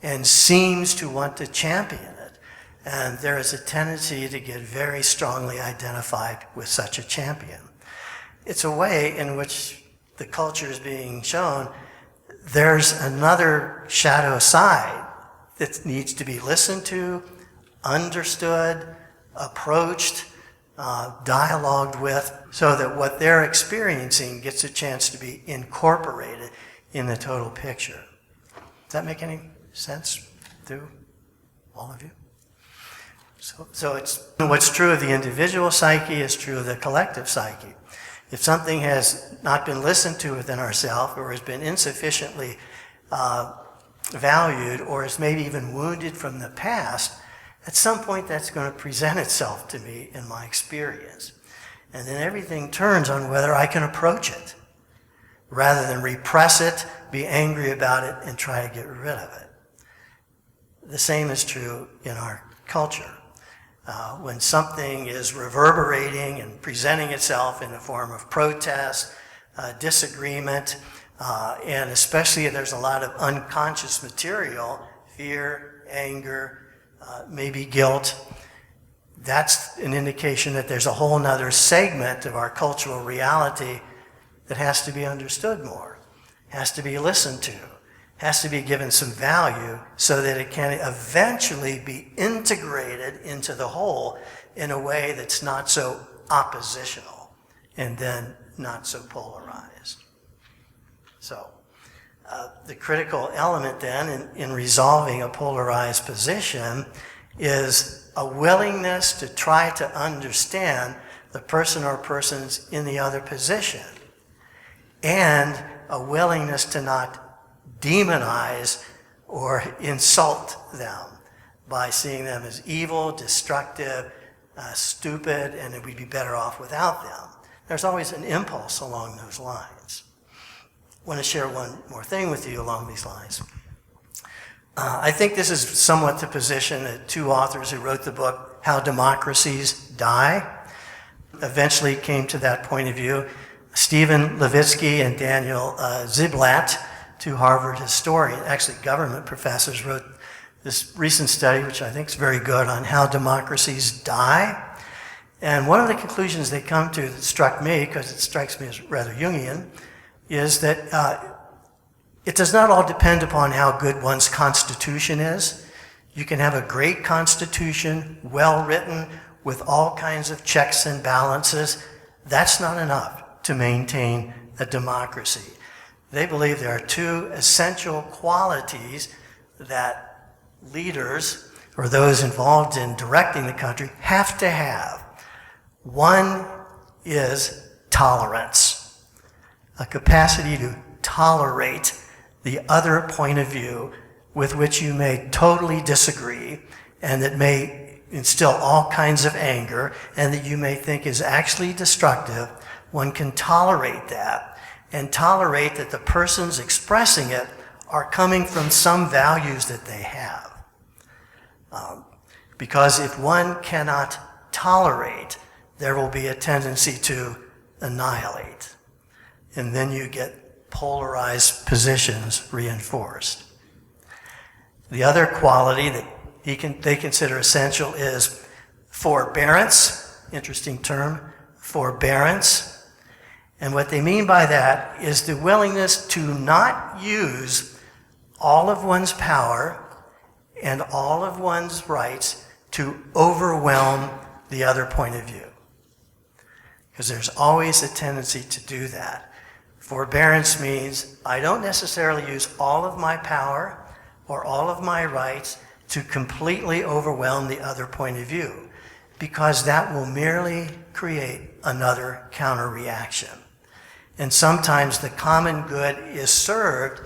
and seems to want to champion it. And there is a tendency to get very strongly identified with such a champion. It's a way in which the culture is being shown there's another shadow side that needs to be listened to, understood, approached, dialogued with, so that what they're experiencing gets a chance to be incorporated in the total picture. Does that make any sense to all of you? So it's what's true of the individual psyche is true of the collective psyche. If something has not been listened to within ourselves, or has been insufficiently valued, or is maybe even wounded from the past, at some point that's going to present itself to me in my experience. And then everything turns on whether I can approach it, rather than repress it, be angry about it, and try to get rid of it. The same is true in our culture. When something is reverberating and presenting itself in the form of protest, disagreement, and especially if there's a lot of unconscious material, fear, anger, maybe guilt, that's an indication that there's a whole nother segment of our cultural reality that has to be understood more, has to be listened to, has to be given some value so that it can eventually be integrated into the whole in a way that's not so oppositional and then not so polarized. So the critical element then in resolving a polarized position is a willingness to try to understand the person or persons in the other position, and a willingness to not demonize or insult them by seeing them as evil, destructive, stupid, and that we'd be better off without them. There's always an impulse along those lines. I want to share one more thing with you along these lines. I think this is somewhat the position that two authors who wrote the book, How Democracies Die, eventually came to that point of view. Stephen Levitsky and Daniel Ziblatt, two Harvard historians, actually government professors, wrote this recent study, which I think is very good, on how democracies die. And one of the conclusions they come to that struck me, because it strikes me as rather Jungian, is that it does not all depend upon how good one's constitution is. You can have a great constitution, well written, with all kinds of checks and balances. That's not enough to maintain a democracy. They believe there are two essential qualities that leaders or those involved in directing the country have to have. One is tolerance, a capacity to tolerate the other point of view with which you may totally disagree and that may instill all kinds of anger and that you may think is actually destructive. One can tolerate that and tolerate that the persons expressing it are coming from some values that they have. Because if one cannot tolerate, there will be a tendency to annihilate. And then you get polarized positions reinforced. The other quality that they consider essential is forbearance. Interesting term, forbearance. And what they mean by that is the willingness to not use all of one's power and all of one's rights to overwhelm the other point of view. Because there's always a tendency to do that. Forbearance means I don't necessarily use all of my power or all of my rights to completely overwhelm the other point of view, because that will merely create another counter-reaction. And sometimes the common good is served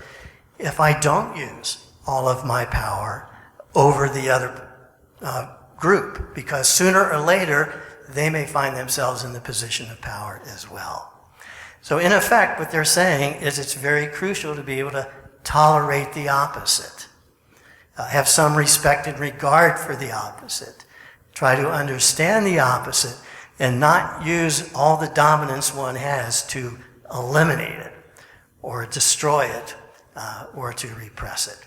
if I don't use all of my power over the other group, because sooner or later they may find themselves in the position of power as well. So in effect, what they're saying is it's very crucial to be able to tolerate the opposite, have some respect and regard for the opposite, try to understand the opposite, and not use all the dominance one has to eliminate it or destroy it or to repress it.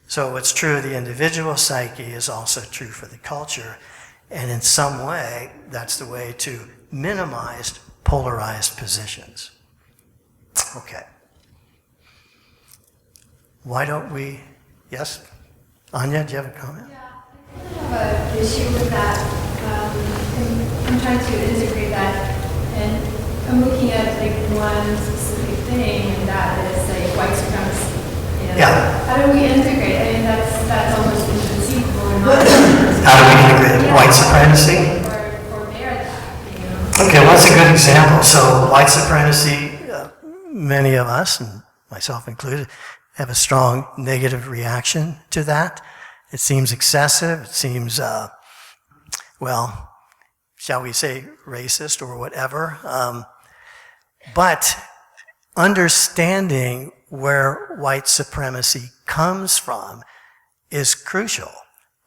So what's true of the individual psyche is also true for the culture, and in some way, that's the way to minimize polarized positions. Okay. Why don't we, yes? Anya, do you have a comment? Yeah, I kind of have an issue with that. I'm trying to integrate that, and I'm looking at like one specific thing, and that is like white supremacy. You know? Yeah. How do we integrate? I mean, that's almost inconceivable in my mind. How do we integrate white supremacy? Or bear that, you know? Okay, well, that's a good example. So white supremacy, many of us, and myself included, have a strong negative reaction to that. It seems excessive. It seems, well, shall we say racist or whatever. But understanding where white supremacy comes from is crucial.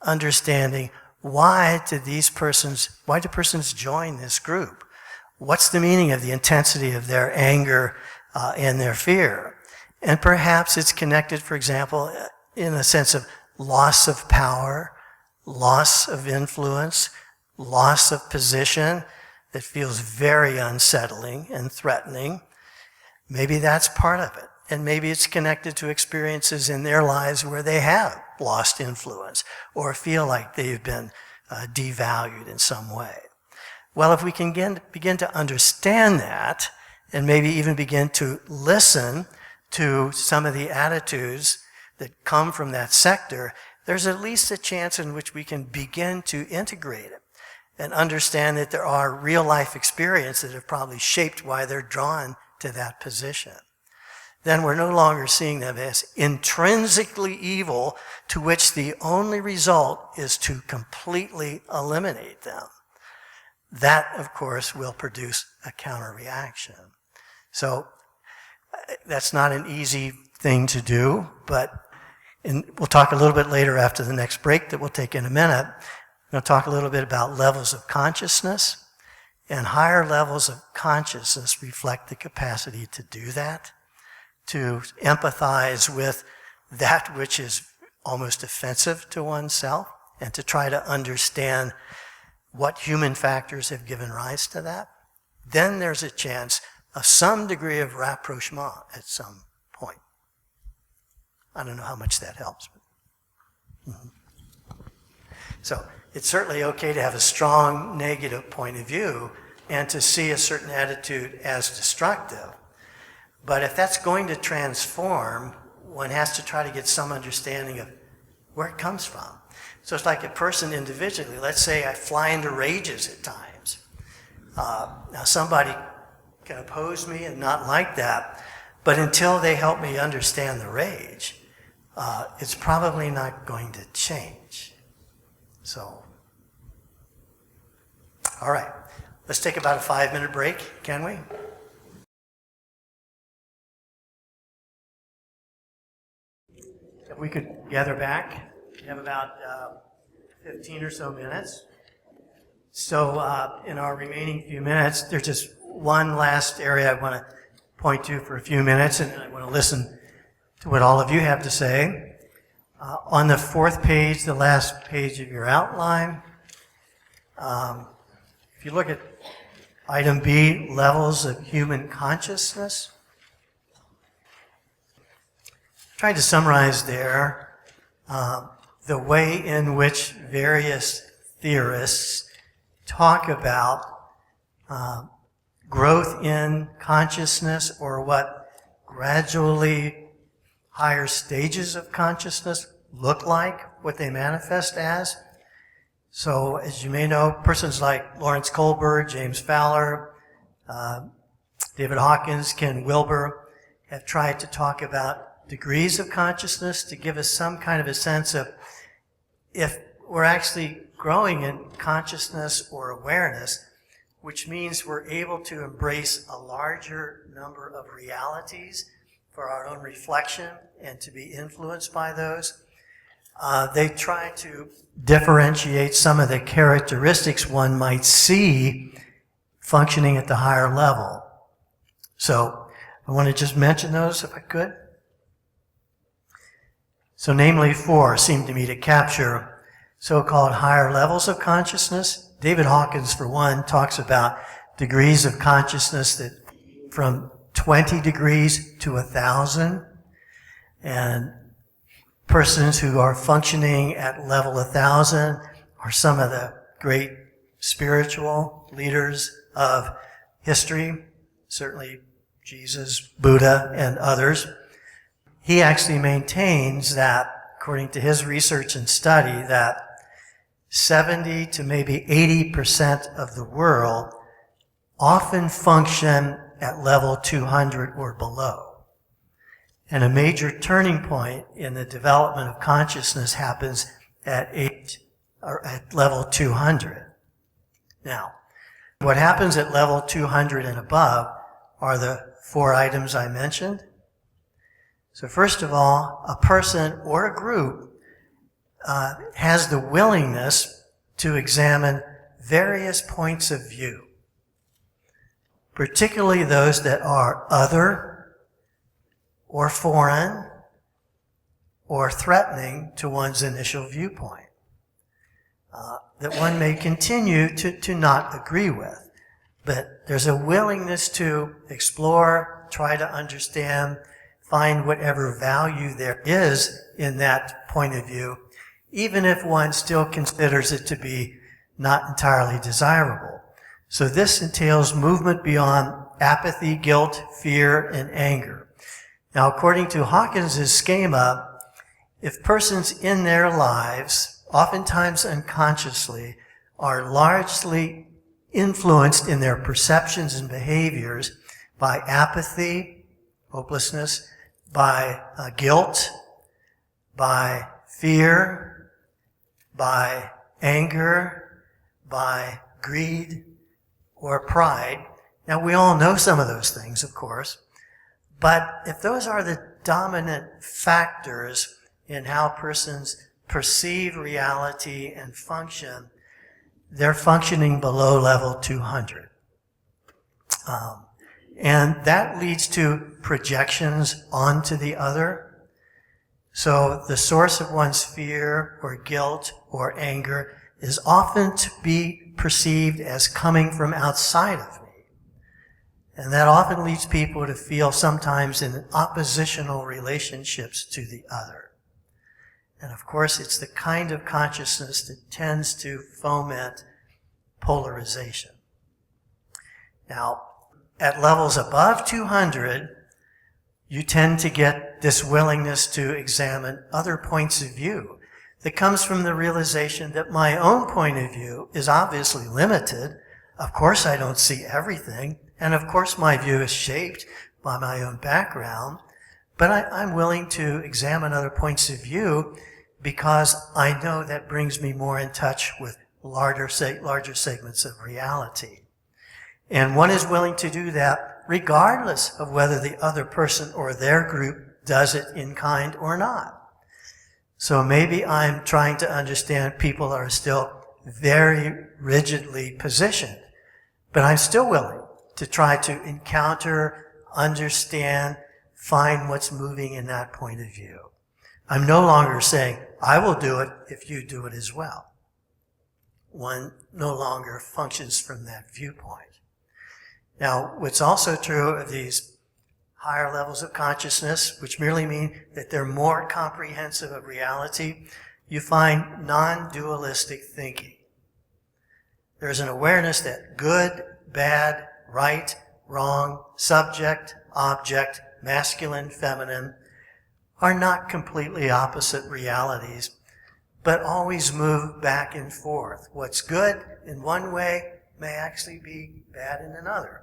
Understanding why do persons join this group? What's the meaning of the intensity of their anger and their fear? And perhaps it's connected, for example, in a sense of loss of power, loss of influence, loss of position that feels very unsettling and threatening. Maybe that's part of it. And maybe it's connected to experiences in their lives where they have lost influence or feel like they've been devalued in some way. Well, if we can begin to understand that and maybe even begin to listen to some of the attitudes that come from that sector, there's at least a chance in which we can begin to integrate it and understand that there are real life experiences that have probably shaped why they're drawn to that position. Then we're no longer seeing them as intrinsically evil, to which the only result is to completely eliminate them. That, of course, will produce a counter-reaction. So that's not an easy thing to do, but we'll talk a little bit later after the next break that we'll take in a minute. I'm going to talk a little bit about levels of consciousness, and higher levels of consciousness reflect the capacity to do that, to empathize with that which is almost offensive to oneself, and to try to understand what human factors have given rise to that. Then there's a chance of some degree of rapprochement at some point. I don't know how much that helps. But So it's certainly okay to have a strong negative point of view and to see a certain attitude as destructive. But if that's going to transform, one has to try to get some understanding of where it comes from. So it's like a person individually. Let's say I fly into rages at times. Now somebody can oppose me and not like that, but until they help me understand the rage, it's probably not going to change. So, all right, let's take about a 5-minute break, can we? If we could gather back, we have about 15 or so minutes. So in our remaining few minutes, there's just one last area I want to point to for a few minutes, and I want to listen to what all of you have to say. On the 4th page, the last page of your outline, if you look at item B, levels of human consciousness, trying to summarize there the way in which various theorists talk about growth in consciousness, or what gradually higher stages of consciousness look like, what they manifest as. So, as you may know, persons like Lawrence Kohlberg, James Fowler, David Hawkins, Ken Wilber have tried to talk about degrees of consciousness to give us some kind of a sense of if we're actually growing in consciousness or awareness, which means we're able to embrace a larger number of realities for our own reflection and to be influenced by those. They try to differentiate some of the characteristics one might see functioning at the higher level. So I want to just mention those if I could. So namely 4 seem to me to capture so-called higher levels of consciousness. David Hawkins, for one, talks about degrees of consciousness that from 20 degrees to 1,000. And persons who are functioning at level 1,000 are some of the great spiritual leaders of history, certainly Jesus, Buddha, and others. He actually maintains that, according to his research and study, that 70 to maybe 80% of the world often function at level 200 or below. And a major turning point in the development of consciousness happens at level 200. Now, what happens at level 200 and above are the 4 items I mentioned. So first of all, a person or a group has the willingness to examine various points of view, particularly those that are other or foreign or threatening to one's initial viewpoint, that one may continue to not agree with. But there's a willingness to explore, try to understand, find whatever value there is in that point of view, even if one still considers it to be not entirely desirable. So this entails movement beyond apathy, guilt, fear, and anger. Now, according to Hawkins's schema, if persons in their lives, oftentimes unconsciously, are largely influenced in their perceptions and behaviors by apathy, hopelessness, by guilt, by fear, by anger, by greed, or pride. Now, we all know some of those things, of course, but if those are the dominant factors in how persons perceive reality and function, they're functioning below level 200. And that leads to projections onto the other. So the source of one's fear or guilt or anger is often to be perceived as coming from outside of me. And that often leads people to feel sometimes in oppositional relationships to the other. And of course, it's the kind of consciousness that tends to foment polarization. Now, at levels above 200, you tend to get this willingness to examine other points of view that comes from the realization that my own point of view is obviously limited. Of course, I don't see everything, and of course, my view is shaped by my own background, but I'm willing to examine other points of view because I know that brings me more in touch with larger segments of reality. And one is willing to do that regardless of whether the other person or their group does it in kind or not. So maybe I'm trying to understand people are still very rigidly positioned, but I'm still willing to try to encounter, understand, find what's moving in that point of view. I'm no longer saying, I will do it if you do it as well. One no longer functions from that viewpoint. Now, what's also true of these higher levels of consciousness, which merely mean that they're more comprehensive of reality, you find non-dualistic thinking. There's an awareness that good, bad, right, wrong, subject, object, masculine, feminine, are not completely opposite realities, but always move back and forth. What's good in one way may actually be bad in another.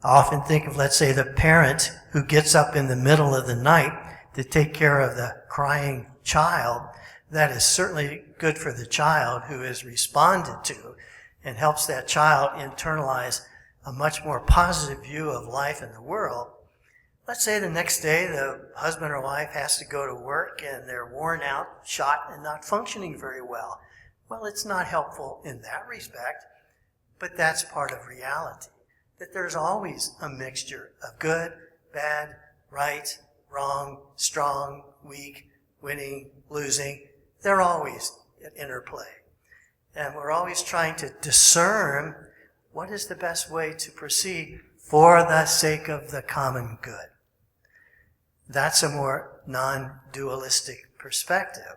I often think of, let's say, the parent who gets up in the middle of the night to take care of the crying child. That is certainly good for the child who is responded to and helps that child internalize a much more positive view of life and the world. Let's say the next day the husband or wife has to go to work and they're worn out, shot, and not functioning very well. Well, it's not helpful in that respect, but that's part of reality. That there's always a mixture of good, bad, right, wrong, strong, weak, winning, losing. They're always at interplay. And we're always trying to discern what is the best way to proceed for the sake of the common good. That's a more non-dualistic perspective.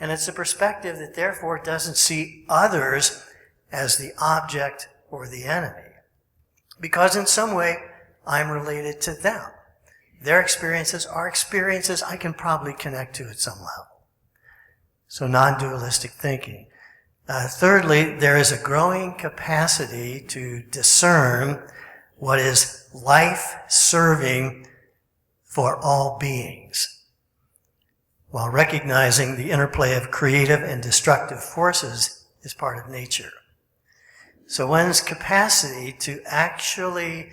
And it's a perspective that therefore doesn't see others as the object or the enemy. Because in some way, I'm related to them. Their experiences are experiences I can probably connect to at some level. So non-dualistic thinking. Thirdly, there is a growing capacity to discern what is life-serving for all beings, while recognizing the interplay of creative and destructive forces is part of nature. So one's capacity to actually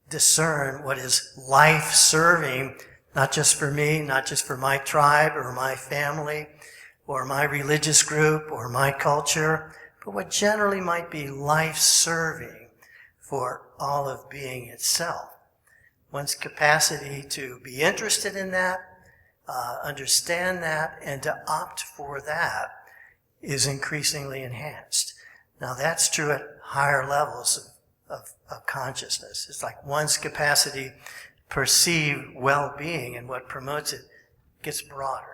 discern what is life-serving, not just for me, not just for my tribe or my family or my religious group or my culture, but what generally might be life-serving for all of being itself. One's capacity to be interested in that, understand that, and to opt for that is increasingly enhanced. Now that's true at higher levels of consciousness. It's like one's capacity to perceive well-being and what promotes it gets broader.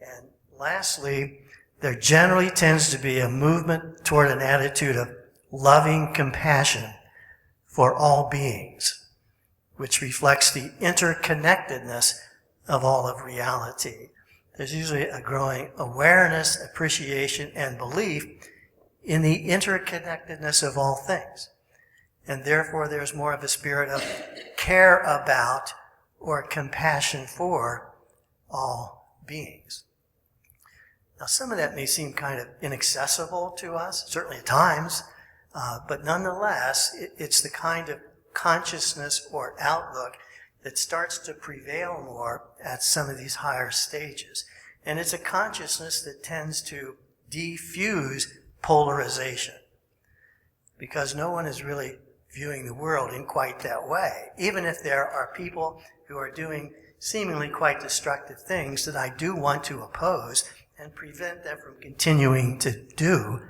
And lastly, there generally tends to be a movement toward an attitude of loving compassion for all beings, which reflects the interconnectedness of all of reality. There's usually a growing awareness, appreciation, and belief in the interconnectedness of all things. And therefore there's more of a spirit of care about or compassion for all beings. Now some of that may seem kind of inaccessible to us, certainly at times, but nonetheless, it's the kind of consciousness or outlook that starts to prevail more at some of these higher stages. And it's a consciousness that tends to defuse polarization, because no one is really viewing the world in quite that way. Even if there are people who are doing seemingly quite destructive things that I do want to oppose and prevent them from continuing to do,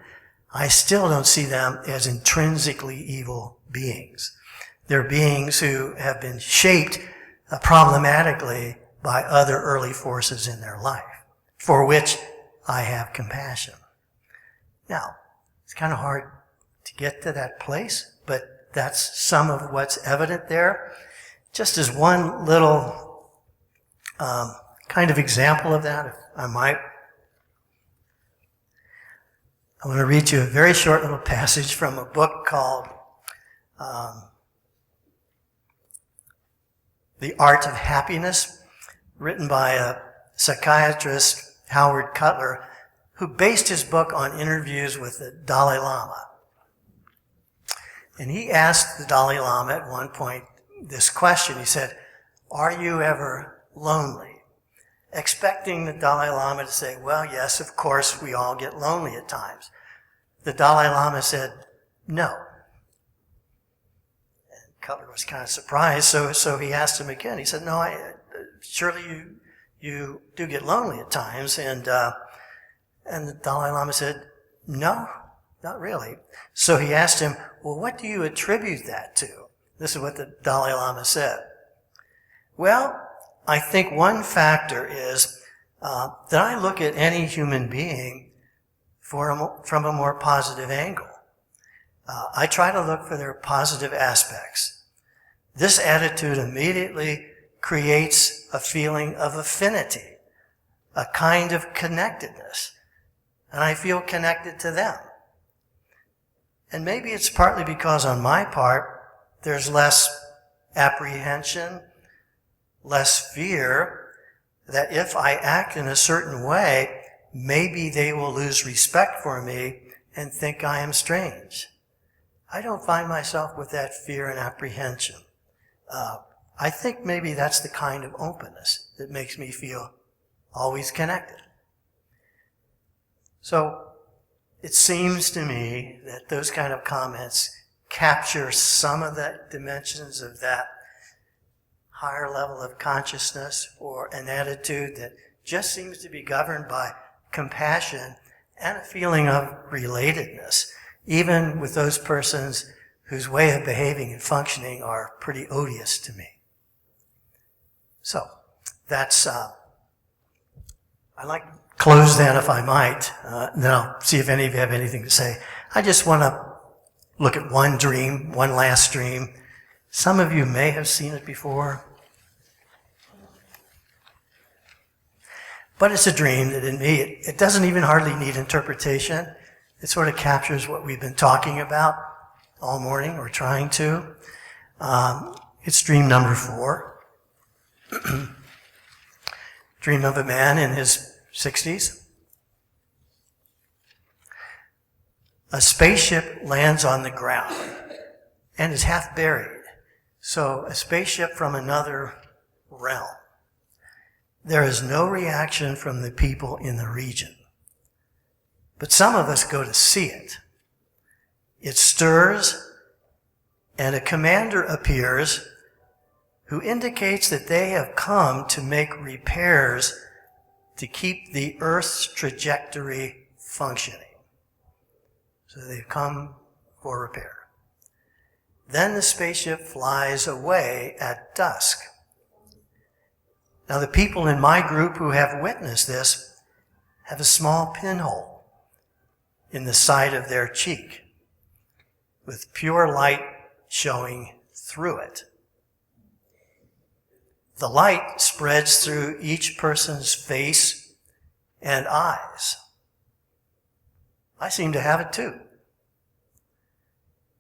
I still don't see them as intrinsically evil beings. They're beings who have been shaped problematically by other early forces in their life, for which I have compassion. Now, it's kind of hard to get to that place, but that's some of what's evident there. Just as one little kind of example of that, if I might, I want to read you a very short little passage from a book called The Art of Happiness, written by a psychiatrist, Howard Cutler, who based his book on interviews with the Dalai Lama. And he asked the Dalai Lama at one point this question. He said, "Are you ever lonely?" Expecting the Dalai Lama to say, "Well, yes, of course, we all get lonely at times." The Dalai Lama said, "No." And Cutler was kind of surprised, so he asked him again. He said, "No, surely you do get lonely at times." And the Dalai Lama said, "No, not really." So he asked him, "Well, what do you attribute that to?" This is what the Dalai Lama said. "Well, I think one factor is that I look at any human being from a more positive angle. I try to look for their positive aspects. This attitude immediately creates a feeling of affinity, a kind of connectedness, and I feel connected to them. And maybe it's partly because on my part, there's less apprehension, less fear that if I act in a certain way, maybe they will lose respect for me and think I am strange. I don't find myself with that fear and apprehension. I think maybe that's the kind of openness that makes me feel always connected." So it seems to me that those kind of comments capture some of the dimensions of that higher level of consciousness, or an attitude that just seems to be governed by compassion and a feeling of relatedness, even with those persons whose way of behaving and functioning are pretty odious to me. So that's, I like close then, if I might, and then I'll see if any of you have anything to say. I just want to look at one dream, one last dream. Some of you may have seen it before. But it's a dream that in me, it doesn't even hardly need interpretation. It sort of captures what we've been talking about all morning, or trying to. It's dream number 4. Dream of a man in his 60s. A spaceship lands on the ground and is half buried. So a spaceship from another realm. There is no reaction from the people in the region. But some of us go to see it. It stirs, and a commander appears who indicates that they have come to make repairs to keep the Earth's trajectory functioning. So they've come for repair. Then the spaceship flies away at dusk. Now the people in my group who have witnessed this have a small pinhole in the side of their cheek with pure light showing through it. The light spreads through each person's face and eyes. I seem to have it too.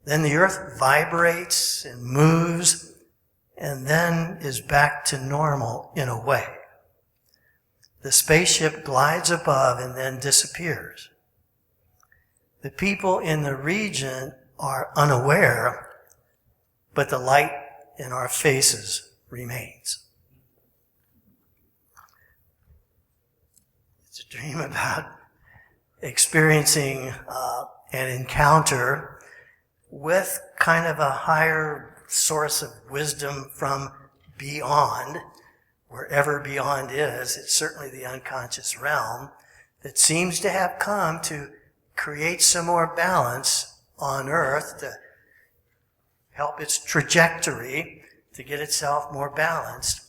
Then the earth vibrates and moves and then is back to normal in a way. The spaceship glides above and then disappears. The people in the region are unaware, but the light in our faces remains. It's a dream about experiencing an encounter with kind of a higher source of wisdom from beyond, wherever beyond is. It's certainly the unconscious realm that seems to have come to create some more balance on Earth, to help its trajectory to get itself more balanced.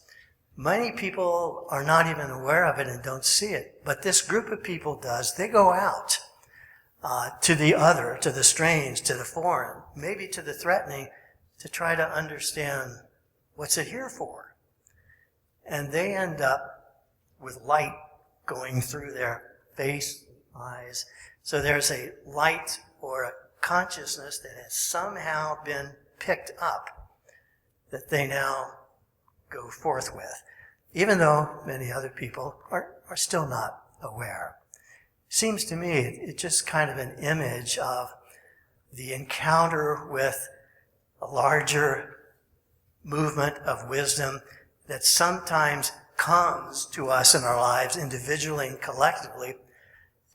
Many people are not even aware of it and don't see it, but this group of people does. They go out to the other, to the strange, to the foreign, maybe to the threatening, to try to understand what's it here for. And they end up with light going through their face, eyes. So there's a light or a consciousness that has somehow been picked up that they now go forth with, even though many other people are still not aware. Seems to me it's just kind of an image of the encounter with a larger movement of wisdom that sometimes comes to us in our lives individually and collectively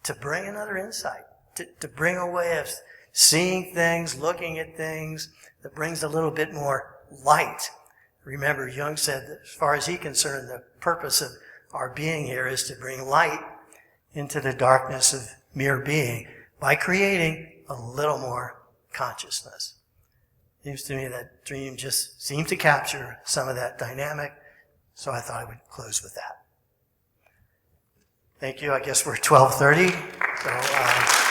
to bring another insight, to bring a way of seeing things, looking at things that brings a little bit more light. Remember, Jung said that as far as he's concerned, the purpose of our being here is to bring light into the darkness of mere being by creating a little more consciousness. Seems to me that dream just seemed to capture some of that dynamic, so I thought I would close with that. Thank you. I guess we're 12:30. So,